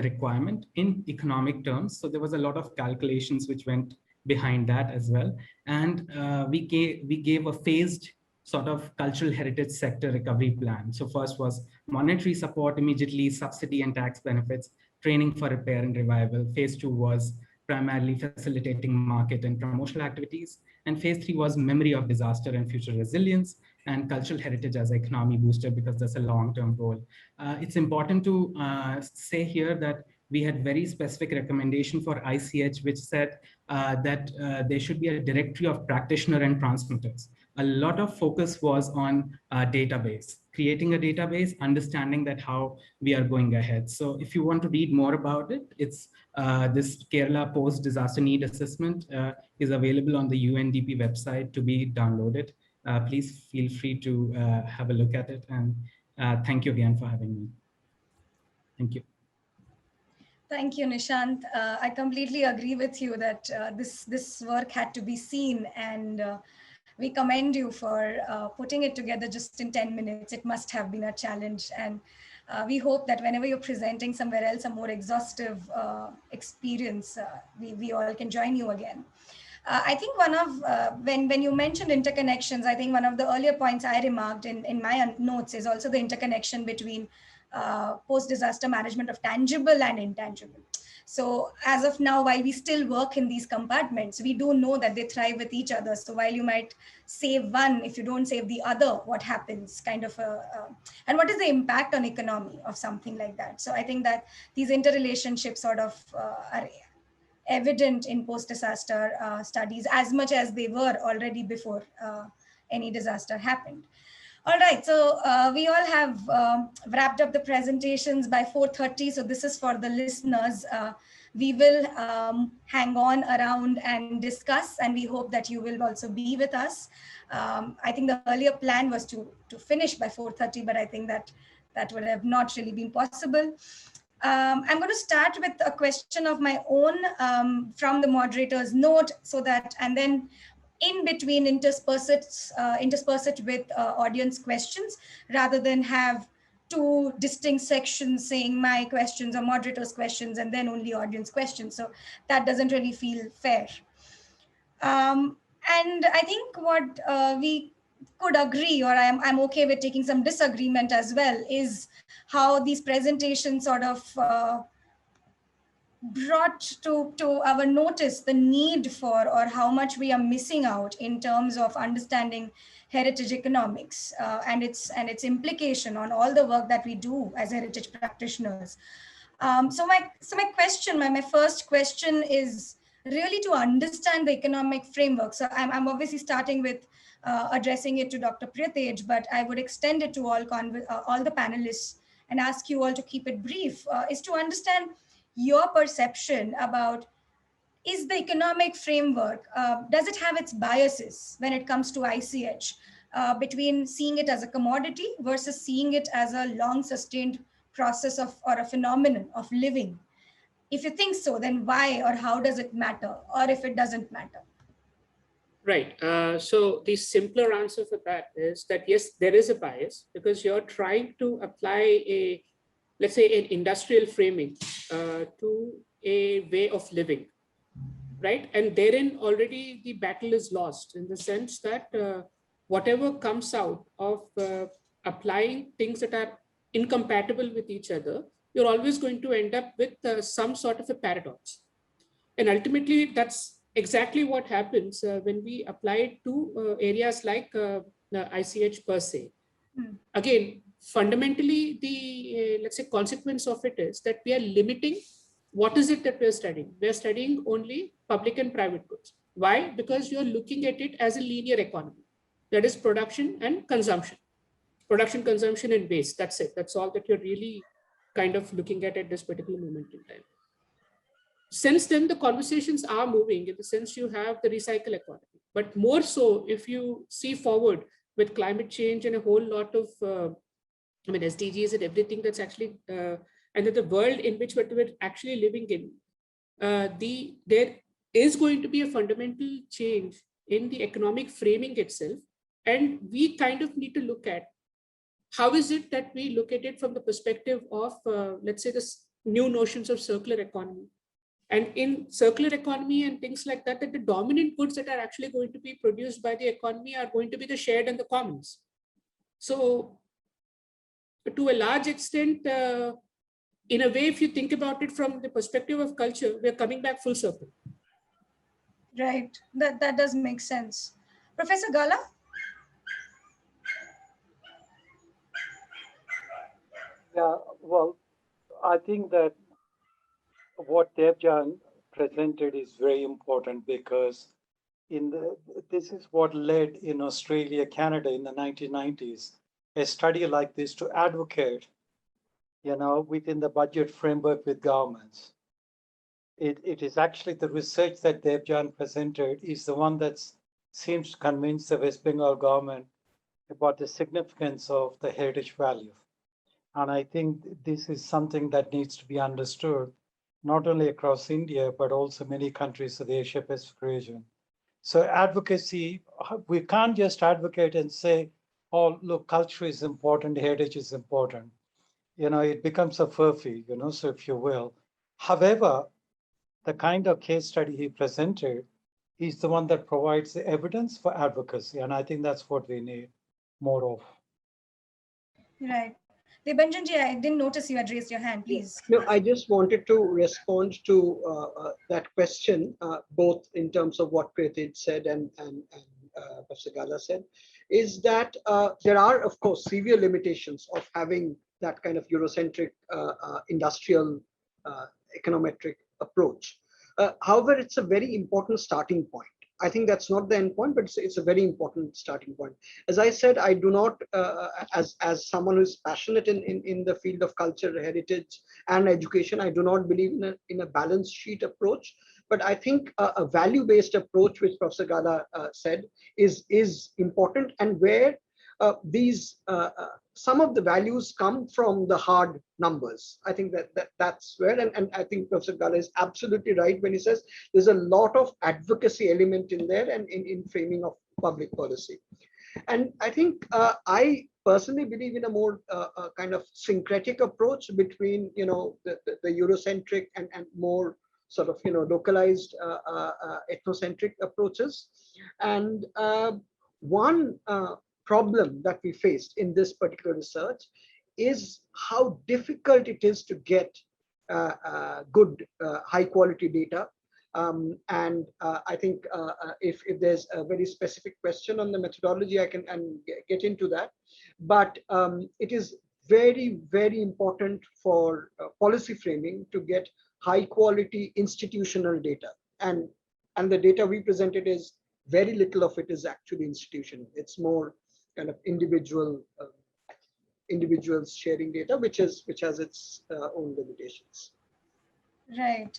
requirement in economic terms. So there was a lot of calculations which went behind that as well, and we gave a phased sort of cultural heritage sector recovery plan. So first was monetary support, immediately subsidy and tax benefits, training for repair and revival. Phase 2 was primarily facilitating market and promotional activities. And phase 3 was memory of disaster and future resilience, and cultural heritage as an economy booster, because that's a long-term goal. It's important to say here that we had very specific recommendation for ICH, which said that there should be a directory of practitioner and transmitters. A lot of focus was on database, creating a database, understanding that how we are going ahead. So if you want to read more about it, it's this Kerala post-disaster need assessment is available on the UNDP website to be downloaded. Please feel free to have a look at it. And thank you again for having me. Thank you. Thank you, Nishant. I completely agree with you that this work had to be seen, and we commend you for putting it together just in 10 minutes. It must have been a challenge, and we hope that whenever you're presenting somewhere else a more exhaustive experience, we all can join you again. I think one of, when you mentioned interconnections, I think one of the earlier points I remarked in my notes is also the interconnection between post-disaster management of tangible and intangible. So as of now, while we still work in these compartments, we do know that they thrive with each other. So while you might save one, if you don't save the other, what happens? Kind of and what is the impact on economy of something like that? So I think that these interrelationships sort of are evident in post-disaster studies as much as they were already before any disaster happened. All right, so we all have wrapped up the presentations by 4:30. So this is for the listeners. We will hang on around and discuss, and we hope that you will also be with us. I think the earlier plan was to finish by 4:30, but I think that would have not really been possible. I'm going to start with a question of my own from the moderator's note, so that, and then in between intersperse it with audience questions, rather than have two distinct sections saying my questions or moderator's questions and then only audience questions. So that doesn't really feel fair. And I think what we could agree, or I'm okay with taking some disagreement as well, is how these presentations sort of brought to our notice the need for, or how much we are missing out in terms of understanding heritage economics and its implication on all the work that we do as heritage practitioners. So my first question is really to understand the economic framework. So I'm obviously starting with addressing it to Dr. Priyatej, but I would extend it to all the panelists and ask you all to keep it brief, is to understand your perception about, is the economic framework, does it have its biases when it comes to ICH, between seeing it as a commodity versus seeing it as a long sustained process of, or a phenomenon of living? If you think so, then why or how does it matter, or if it doesn't matter? Right. So the simpler answer for that is that, yes, there is a bias, because you're trying to apply let's say an industrial framing to a way of living, right? And therein already the battle is lost, in the sense that whatever comes out of applying things that are incompatible with each other, you're always going to end up with some sort of a paradox. And ultimately, that's exactly what happens when we apply it to areas like ICH per se. Again, fundamentally, the let's say consequence of it is that we are limiting what is it that we're studying. We're studying only public and private goods. Why? Because you're looking at it as a linear economy. That is production and consumption. Production, consumption, and waste. That's it. That's all that you're really kind of looking at this particular moment in time. Since then, the conversations are moving in the sense you have the recycle economy, but more so if you see forward with climate change and a whole lot of, SDGs and everything that's actually, and that the world in which we're actually living in, there is going to be a fundamental change in the economic framing itself. And we kind of need to look at how is it that we look at it from the perspective of, let's say, this new notions of circular economy, And in circular economy and things like that, that the dominant goods that are actually going to be produced by the economy are going to be the shared and the commons. So to a large extent, in a way, if you think about it from the perspective of culture, we're coming back full circle. Right, that does make sense. Professor Gala? Yeah, well, I think that what Devjan presented is very important because this is what led in Australia, Canada in the 1990s, a study like this to advocate, within the budget framework with governments. It is actually the research that Devjan presented is the one that seems to convince the West Bengal government about the significance of the heritage value. And I think this is something that needs to be understood, not only across India, but also many countries of the Asia Pacific region. So advocacy, we can't just advocate and say, oh, look, culture is important, heritage is important. It becomes a furphy, so if you will. However, the kind of case study he presented is the one that provides the evidence for advocacy. And I think that's what we need more of. Right. Debanjanji, I didn't notice you had raised your hand, please. No, I just wanted to respond to that question, both in terms of what Kritit said and Professor Gala said, is that there are, of course, severe limitations of having that kind of Eurocentric industrial econometric approach. However, it's a very important starting point. I think that's not the end point, but it's a very important starting point. As I said, I do not, as someone who's passionate in the field of culture, heritage, and education, I do not believe in a balance sheet approach. But I think a value-based approach, which Professor Gala said, is important, and where these some of the values come from the hard numbers. I think that's where, and I think Professor Gala is absolutely right when he says there's a lot of advocacy element in there and in framing of public policy. And I think I personally believe in a more kind of syncretic approach between the Eurocentric and more sort of localized ethnocentric approaches. And one problem that we faced in this particular research is how difficult it is to get good high quality data. And I think if there's a very specific question on the methodology, I can get into that. But it is very, very important for policy framing to get high quality institutional data. And the data we presented is very little of it is actually institutional. It's more kind of individuals sharing data, which has its own limitations. Right.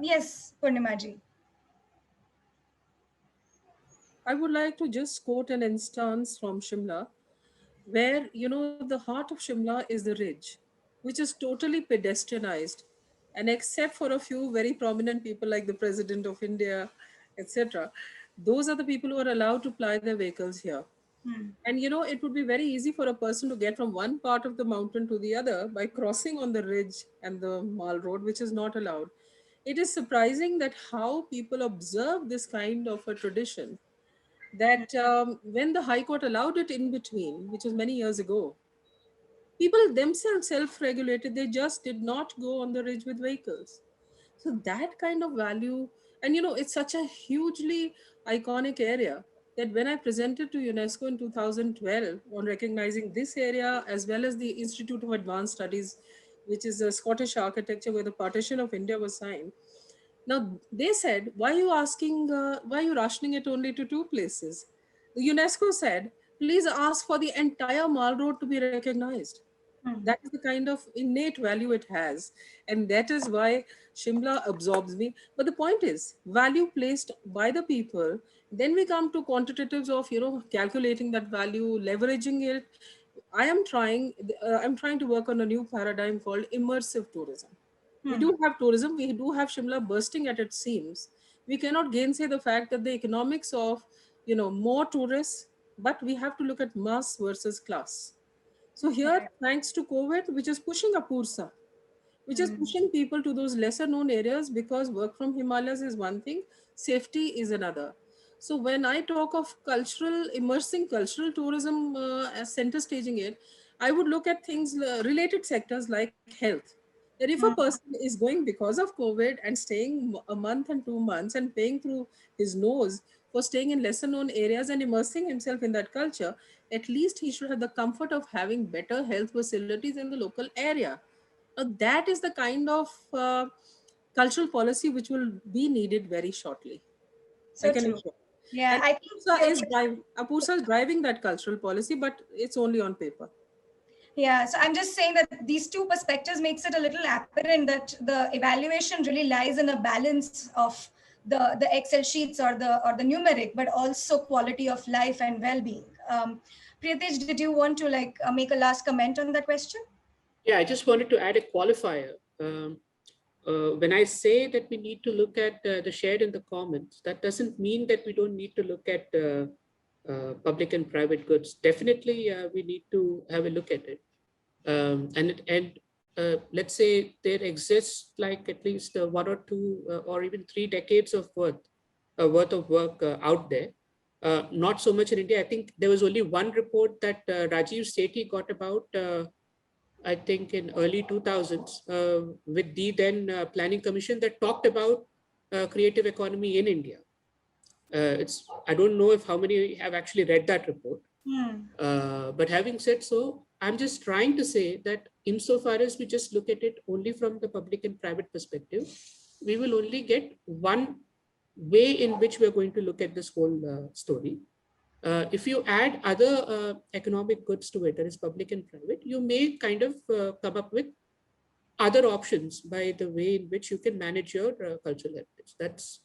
Yes, Purnimaji. I would like to just quote an instance from Shimla, where the heart of Shimla is the ridge, which is totally pedestrianized, and except for a few very prominent people like the President of India, etc., those are the people who are allowed to ply their vehicles here. And it would be very easy for a person to get from one part of the mountain to the other by crossing on the ridge and the Mall Road, which is not allowed. It is surprising that how people observe this kind of a tradition, that when the High Court allowed it in between, which was many years ago, people themselves self-regulated. They just did not go on the ridge with vehicles. So that kind of value, and it's such a hugely iconic area that when I presented to UNESCO in 2012 on recognizing this area, as well as the Institute of Advanced Studies, which is a Scottish architecture where the partition of India was signed. Now they said, why are you asking, why are you rationing it only to two places? The UNESCO said, please ask for the entire Mall Road to be recognized. That is the kind of innate value it has. And that is why Shimla absorbs me. But the point is, value placed by the people, then we come to quantitatives of, calculating that value, leveraging it. I'm trying to work on a new paradigm called immersive tourism. We do have tourism, we do have Shimla bursting at its seams. We cannot gainsay the fact that the economics of, more tourists, but we have to look at mass versus class. So here, thanks to COVID, which is pushing up Ursa, which is pushing people to those lesser known areas, because work from Himalayas is one thing, safety is another. So when I talk of cultural, immersing cultural tourism as center staging it, I would look at things related sectors like health. That if a person is going because of COVID and staying a month and 2 months and paying through his nose for staying in lesser known areas and immersing himself in that culture, at least he should have the comfort of having better health facilities in the local area. That is the kind of cultural policy which will be needed very shortly. I So can true. assure. Yeah, And I think APUSA is driving that cultural policy, but it's only on paper. yeah, so I'm just saying that these two perspectives makes it a little apparent that the evaluation really lies in a balance of the Excel sheets or the numeric, but also quality of life and well-being. Pritesh, did you want to make a last comment on that question? Yeah, I just wanted to add a qualifier. When I say that we need to look at the shared in the commons, that doesn't mean that we don't need to look at public and private goods. Definitely, we need to have a look at it. Let's say there exists like at least 1 or 2 or even 3 decades of worth of work out there. Not so much in India. I think there was only one report that Rajiv Sethi got about I think in early 2000s with the then Planning Commission that talked about creative economy in India. I don't know if how many have actually read that report. But having said so, I'm just trying to say that insofar as we just look at it only from the public and private perspective, we will only get one way in which we're going to look at this whole story. If you add other economic goods to it, that is public and private, you may kind of come up with other options by the way in which you can manage your cultural heritage. That's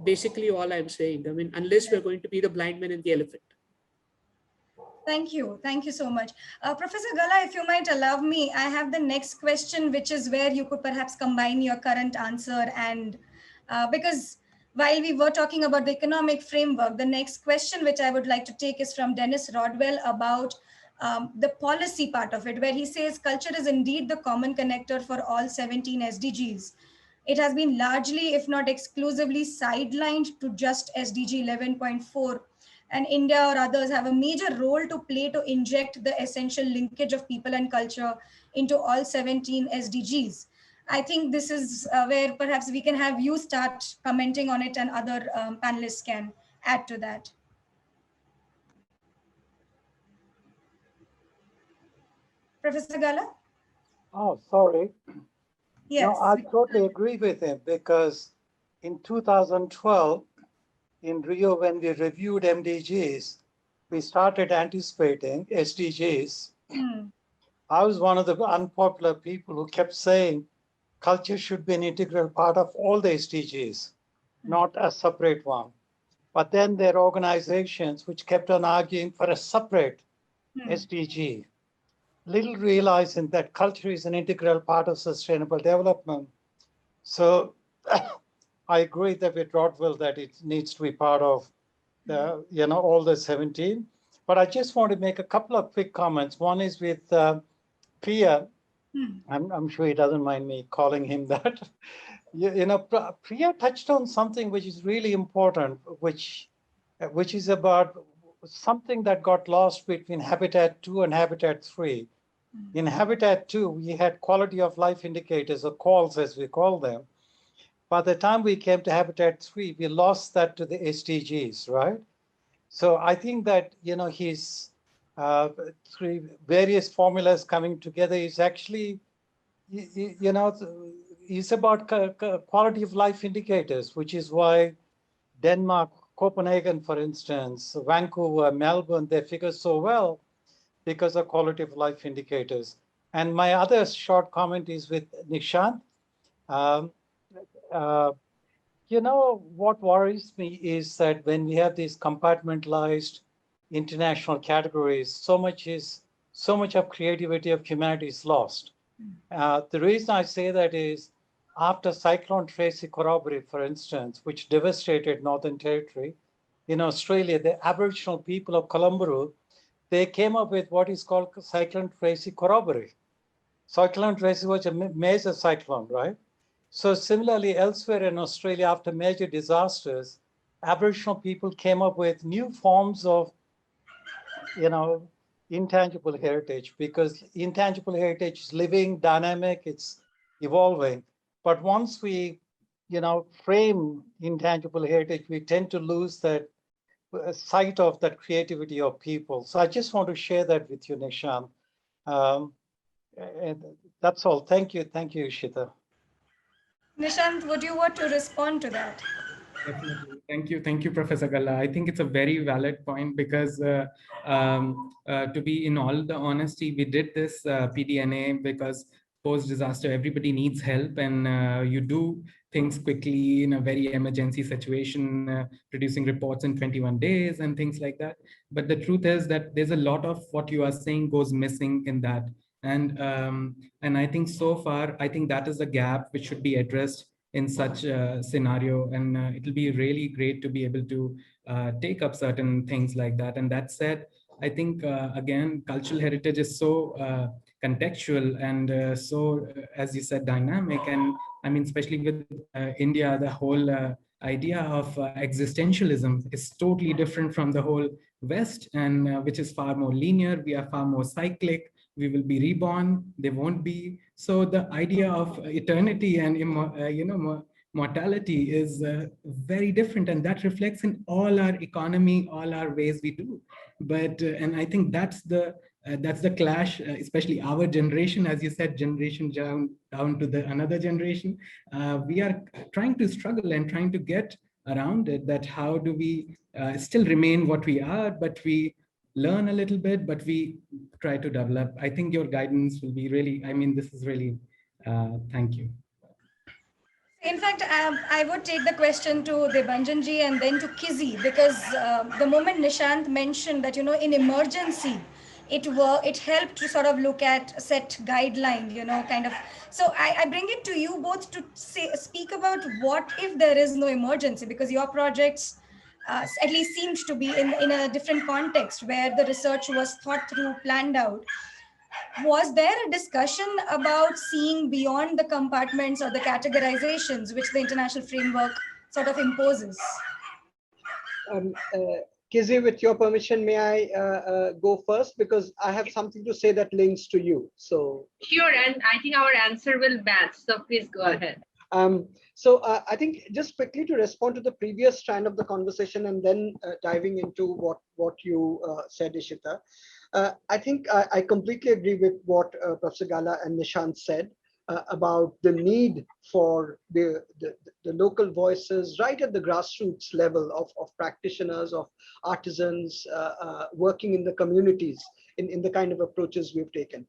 basically all I'm saying. I mean, unless we're going to be the blind man and the elephant. Thank you. Thank you so much. Professor Gala, if you might allow me, I have the next question, which is where you could perhaps combine your current answer. And because while we were talking about the economic framework, the next question which I would like to take is from Dennis Rodwell about the policy part of it, where he says culture is indeed the common connector for all 17 SDGs. It has been largely, if not exclusively, sidelined to just SDG 11.4, and India or others have a major role to play to inject the essential linkage of people and culture into all 17 SDGs. I think this is where perhaps we can have you start commenting on it and other panelists can add to that. Professor Gala? Oh, sorry. Yes. No, I totally agree with him because in 2012, in Rio, when we reviewed MDGs, we started anticipating SDGs. I was one of the unpopular people who kept saying culture should be an integral part of all the SDGs, not a separate one. But then there are organizations which kept on arguing for a separate SDG, little realizing that culture is an integral part of sustainable development. So I agree that with Rodwell that it needs to be part of the, all the 17. But I just want to make a couple of quick comments. One is with Priya. I'm sure he doesn't mind me calling him that. Priya touched on something which is really important, which is about something that got lost between Habitat 2 and Habitat 3. In Habitat 2, we had quality of life indicators, or calls as we call them. By the time we came to Habitat 3, we lost that to the SDGs, right? So I think that, his three various formulas coming together is actually, is about quality of life indicators, which is why Denmark, Copenhagen, for instance, Vancouver, Melbourne, they figure so well because of quality of life indicators. And my other short comment is with Nishant. What worries me is that when we have these compartmentalized international categories, so much of creativity of humanity is lost. The reason I say that is after Cyclone Tracy Corroboree, for instance, which devastated Northern Territory, in Australia, the Aboriginal people of Colombo, they came up with what is called Cyclone Tracy Corroboree. Cyclone Tracy was a major cyclone, right? So similarly, elsewhere in Australia, after major disasters, Aboriginal people came up with new forms of, intangible heritage, because intangible heritage is living, dynamic, it's evolving. But once we, frame intangible heritage, we tend to lose that sight of that creativity of people. So I just want to share that with you, Nishan. And that's all. Thank you, Ishita. Nishant, would you want to respond to that? Definitely. Thank you, Professor Galla. I think it's a very valid point because to be in all the honesty, we did this PDNA because post-disaster, everybody needs help, and you do things quickly in a very emergency situation, producing reports in 21 days and things like that. But the truth is that there's a lot of what you are saying goes missing in that. And I think so far, I think that is a gap which should be addressed in such a scenario, and it'll be really great to be able to take up certain things like that. And that said, I think again, cultural heritage is so contextual and as you said, dynamic. And I mean, especially with India, the whole idea of existentialism is totally different from the whole West, and which is far more linear. We are far more cyclic. We will be reborn, they won't be. So the idea of eternity and mortality is very different, and that reflects in all our economy, all our ways we do. But and I think that's the clash, especially our generation, as you said, generation down to the another generation. We are trying to struggle and trying to get around it, that how do we still remain what we are, but we learn a little bit, but we try to develop. I think your guidance will be really, I mean, this is really, thank you. In fact, I would take the question to Debanjanji and then to Kizzy, because the moment Nishant mentioned that, in emergency, it helped to sort of look at set guidelines, kind of. So I bring it to you both to speak about what if there is no emergency, because your projects at least seemed to be in a different context where the research was thought through, planned out. Was there a discussion about seeing beyond the compartments or the categorizations which the international framework sort of imposes? Kizzy, with your permission, may I go first? Because I have something to say that links to you. So sure, and I think our answer will match. So please go ahead. So I think just quickly to respond to the previous strand of the conversation and then diving into what you said, Ishita. I think I completely agree with what Professor Gala and Nishant said about the need for the local voices right at the grassroots level of practitioners, of artisans working in the communities in the kind of approaches we've taken.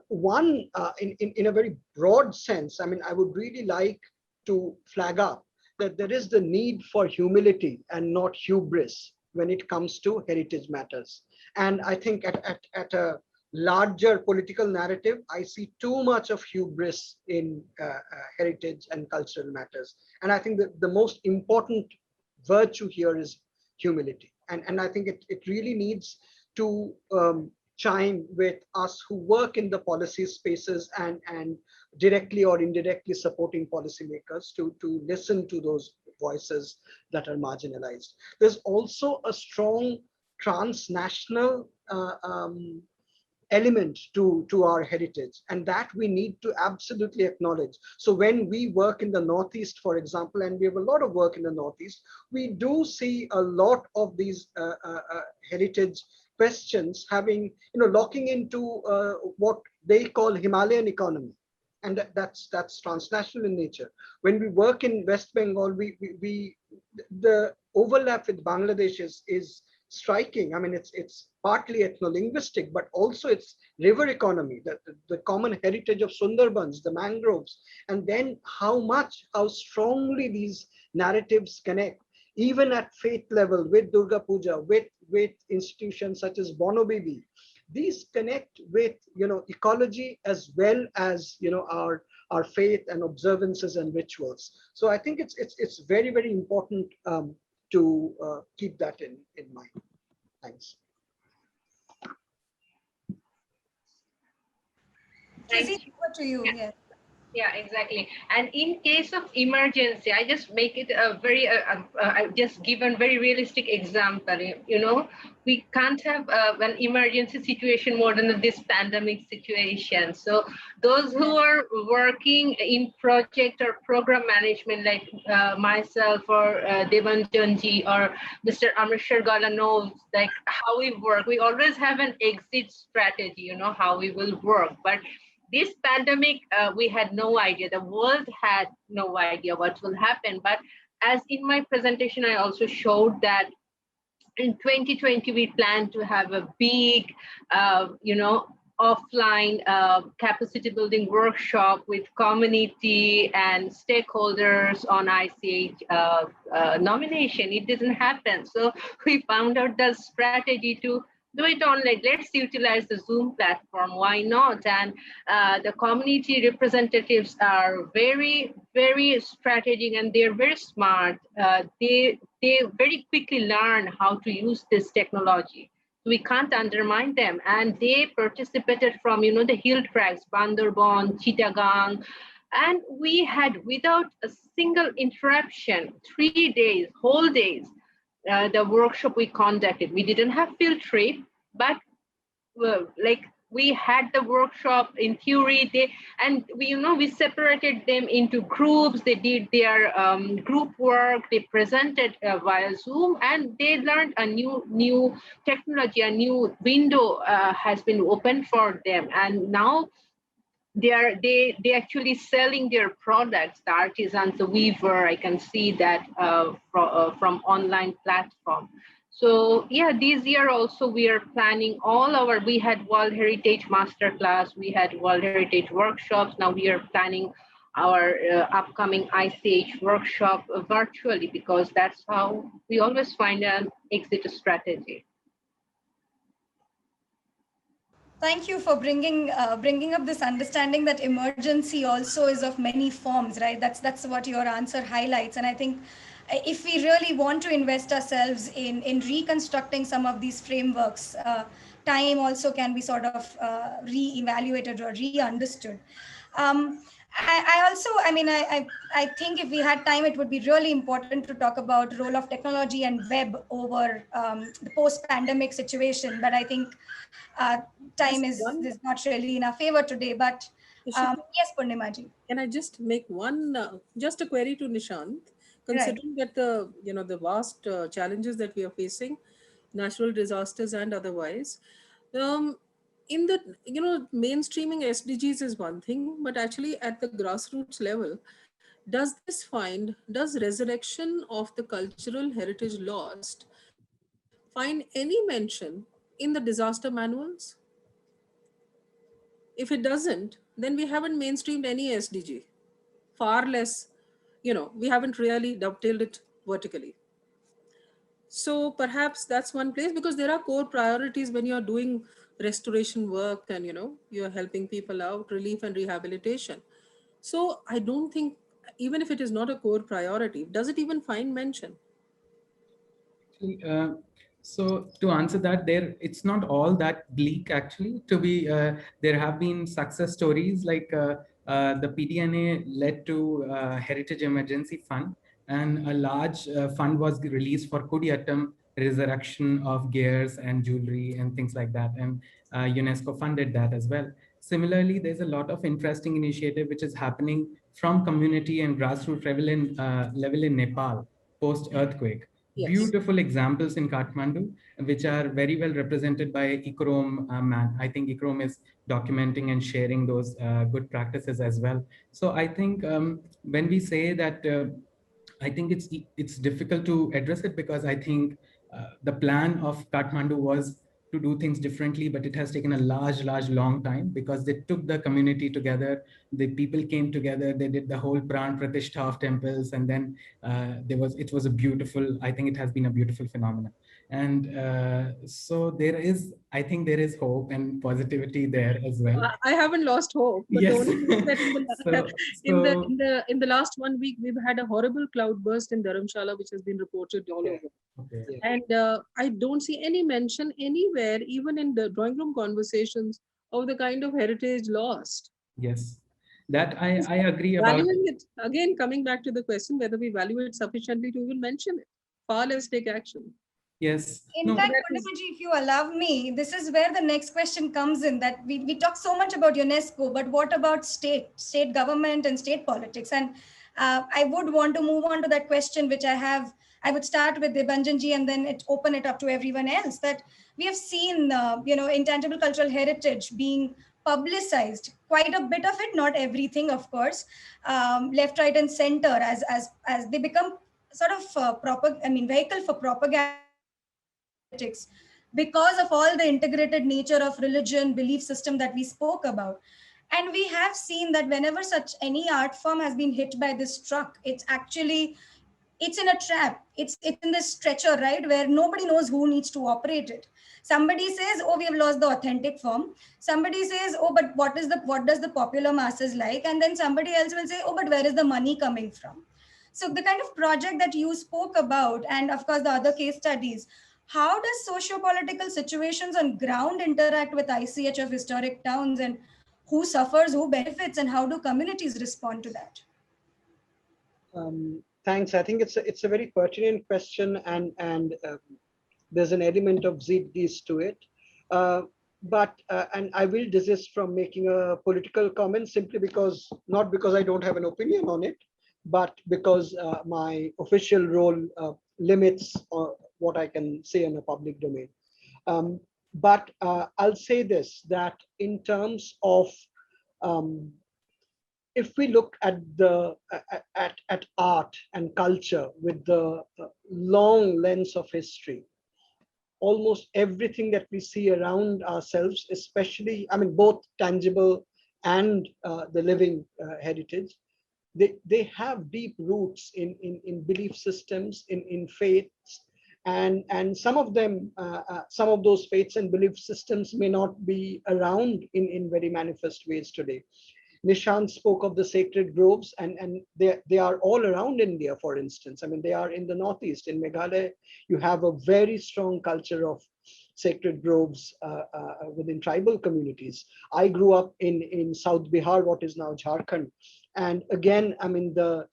One, in a very broad sense, I mean, I would really like to flag up that there is the need for humility and not hubris when it comes to heritage matters. And I think at a larger political narrative, I see too much of hubris in heritage and cultural matters. And I think that the most important virtue here is humility. And I think it really needs to chime with us who work in the policy spaces and directly or indirectly supporting policymakers to listen to those voices that are marginalized. There's also a strong transnational element to our heritage, and that we need to absolutely acknowledge. So when we work in the Northeast, for example, and we have a lot of work in the Northeast, we do see a lot of these heritage questions having, locking into what they call Himalayan economy. And that's transnational in nature. When we work in West Bengal, the overlap with Bangladesh is striking. I mean, it's partly ethno-linguistic, but also it's river economy, the common heritage of Sundarbans, the mangroves, and then how strongly these narratives connect, even at faith level with Durga Puja, with institutions such as Bono Bibi. These connect with ecology as well as our faith and observances and rituals. So I think it's very, very important to keep that in mind. Thanks. Tracy, Thank you. over to you. Yeah. Yes. Yeah, exactly. And in case of emergency, I just make it a very, I just given very realistic example. You know, we can't have an emergency situation more than this pandemic situation. So those who are working in project or program management, like myself or Devanjanji or Mr. Amrishar Gala knows, like how we work. We always have an exit strategy, you know, how we will work. But this pandemic, we had no idea. The world had no idea what will happen. But as in my presentation, I also showed that in 2020, we plan to have a big, offline capacity building workshop with community and stakeholders on ICH nomination. It didn't happen. So we found out the strategy to do it online. Let's utilize the Zoom platform. Why not? And the community representatives are very, very strategic and they're very smart. They very quickly learn how to use this technology. We can't undermine them. And they participated from, the hill tracks, Bandarban, Chittagong, and we had, without a single interruption, 3 days, whole days, the workshop we conducted. We didn't have field trip, but we had the workshop in theory. We separated them into groups. They did their group work. They presented via Zoom, and they learned a new technology. A new window has been opened for them, and now they actually selling their products. The artisans, the weaver, I can see that from online platform. So yeah, this year also we are planning we had World Heritage Masterclass, we had World Heritage workshops. Now we are planning our upcoming ICH workshop virtually, because that's how we always find an exit strategy. Thank you for bringing up this understanding that emergency also is of many forms, right? That's what your answer highlights. And I think if we really want to invest ourselves in reconstructing some of these frameworks, time also can be sort of re-evaluated or re-understood. I think if we had time, it would be really important to talk about role of technology and web over the post-pandemic situation. But I think time is not really in our favor today. But yes, Purnimaji. Can I just make one, just a query to Nishant, considering that the vast challenges that we are facing, natural disasters and otherwise, in the mainstreaming SDGs is one thing, but actually at the grassroots level, does resurrection of the cultural heritage lost find any mention in the disaster manuals? If it doesn't, then we haven't mainstreamed any SDG. Far less, we haven't really dovetailed it vertically. So perhaps that's one place, because there are core priorities when you're doing restoration work and you're helping people out, relief and rehabilitation. So I don't think, even if it is not a core priority, does it even find mention? So to answer that, it's not all that bleak actually. There have been success stories like the PDNA led to Heritage Emergency Fund, and a large fund was released for Kudiyattam resurrection of gears and jewelry and things like that, and UNESCO funded that as well. Similarly, there's a lot of interesting initiative which is happening from community and grassroots level in Nepal post earthquake. Yes. Beautiful examples in Kathmandu, which are very well represented by Ikrom man. I think Ikrom is documenting and sharing those good practices as well. So I think when we say that, I think it's difficult to address it, because I think the plan of Kathmandu was to do things differently, but it has taken a long time, because they took the community together. The people came together, they did the whole Pran Pratishtha of temples, and then it was a beautiful, I think it has been a beautiful phenomenon. And so I think there is hope and positivity there as well. I haven't lost hope, but yes. the only thing that in the last 1 week, we've had a horrible cloudburst in Dharamshala, which has been reported all over. Okay. And I don't see any mention anywhere, even in the drawing room conversations, of the kind of heritage lost. Yes, that I agree about. Valuing it, again, coming back to the question whether we value it sufficiently to even mention it. Far less take action. Yes, In no, fact, That is, Purnamaji, if you allow me, this is where the next question comes in, that we talk so much about UNESCO, but what about state government and state politics? And I would want to move on to that question, which I would start with Debanjanji and then open it up to everyone else, that we have seen, intangible cultural heritage being publicized, quite a bit of it, not everything, of course, left, right, and center as they become sort of vehicle for propaganda politics, because of all the integrated nature of religion belief system that we spoke about. And we have seen that whenever such any art form has been hit by this truck, it's in a trap. It's in this stretcher, right, where nobody knows who needs to operate it. Somebody says, oh, we have lost the authentic form. Somebody says, oh, but what does the popular masses like? And then somebody else will say, oh, but where is the money coming from? So the kind of project that you spoke about, and of course the other case studies, how does socio-political situations on ground interact with ICH of historic towns, and who suffers, who benefits, and how do communities respond to that? Thanks. I think it's a very pertinent question, and there's an element of zeitgeist to it. And I will desist from making a political comment simply because, not because I don't have an opinion on it, but because my official role limits what I can say in a public domain. But I'll say this, that in terms of if we look at at art and culture with the long lens of history, almost everything that we see around ourselves, especially, I mean, both tangible and the living heritage, they have deep roots in belief systems, in faiths, and some of them, some of those faiths and belief systems may not be around in very manifest ways today. Nishant spoke of the sacred groves, and they are all around India, for instance. I mean, they are in the Northeast. In Meghalaya, you have a very strong culture of sacred groves within tribal communities. I grew up in South Bihar, what is now Jharkhand. And again, I mean, the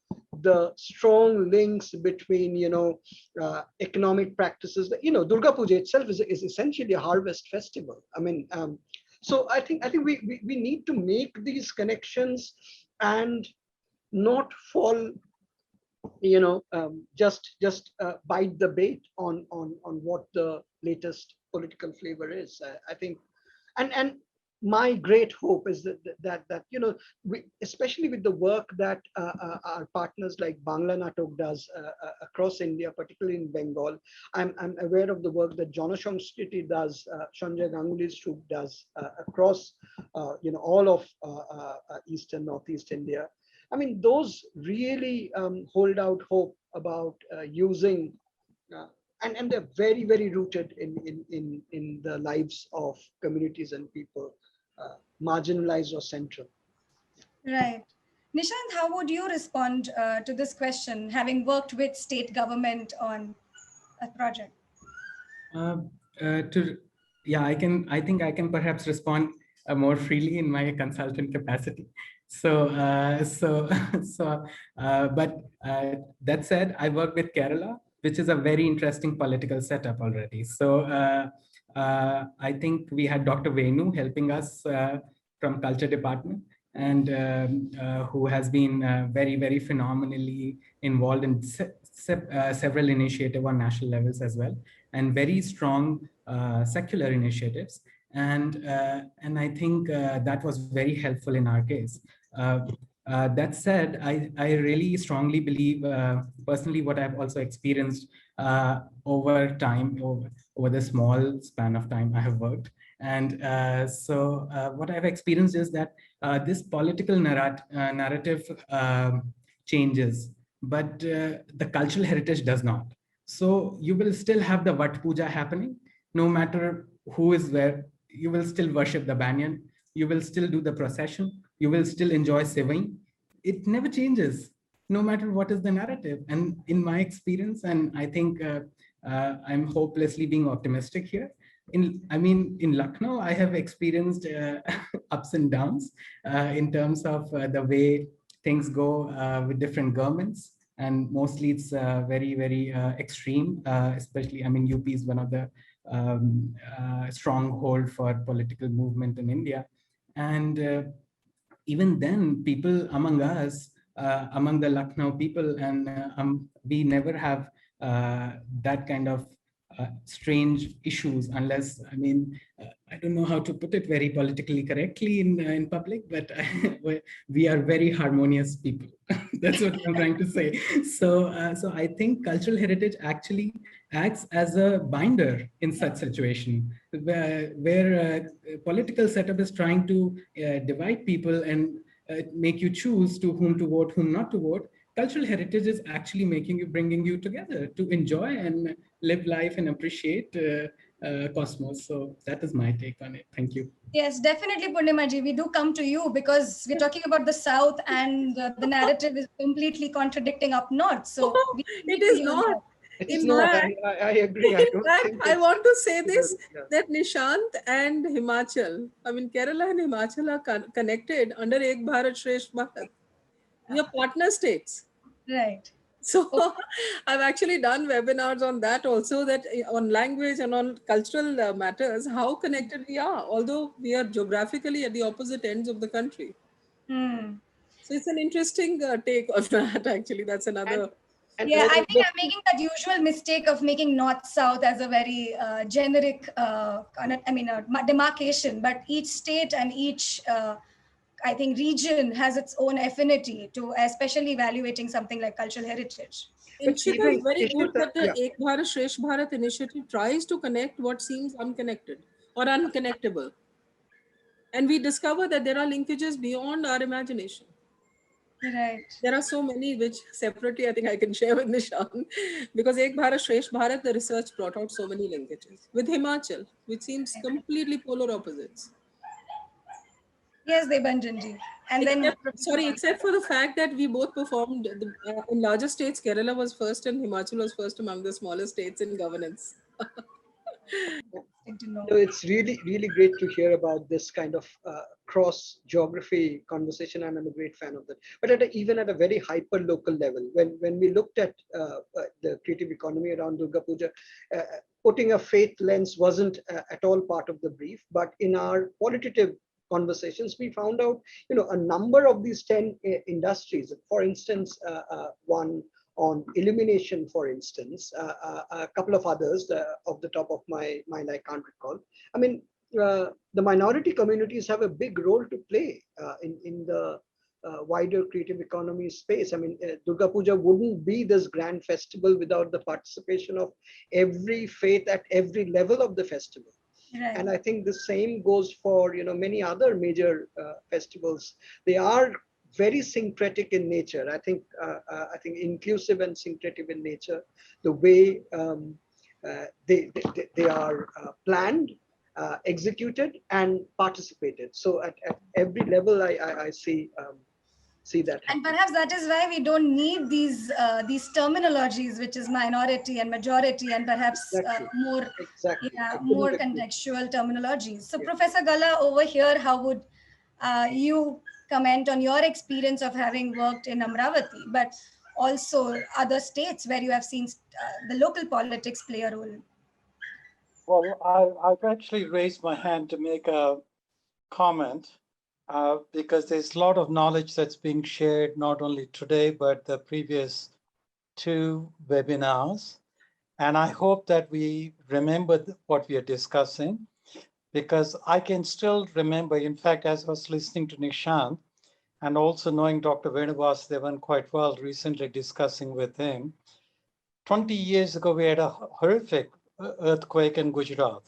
strong links between, economic practices, Durga Puja itself is essentially a harvest festival. I mean, so I think we need to make these connections and not fall, just bite the bait on what the latest political flavor is. I think, and my great hope is that we, especially with the work that our partners like Bangla Natok does across India, particularly in Bengal. I'm aware of the work that Janashanskriti does, Sanjay Ganguly's troupe does across all of East and Northeast India. I mean, those really hold out hope about using, and they're very, very rooted in the lives of communities and people, marginalized or central. Right. Nishant, how would you respond to this question, having worked with state government on a project? I think I can perhaps respond more freely in my consultant capacity. But that said, I work with Kerala, which is a very interesting political setup already. So I think we had Dr. Venu helping us from Culture Department, and who has been very, very phenomenally involved in several initiatives on national levels as well, and very strong secular initiatives. And I think that was very helpful in our case. That said, I really strongly believe, personally, what I've also experienced over time, over the small span of time I have worked. And so what I've experienced is that this political narrative changes, but the cultural heritage does not. So you will still have the Vat Puja happening, no matter who is where. You will still worship the banyan. You will still do the procession. You will still enjoy Seving. It never changes, no matter what is the narrative. And in my experience, and I think I'm hopelessly being optimistic here, in Lucknow, I have experienced ups and downs in terms of the way things go with different governments. And mostly it's very, very extreme, especially, UP is one of the stronghold for political movement in India. And even then, people among us, among the Lucknow people, and we never have that kind of strange issues, unless, I don't know how to put it very politically correctly in public, but we are very harmonious people. That's what I'm trying to say. So I think cultural heritage actually acts as a binder in such situation, where political setup is trying to divide people and make you choose to whom to vote, whom not to vote. Cultural heritage is actually bringing you together to enjoy and live life and appreciate cosmos. So that is my take on it. Thank you. Yes, definitely, Purnimaji. We do come to you because we're talking about the South, and the narrative is completely contradicting up north. So it is not. It's not. I agree. In fact, I want to say this, that Nishant and Himachal, Kerala and Himachal are connected under Ek Bharat Shresth Bharat. We are partner states. Right. So I've actually done webinars on that also, that on language and on cultural matters, how connected we are, although we are geographically at the opposite ends of the country. So it's an interesting take on that, actually. That's another... Yeah, I think I'm making that usual mistake of making North-South as a very generic, demarcation, but each state and each, I think, region has its own affinity to especially evaluating something like cultural heritage. Ishita is very good that the Ek Bharat Shresth Bharat initiative tries to connect what seems unconnected or unconnectable. And we discover that there are linkages beyond our imagination. Right. There are so many which separately I think I can share with Nishan, because Ek Bharat Shresth Bharat, the research brought out so many linkages with Himachal, which seems completely polar opposites. Yes, Debanjanji. And except for the fact that we both performed in larger states. Kerala was first and Himachal was first among the smaller states in governance. It's really, really great to hear about this kind of cross geography conversation, and I'm a great fan of that. But even at a very hyper local level, when we looked at the creative economy around Durga Puja, putting a faith lens wasn't at all part of the brief. But in our qualitative conversations, we found out, a number of these 10 industries, for instance, one on illumination, for instance, a couple of others off the top of my mind, I can't recall. The minority communities have a big role to play in the wider creative economy space. Durga Puja wouldn't be this grand festival without the participation of every faith at every level of the festival. Right. And I think the same goes for many other major festivals. They are very syncretic in nature. I think inclusive and syncretic in nature. The way they are planned, executed, and participated. So at every level, I see that. And perhaps that is why we don't need these terminologies, which is minority and majority, and perhaps more contextual terminologies. So Professor Gala over here, how would you comment on your experience of having worked in Amravati, but also other states where you have seen the local politics play a role? Well, I've actually raised my hand to make a comment because there's a lot of knowledge that's being shared, not only today, but the previous 2 webinars. And I hope that we remember what we are discussing, because I can still remember, in fact, as I was listening to Nishant and also knowing Dr. Venuvasadevan quite well, recently discussing with him, 20 years ago, we had a horrific earthquake in Gujarat.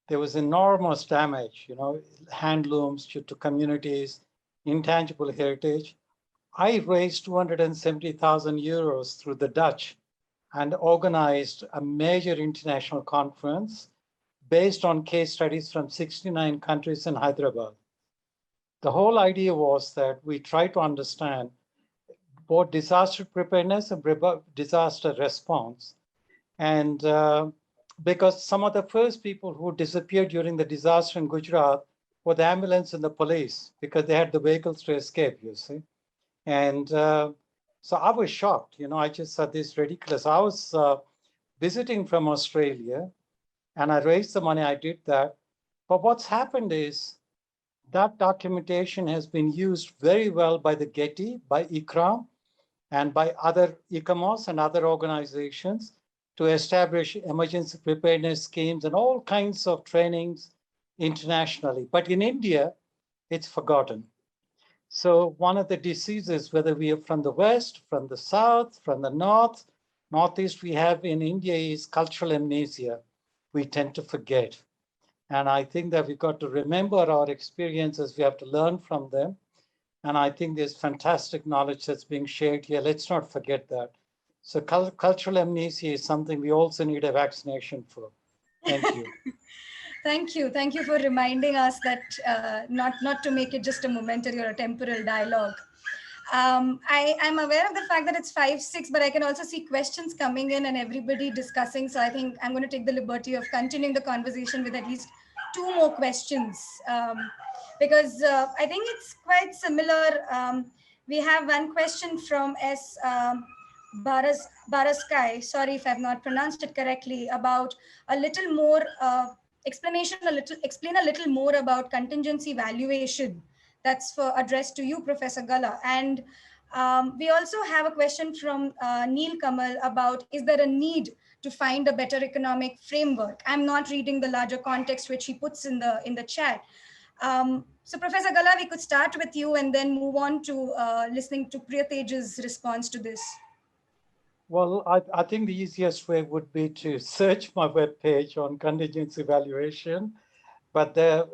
There was enormous damage, handlooms to communities, intangible heritage. I raised 270,000 euros through the Dutch and organized a major international conference based on case studies from 69 countries in Hyderabad. The whole idea was that we try to understand both disaster preparedness and disaster response. And because some of the first people who disappeared during the disaster in Gujarat were the ambulance and the police, because they had the vehicles to escape, you see. And so I was shocked, I just said, this is ridiculous. I was visiting from Australia and I raised the money, I did that. But what's happened is that documentation has been used very well by the Getty, by ICRAM, and by other Economists and other organizations to establish emergency preparedness schemes and all kinds of trainings internationally. But in India, it's forgotten. So one of the diseases, whether we are from the West, from the South, from the North, Northeast, we have in India is cultural amnesia. We tend to forget. And I think that we've got to remember our experiences. We have to learn from them. And I think there's fantastic knowledge that's being shared here. Let's not forget that. So cultural amnesia is something we also need a vaccination for. Thank you. Thank you. Thank you for reminding us that not to make it just a momentary or a temporal dialogue. I'm aware of the fact that it's 5-6, but I can also see questions coming in and everybody discussing. So I think I'm going to take the liberty of continuing the conversation with at least 2 more questions, because I think it's quite similar. We have one question from S. Baraskai, sorry if I've not pronounced it correctly, about a little more explain a little more about contingency valuation. That's for addressed to you, Professor Gala. And we also have a question from Neil Kamal about, is there a need to find a better economic framework? I'm not reading the larger context which he puts in the chat. So Professor Gala, we could start with you and then move on to listening to Priyatej's response to this. Well, I think the easiest way would be to search my webpage on contingency valuation. But a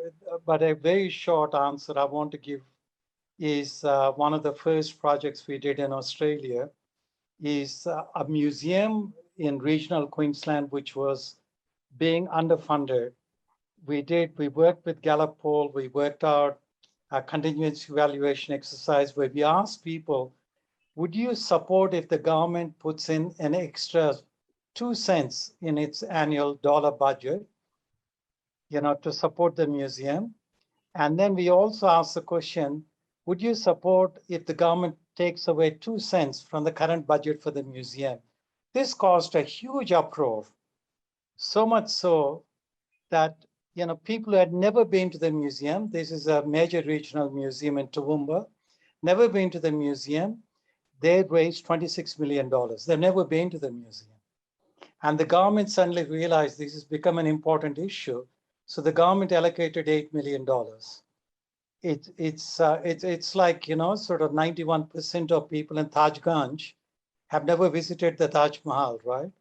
very short answer I want to give is one of the first projects we did in Australia is a museum in regional Queensland, which was being underfunded. We worked with Gallup poll, we worked out a contingency valuation exercise where we asked people, would you support if the government puts in an extra 2 cents in its annual dollar budget, to support the museum? And then we also asked the question, would you support if the government takes away 2 cents from the current budget for the museum? This caused a huge uproar, so much so that people who had never been to the museum, this is a major regional museum in Toowoomba, never been to the museum, they raised $26 million. They've never been to the museum. And the government suddenly realized this has become an important issue. So the government allocated $8 million. It's like, sort of 91% of people in Tajganj have never visited the Taj Mahal, right?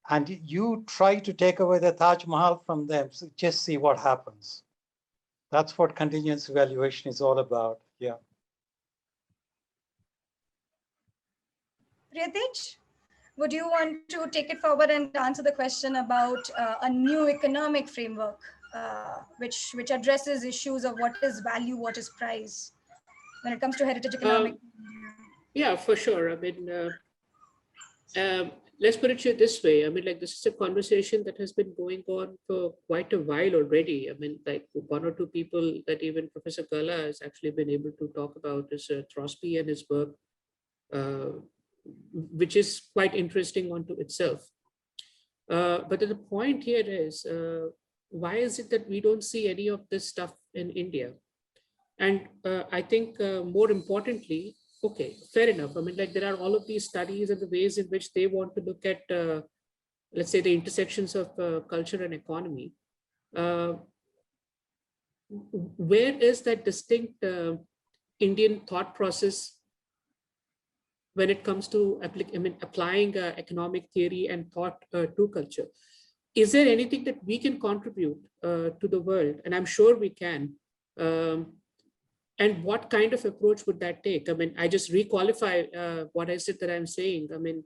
And you try to take away the Taj Mahal from them, so just see what happens. That's what contingency valuation is all about, yeah. Priyatej, would you want to take it forward and answer the question about a new economic framework, which addresses issues of what is value, what is price, when it comes to heritage economics? Yeah, for sure. I mean, let's put it this way. I mean, this is a conversation that has been going on for quite a while already. I mean, one or two people that even Professor Gala has actually been able to talk about is Throsby and his work, which is quite interesting unto itself. But the point here is, why is it that we don't see any of this stuff in India? And I think more importantly, okay, fair enough. I mean, there are all of these studies and the ways in which they want to look at, let's say, the intersections of culture and economy. Where is that distinct Indian thought process when it comes to applying economic theory and thought to culture? Is there anything that we can contribute to the world? And I'm sure we can. And what kind of approach would that take? I mean, I just requalify what is it that I'm saying. I mean,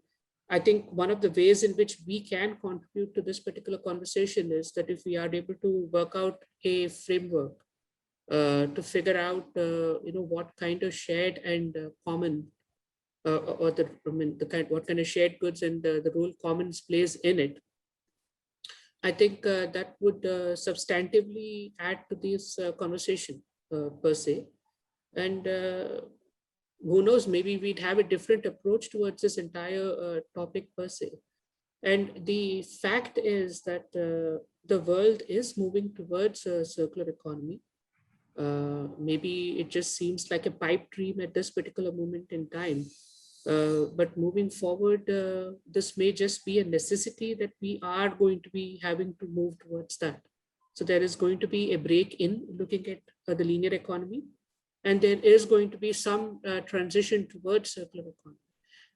I think one of the ways in which we can contribute to this particular conversation is that if we are able to work out a framework to figure out, what kind of shared and common, what kind of shared goods and the role commons plays in it, I think that would substantively add to this conversation per se. And who knows, maybe we'd have a different approach towards this entire topic per se. And the fact is that the world is moving towards a circular economy. Maybe it just seems like a pipe dream at this particular moment in time. But moving forward, this may just be a necessity that we are going to be having to move towards that. So there is going to be a break in looking at the linear economy, and there is going to be some transition towards circular economy.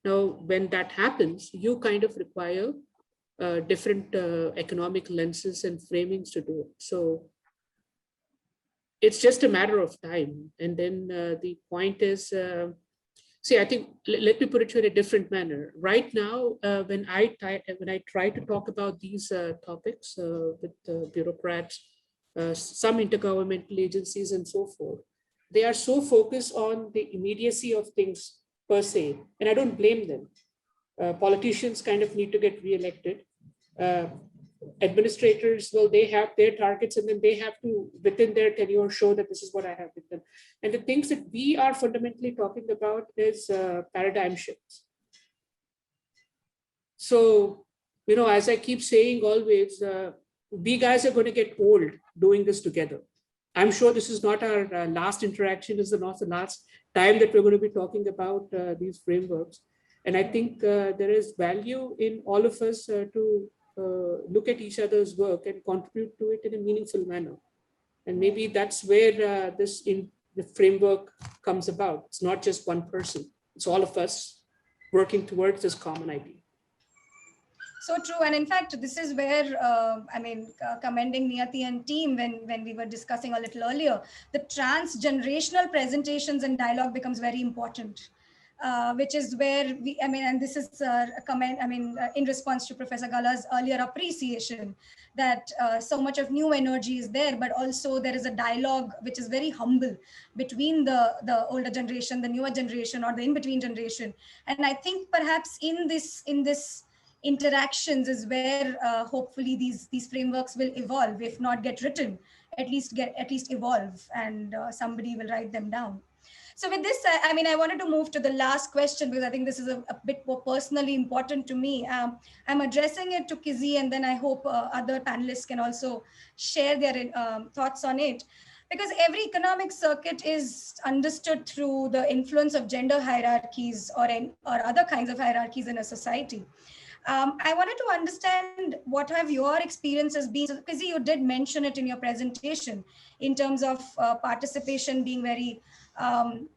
Now, when that happens, you kind of require different economic lenses and framings to do it. So it's just a matter of time. And then the point is, see, I think, let me put it to in a different manner. Right now, when I try to talk about these topics with bureaucrats, some intergovernmental agencies and so forth, they are so focused on the immediacy of things per se, and I don't blame them. Politicians kind of need to get reelected. Administrators, well, they have their targets, and then they have to, within their tenure, show that this is what I have with them. And the things that we are fundamentally talking about is paradigm shifts. So, you know, as I keep saying always, we guys are going to get old doing this together. I'm sure this is not our last interaction, this is not the last time that we're going to be talking about these frameworks. And I think there is value in all of us to look at each other's work and contribute to it in a meaningful manner. And maybe that's where the framework comes about. It's not just one person, it's all of us working towards this common idea. So true. And in fact, this is where, commending Niyati and team when we were discussing a little earlier, the transgenerational presentations and dialogue becomes very important. Which is where and this is a comment, in response to Professor Gala's earlier appreciation that so much of new energy is there, but also there is a dialogue which is very humble between the older generation, the newer generation, or the in-between generation. And I think perhaps in this interactions is where hopefully these frameworks will evolve, if not get written, at least evolve, and somebody will write them down. So with this, I wanted to move to the last question, because I think this is a bit more personally important to me. I'm addressing it to Kizzy, and then I hope other panelists can also share their thoughts on it. Because every economic circuit is understood through the influence of gender hierarchies or other kinds of hierarchies in a society. I wanted to understand what have your experiences been. So, Kizzy, you did mention it in your presentation in terms of participation being very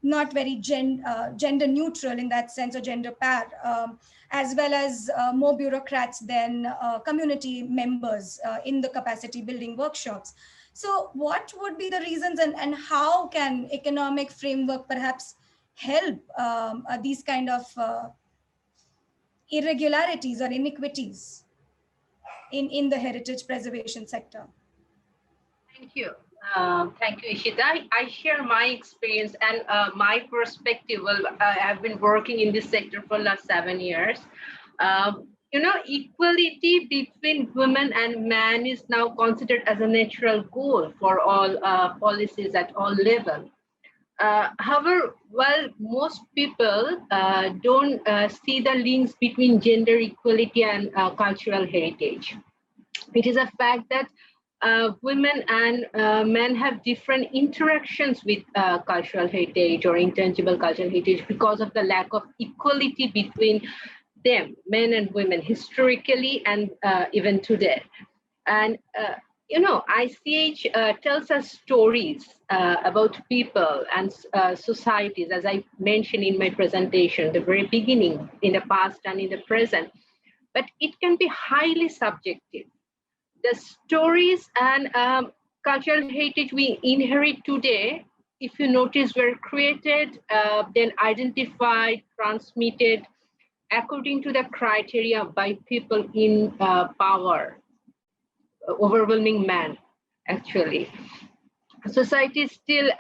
not very gender neutral in that sense, or gender pair, as well as more bureaucrats than community members in the capacity building workshops. So what would be the reasons, and how can economic framework perhaps help these kind of irregularities or inequities in the heritage preservation sector? Thank you. Thank you, Ishita. I share my experience and my perspective. Well, I've been working in this sector for the last 7 years. Equality between women and men is now considered as a natural goal for all policies at all levels. However, while most people don't see the links between gender equality and cultural heritage, it is a fact that women and men have different interactions with cultural heritage or intangible cultural heritage because of the lack of equality between them, men and women, historically and even today. And ICH tells us stories about people and societies, as I mentioned in my presentation, the very beginning, in the past and in the present, but it can be highly subjective. The stories and cultural heritage we inherit today, if you notice, were created, then identified, transmitted according to the criteria by people in power, overwhelming man, actually. Society is still,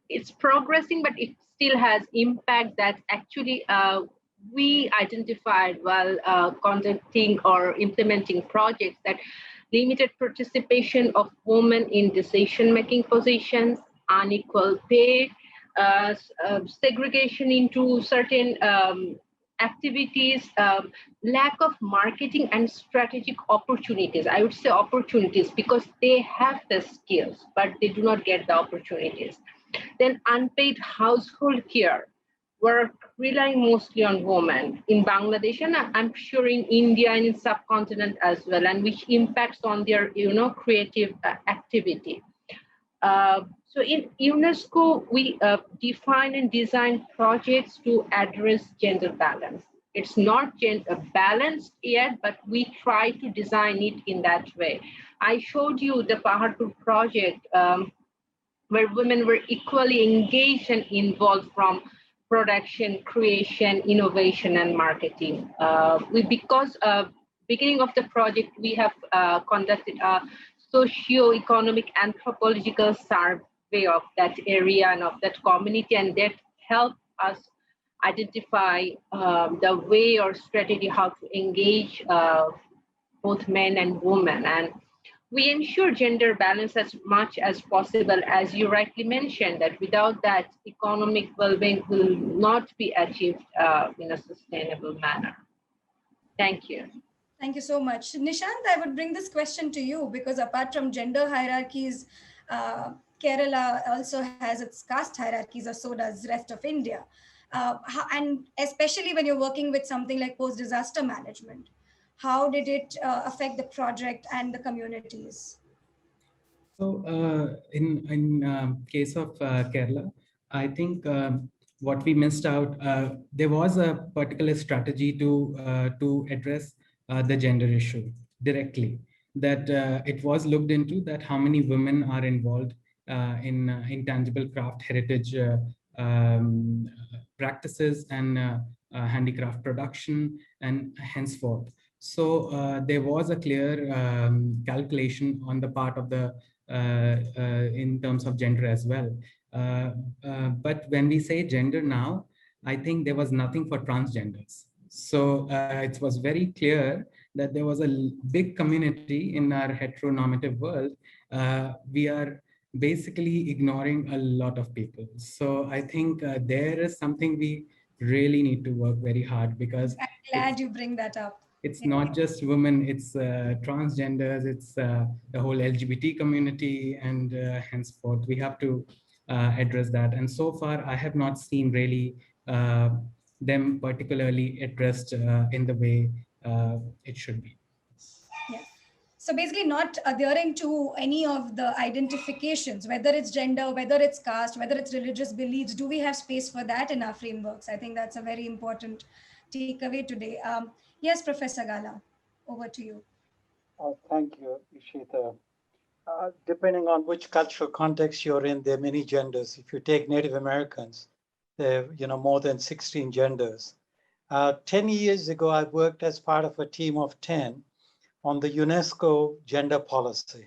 it's progressing, but it still has impact that actually we identified while conducting or implementing projects, that limited participation of women in decision-making positions, unequal pay, segregation into certain activities, lack of marketing and strategic opportunities. I would say opportunities because they have the skills, but they do not get the opportunities. Then unpaid household care, work relying mostly on women in Bangladesh, and I'm sure in India and in subcontinent as well, and which impacts on their, creative activity. So in UNESCO, we define and design projects to address gender balance. It's not gender balanced yet, but we try to design it in that way. I showed you the Paharpur project where women were equally engaged and involved from production, creation, innovation, and marketing. Because beginning of the project, we have conducted a socio-economic anthropological survey of that area and of that community, and that helped us identify the way or strategy how to engage both men and women. And we ensure gender balance as much as possible, as you rightly mentioned, that without that, economic well-being will not be achieved in a sustainable manner. Thank you. Thank you so much. Nishant, I would bring this question to you because apart from gender hierarchies, Kerala also has its caste hierarchies, or so does rest of India. And especially when you're working with something like post-disaster management, how did it affect the project and the communities? So in case of Kerala, I think what we missed out, there was a particular strategy to address the gender issue directly. That it was looked into that how many women are involved in intangible craft heritage practices and handicraft production and henceforth. So there was a clear calculation on the part of the in terms of gender as well. But when we say gender now, I think there was nothing for transgenders. So it was very clear that there was a big community in our heteronormative world. We are basically ignoring a lot of people. So I think there is something we really need to work very hard, because I'm glad you bring that up. It's not just women, it's transgenders, it's the whole LGBT community, and henceforth we have to address that. And so far, I have not seen really them particularly addressed in the way it should be. Yeah. So basically not adhering to any of the identifications, whether it's gender, whether it's caste, whether it's religious beliefs. Do we have space for that in our frameworks? I think that's a very important takeaway today. Yes, Professor Gala, over to you. Thank you, Ishita. Depending on which cultural context you're in, there are many genders. If you take Native Americans, there are more than 16 genders. 10 years ago, I worked as part of a team of 10 on the UNESCO gender policy.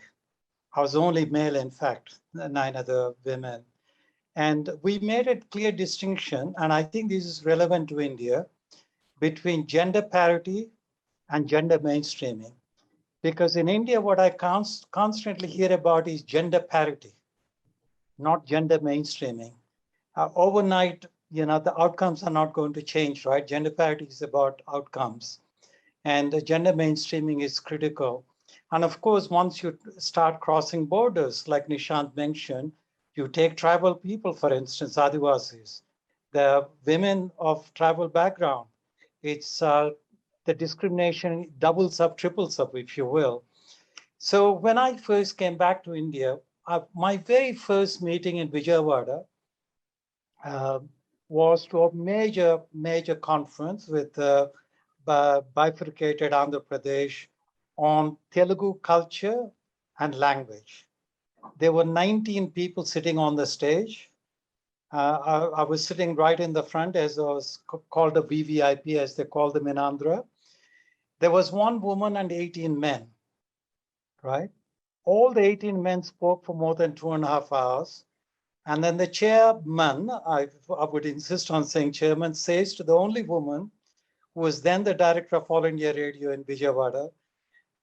I was the only male, in fact, 9 other women. And we made a clear distinction, and I think this is relevant to India, between gender parity and gender mainstreaming. Because in India, what I constantly hear about is gender parity, not gender mainstreaming. Overnight, the outcomes are not going to change, right? Gender parity is about outcomes. And the gender mainstreaming is critical. And of course, once you start crossing borders, like Nishant mentioned, you take tribal people, for instance, Adivasis, the women of tribal background. It's the discrimination doubles up, triples up, if you will. So when I first came back to India, my very first meeting in Vijayawada was to a major conference with bifurcated Andhra Pradesh on Telugu culture and language. There were 19 people sitting on the stage. I was sitting right in the front, as I was called a VVIP, as they call them in Andhra. There was one woman and 18 men, right? All the 18 men spoke for more than 2.5 hours. And then the chairman, I would insist on saying chairman, says to the only woman, who was then the director of All India Radio in Vijayawada,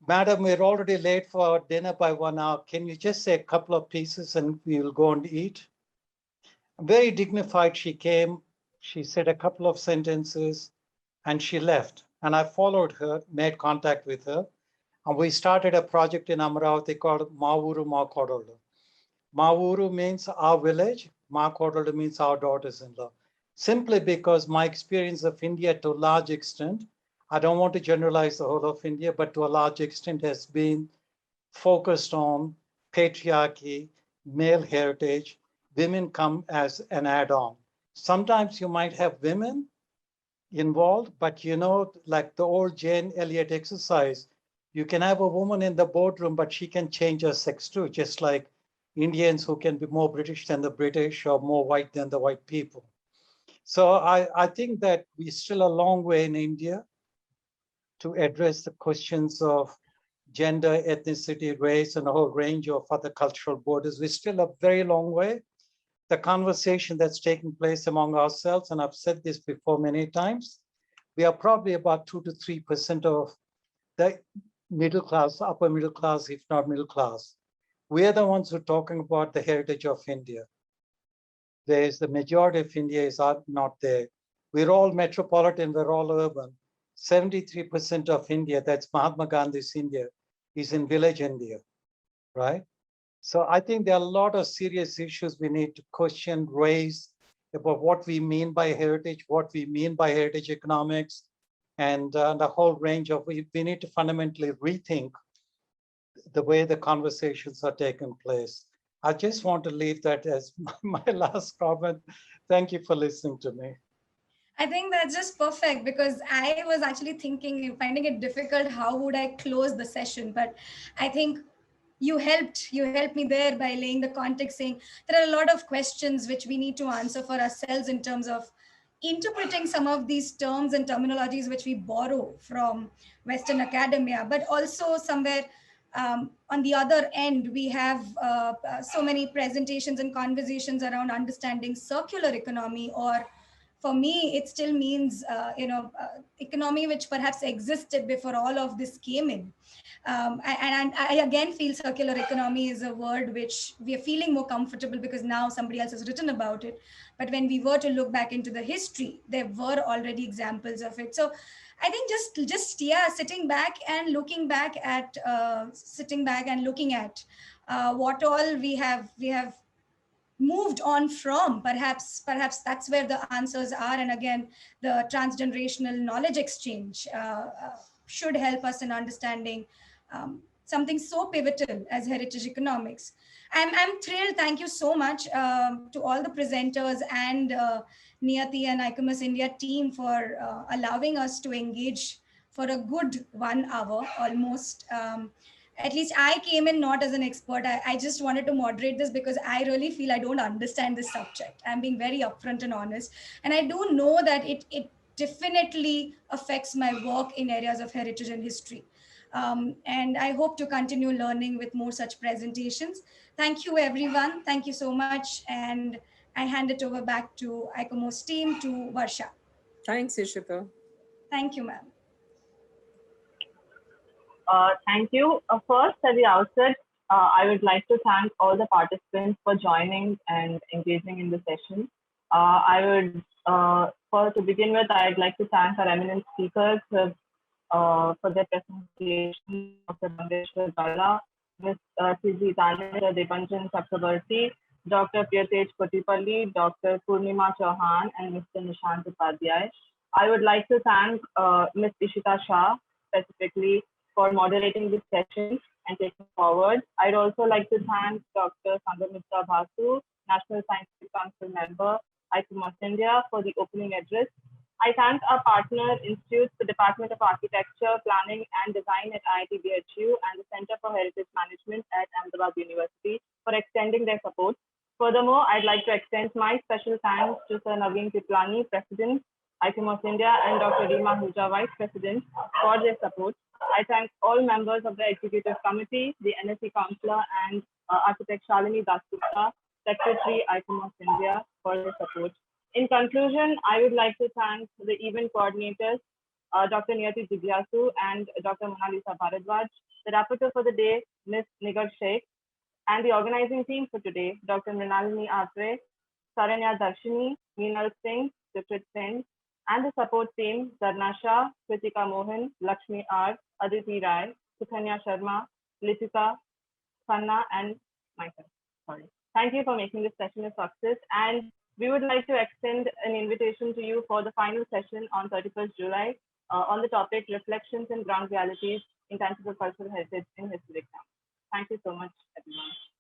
Madam, we're already late for dinner by 1 hour. Can you just say a couple of pieces and we'll go and eat? Very dignified, she came, she said a couple of sentences and she left. And I followed her, made contact with her. And we started a project in Amaravati called Mavuru Makodalu. Mavuru means our village, Makodalu means our daughters-in-law. Simply because my experience of India to a large extent, I don't want to generalize the whole of India, but to a large extent has been focused on patriarchy, male heritage. Women come as an add-on. Sometimes you might have women involved, but like the old Jane Elliott exercise, you can have a woman in the boardroom, but she can change her sex too, just like Indians who can be more British than the British or more white than the white people. So I think that we're still a long way in India to address the questions of gender, ethnicity, race, and a whole range of other cultural borders. We're still a very long way. The conversation that's taking place among ourselves, and I've said this before many times, we are probably about 2 to 3% of the middle class, upper middle class, if not middle class. We are the ones who are talking about the heritage of India. There's the majority of India is not there. We're all metropolitan, we're all urban. 73% of India, that's Mahatma Gandhi's India, is in village India, right? So I think there are a lot of serious issues we need to question, raise about what we mean by heritage, what we mean by heritage economics, and the whole range of, we need to fundamentally rethink the way the conversations are taking place. I just want to leave that as my last comment. Thank you for listening to me. I think that's just perfect, because I was actually thinking, finding it difficult, how would I close the session? But I think you helped me there by laying the context, saying there are a lot of questions which we need to answer for ourselves in terms of interpreting some of these terms and terminologies which we borrow from Western academia, but also somewhere on the other end, we have so many presentations and conversations around understanding circular economy, or for me, it still means, economy which perhaps existed before all of this came in. And I again feel circular economy is a word which we are feeling more comfortable because now somebody else has written about it. But when we were to look back into the history, there were already examples of it. So I think just sitting back and looking at what all we have moved on from, perhaps that's where the answers are. And again, the transgenerational knowledge exchange should help us in understanding something so pivotal as heritage economics. I'm thrilled. Thank you so much to all the presenters and Niyati and ICOMOS India team for allowing us to engage for a good 1 hour almost. At least I came in not as an expert. I just wanted to moderate this because I really feel I don't understand this subject. I'm being very upfront and honest. And I do know that it definitely affects my work in areas of heritage and history. And I hope to continue learning with more such presentations. Thank you, everyone. Thank you so much. And I hand it over back to ICOMOS team, to Varsha. Thanks, Ishita. Thank you, ma'am. Thank you. First, at the outset, I would like to thank all the participants for joining and engaging in the session. To begin with, I'd like to thank our eminent speakers for their presentation, Dr. Bangeshwar Gala, Ms. T.G. Tanit Debanjan Chakrabarti, Dr. Priyatej Kotipalli, Dr. Purnima Chauhan, and Mr. Nishant Upadhyay. I would like to thank Ms. Ishita Shah specifically for moderating this session and taking forward. I'd also like to thank Dr. Sanghamitra Basu, National Scientific Council member, ICOMOS India, for the opening address. I thank our partner institutes, the Department of Architecture, Planning and Design at IIT BHU and the Center for Heritage Management at Ahmedabad University for extending their support. Furthermore, I'd like to extend my special thanks to Sir Naveen Piplani, President, ICOMOS India, and Dr. Reema Huja, Vice President, for their support. I thank all members of the Executive Committee, the NSC Councillor, and Architect Shalini Dasgupta, Secretary, ICOMOS India, for their support. In conclusion, I would like to thank the event coordinators, Dr. Niyati Jigyasu and Dr. Mona Lisa Bharadwaj, the rapporteur for the day, Ms. Nigar Sheikh, and the organizing team for today, Dr. Mrinalini Atre, Saranya Darshini, Meenal Singh, Sukrit Singh, and the support team, Darna Shah, Kritika Mohan, Lakshmi R, Aditi Rai, Sukanya Sharma, Litika, Khanna, and myself. Sorry. Thank you for making this session a success. And we would like to extend an invitation to you for the final session on 31st July on the topic Reflections and Ground Realities, Intangible Cultural Heritage in Historic Towns. Thank you so much, everyone.